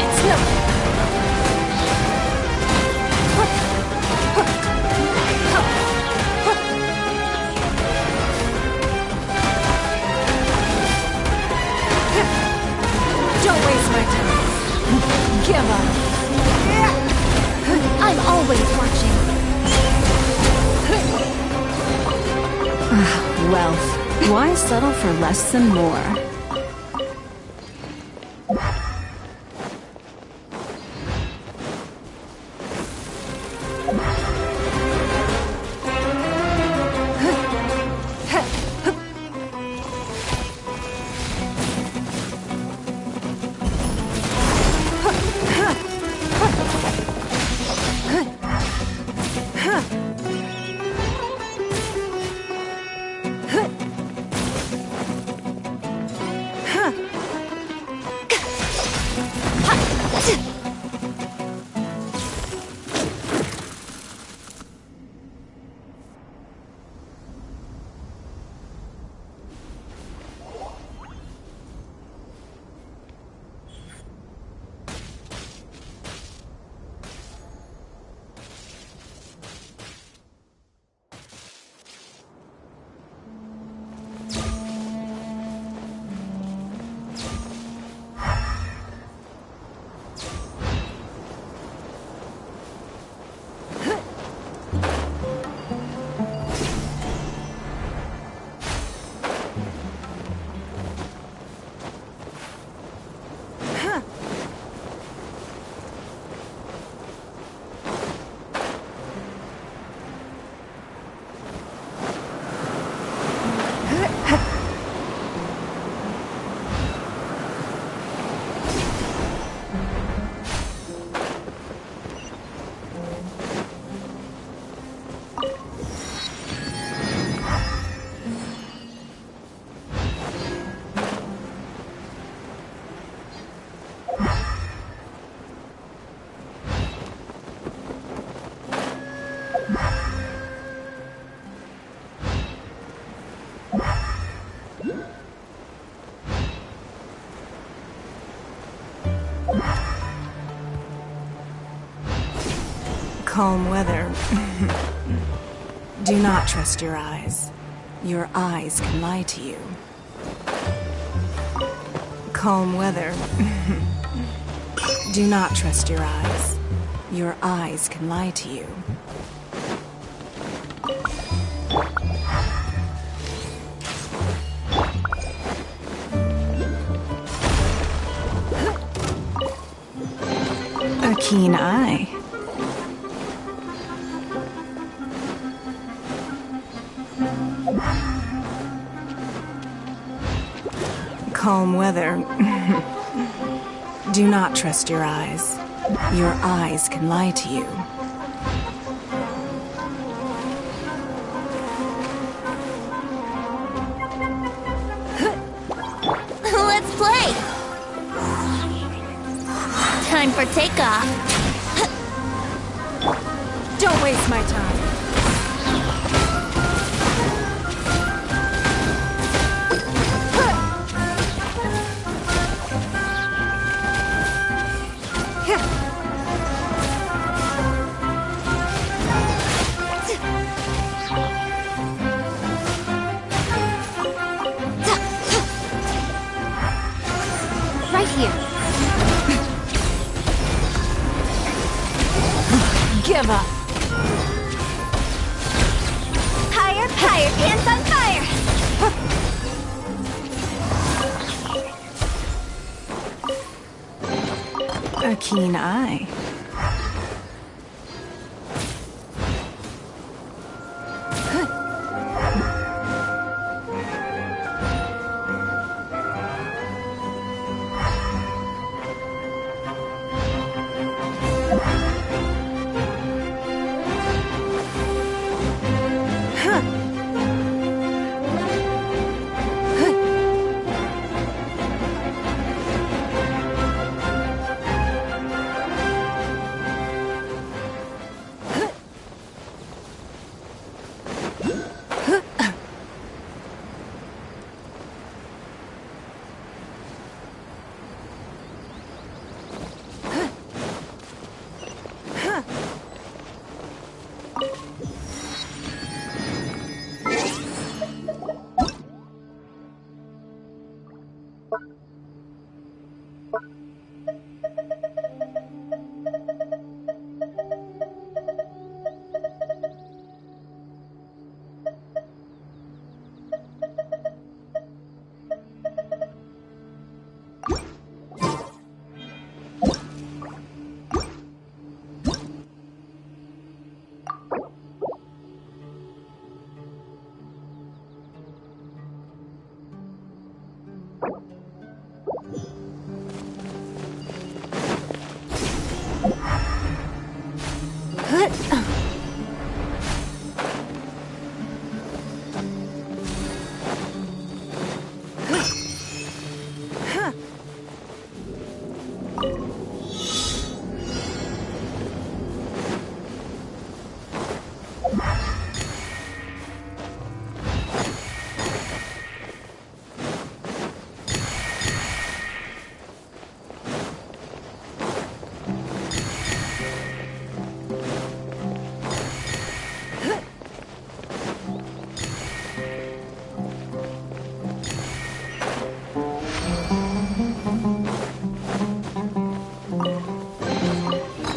It's nothing. Don't waste my time. Give up. I'm always watching. Wealth. Why settle for less than more? Calm weather. Do not trust your eyes. Your eyes can lie to you. Calm weather. Do not trust your eyes. Your eyes can lie to you. A keen eye. Calm weather. Do not trust your eyes. Your eyes can lie to you. Let's play! Time for takeoff. Don't waste my time. Right here. Give up. Higher, higher, pants on fire! A keen eye.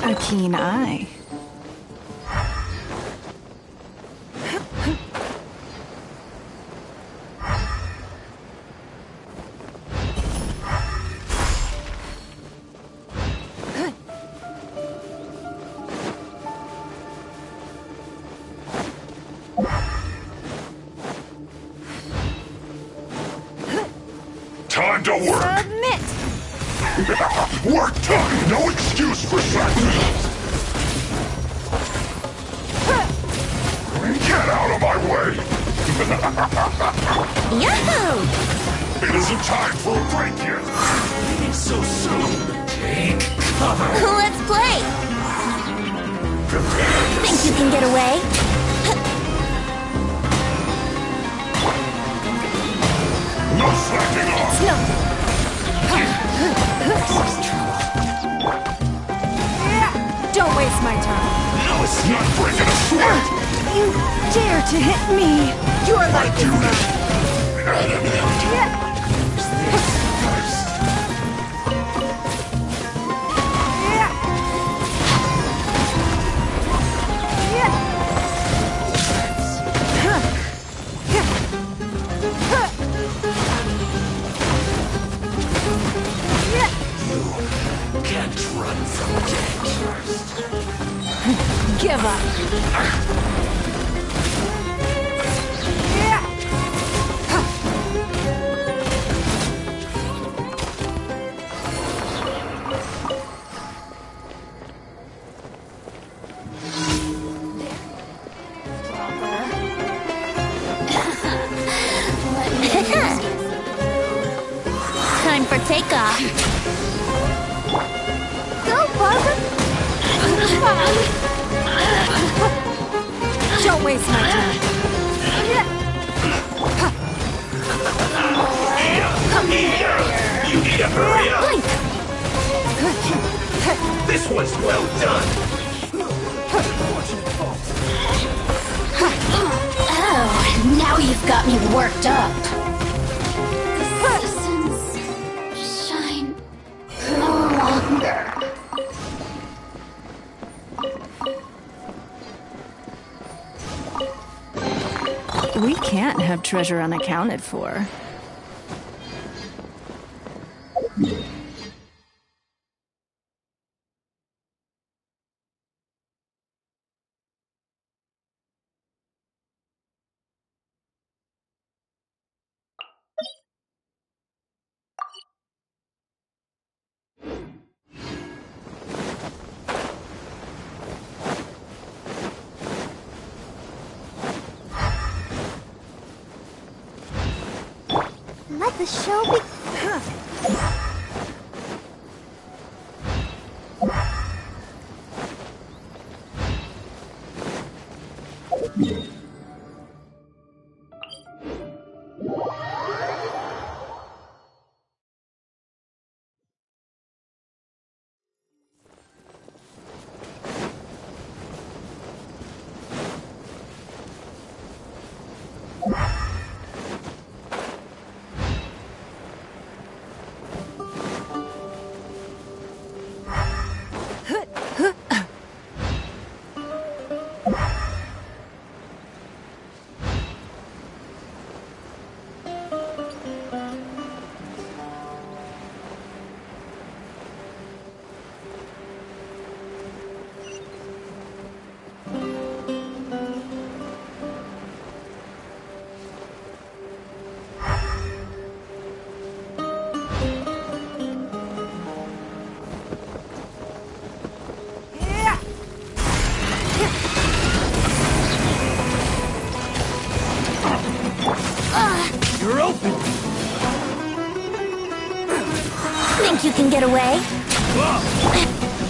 A keen eye. Time to work! Submit! Work time! No excuse for slackness! Get out of my way! Yahoo! It isn't time for a break yet! Leaving so soon! Take cover! Let's play! Prepare! Think you can get away? No slacking off! It's no... Don't waste my time. No Just not breaking a sweat! You dare to hit me! Your life is mine! Can't run from death. Give up! Time for takeoff. Go, Barbara! Don't waste my time. You need to hurry up! Blink! This one's well done! Oh, now you've got me worked up. Shine no longer. We can't have treasure unaccounted for. Let the show be... You're open! Think you can get away?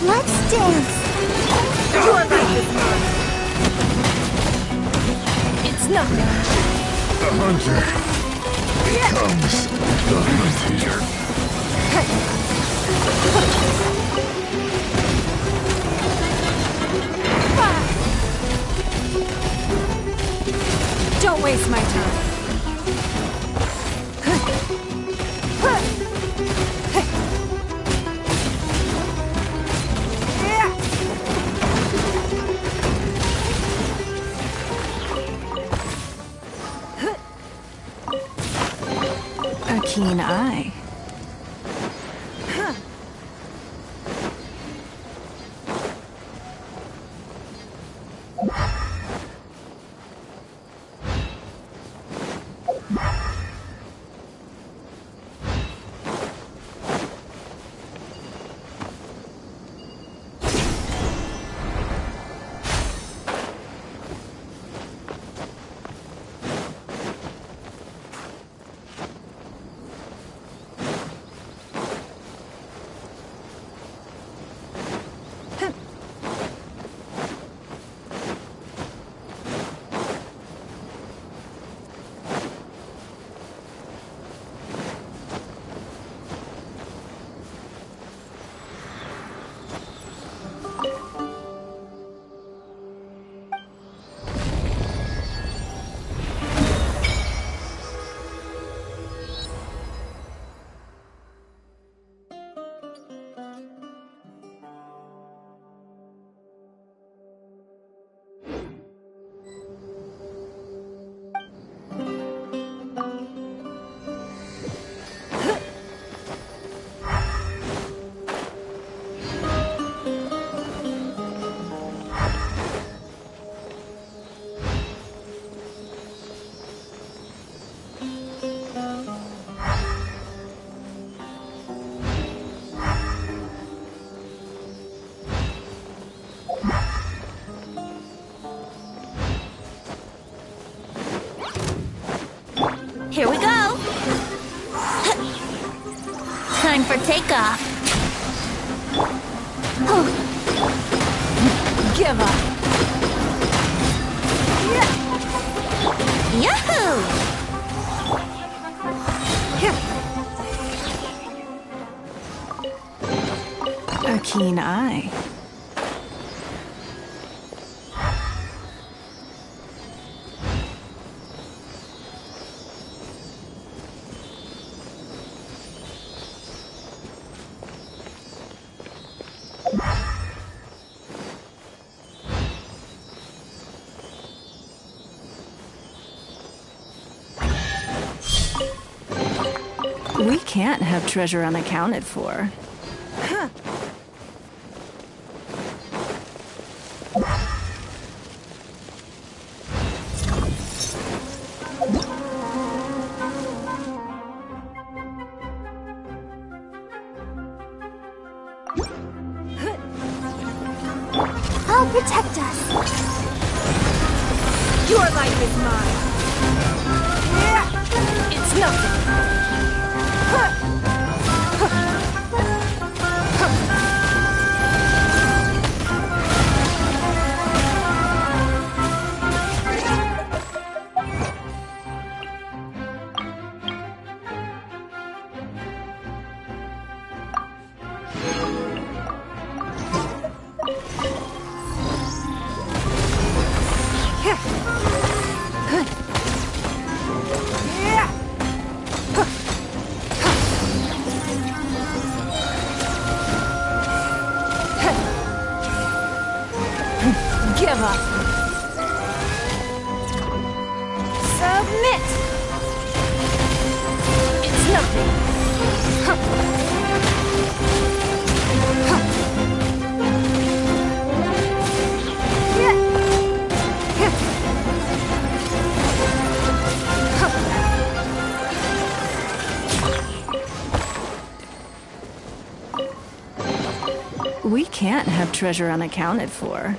Let's dance! Your life is mine! It's nothing! The hunter becomes the hunted. Don't waste my time. A keen eye. for takeoff. Give up. Yahoo! A keen eye. We can't have treasure unaccounted for. I'll protect us. Your life is mine. It's nothing. Give up. Submit. It's nothing. We can't have treasure unaccounted for.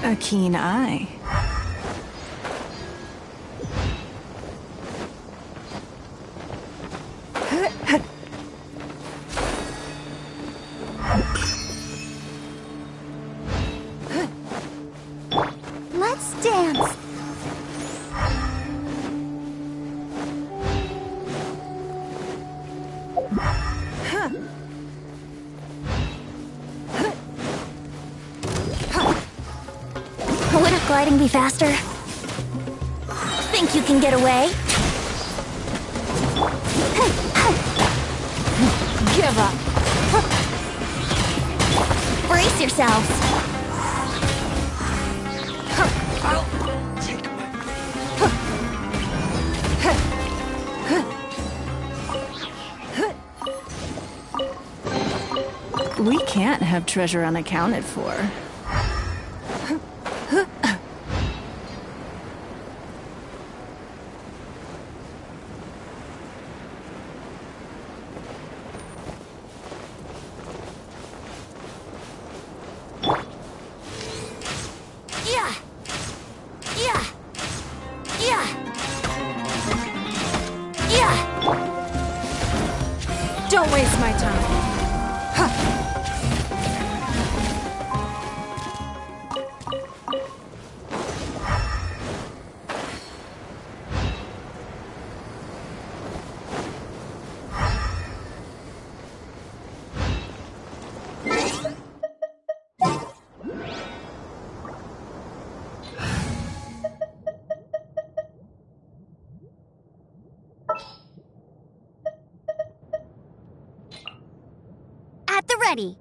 A keen eye. Let's dance. Wouldn't gliding be faster? Think you can get away? Give up. Brace yourselves. We can't have treasure unaccounted for. Don't waste my time. ready.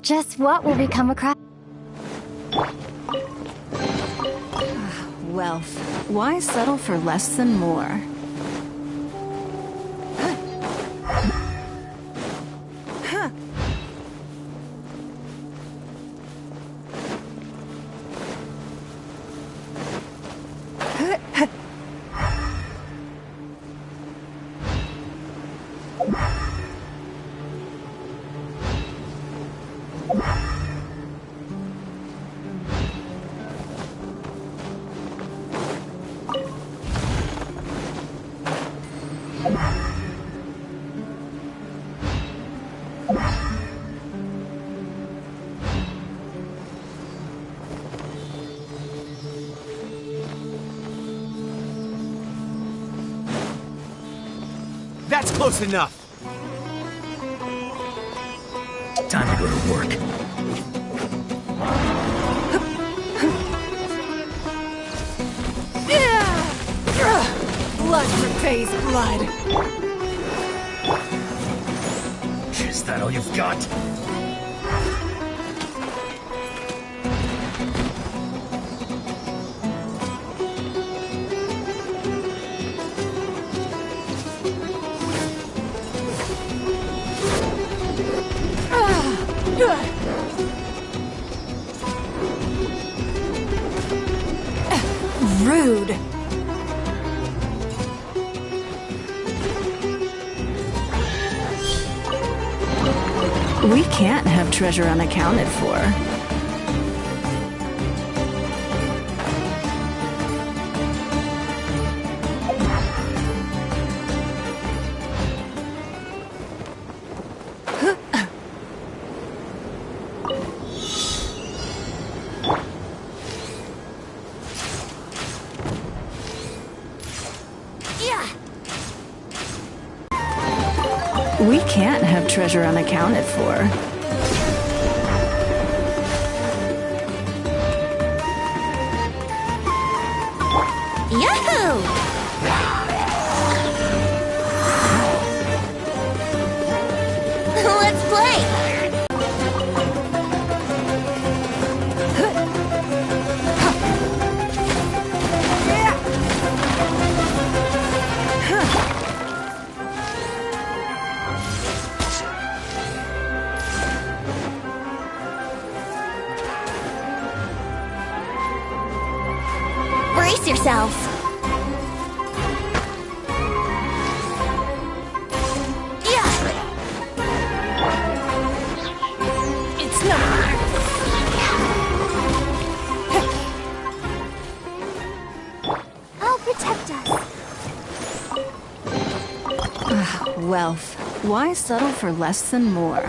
Just what will we come across? Wealth. Why settle for less than more? That's close enough. Time to go to work. Blood repays blood. Is that all you've got? Rude. We can't have treasure unaccounted for. We can't have treasure unaccounted for. Yahoo! Let's play! Brace yourselves! It's not. I'll protect us. Wealth. Why settle for less than more?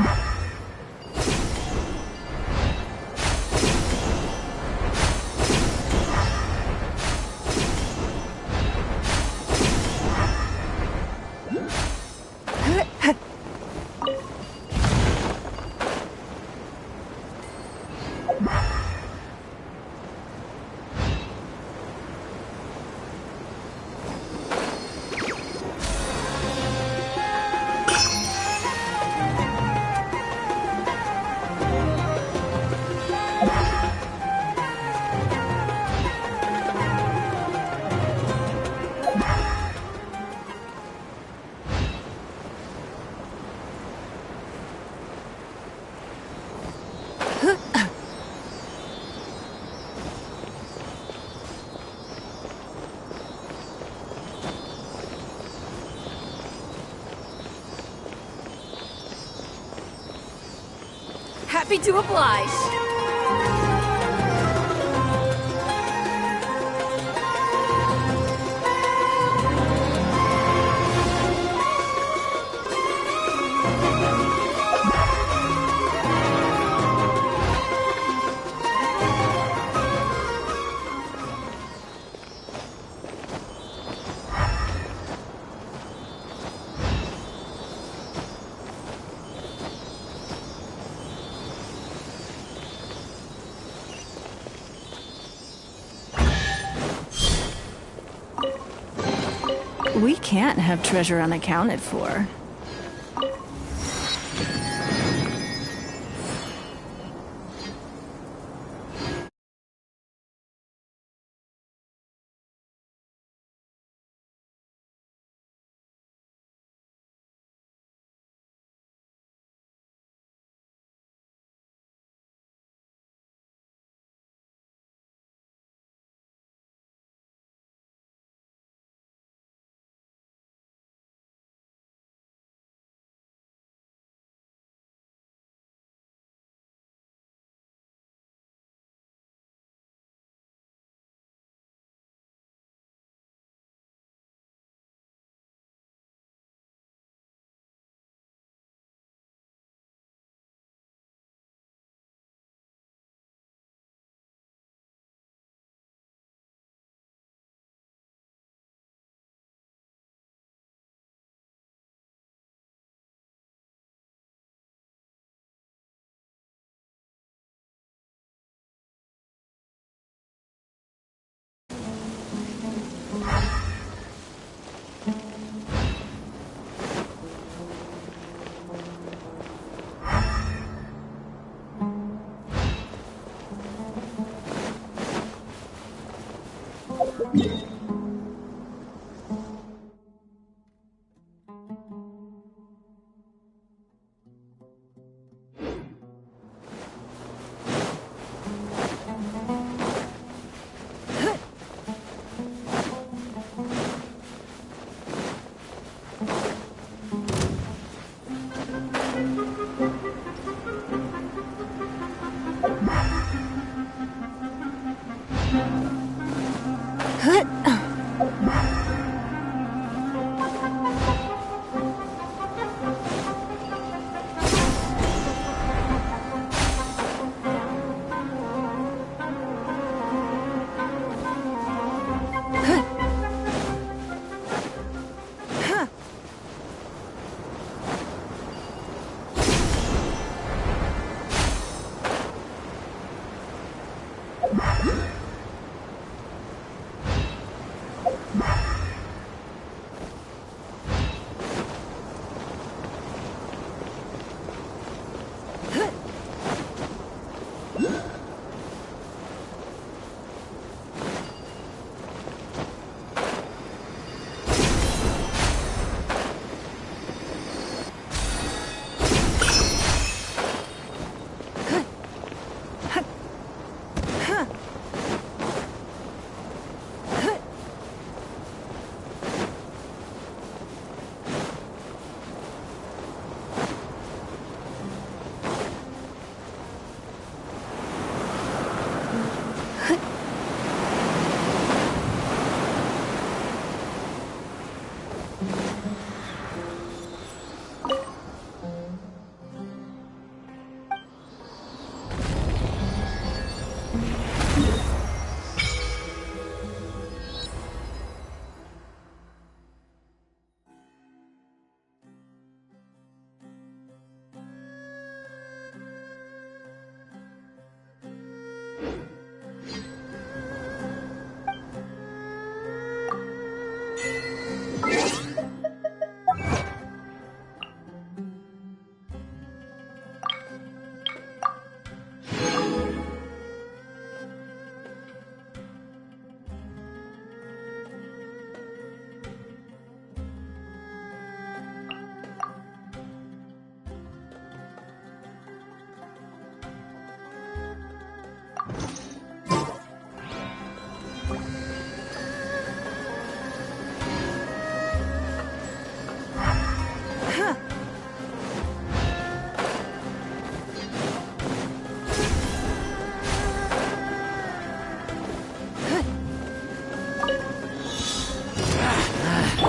Happy to oblige. We can't have treasure unaccounted for.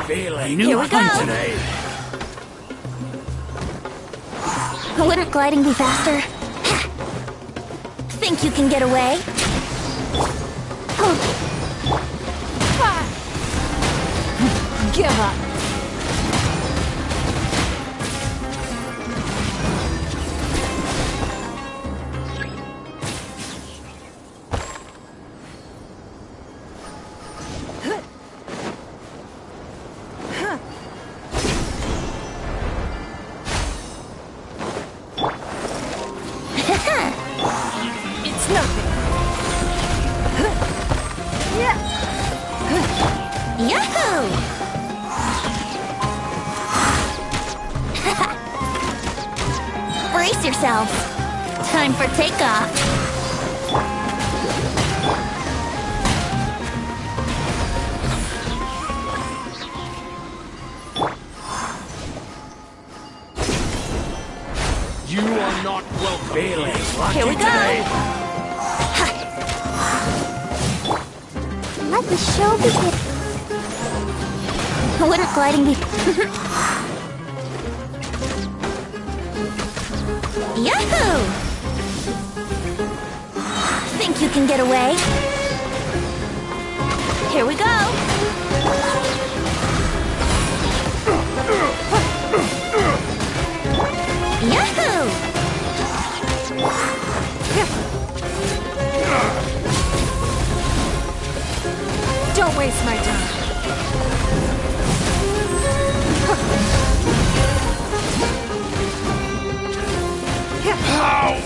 Feeling Here we go. today. Wouldn't gliding be faster? Think you can get away? Give up. Yahoo! Brace yourselves. Time for takeoff. You are not welcome. Here we go. Let the show begin. Wouldn't gliding be... Yahoo! Think you can get away? Here we go. Yahoo! Don't waste my time. How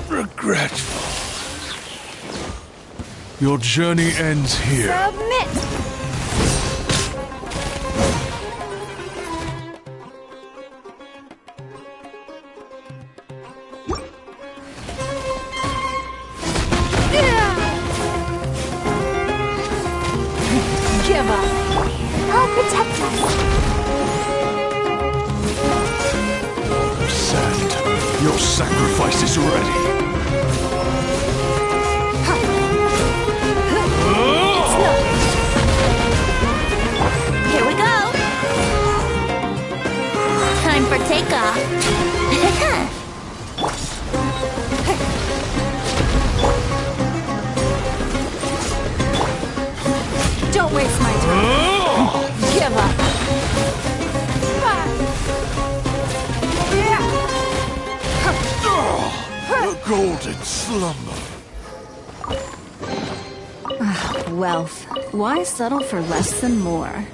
regretful. Your journey ends here. Submit! Give up. I'll protect us. Sand, your sacrifice is ready. Here we go. Time for takeoff. Don't waste my time. Give up. The golden slumber. Wealth. Why settle for less than more?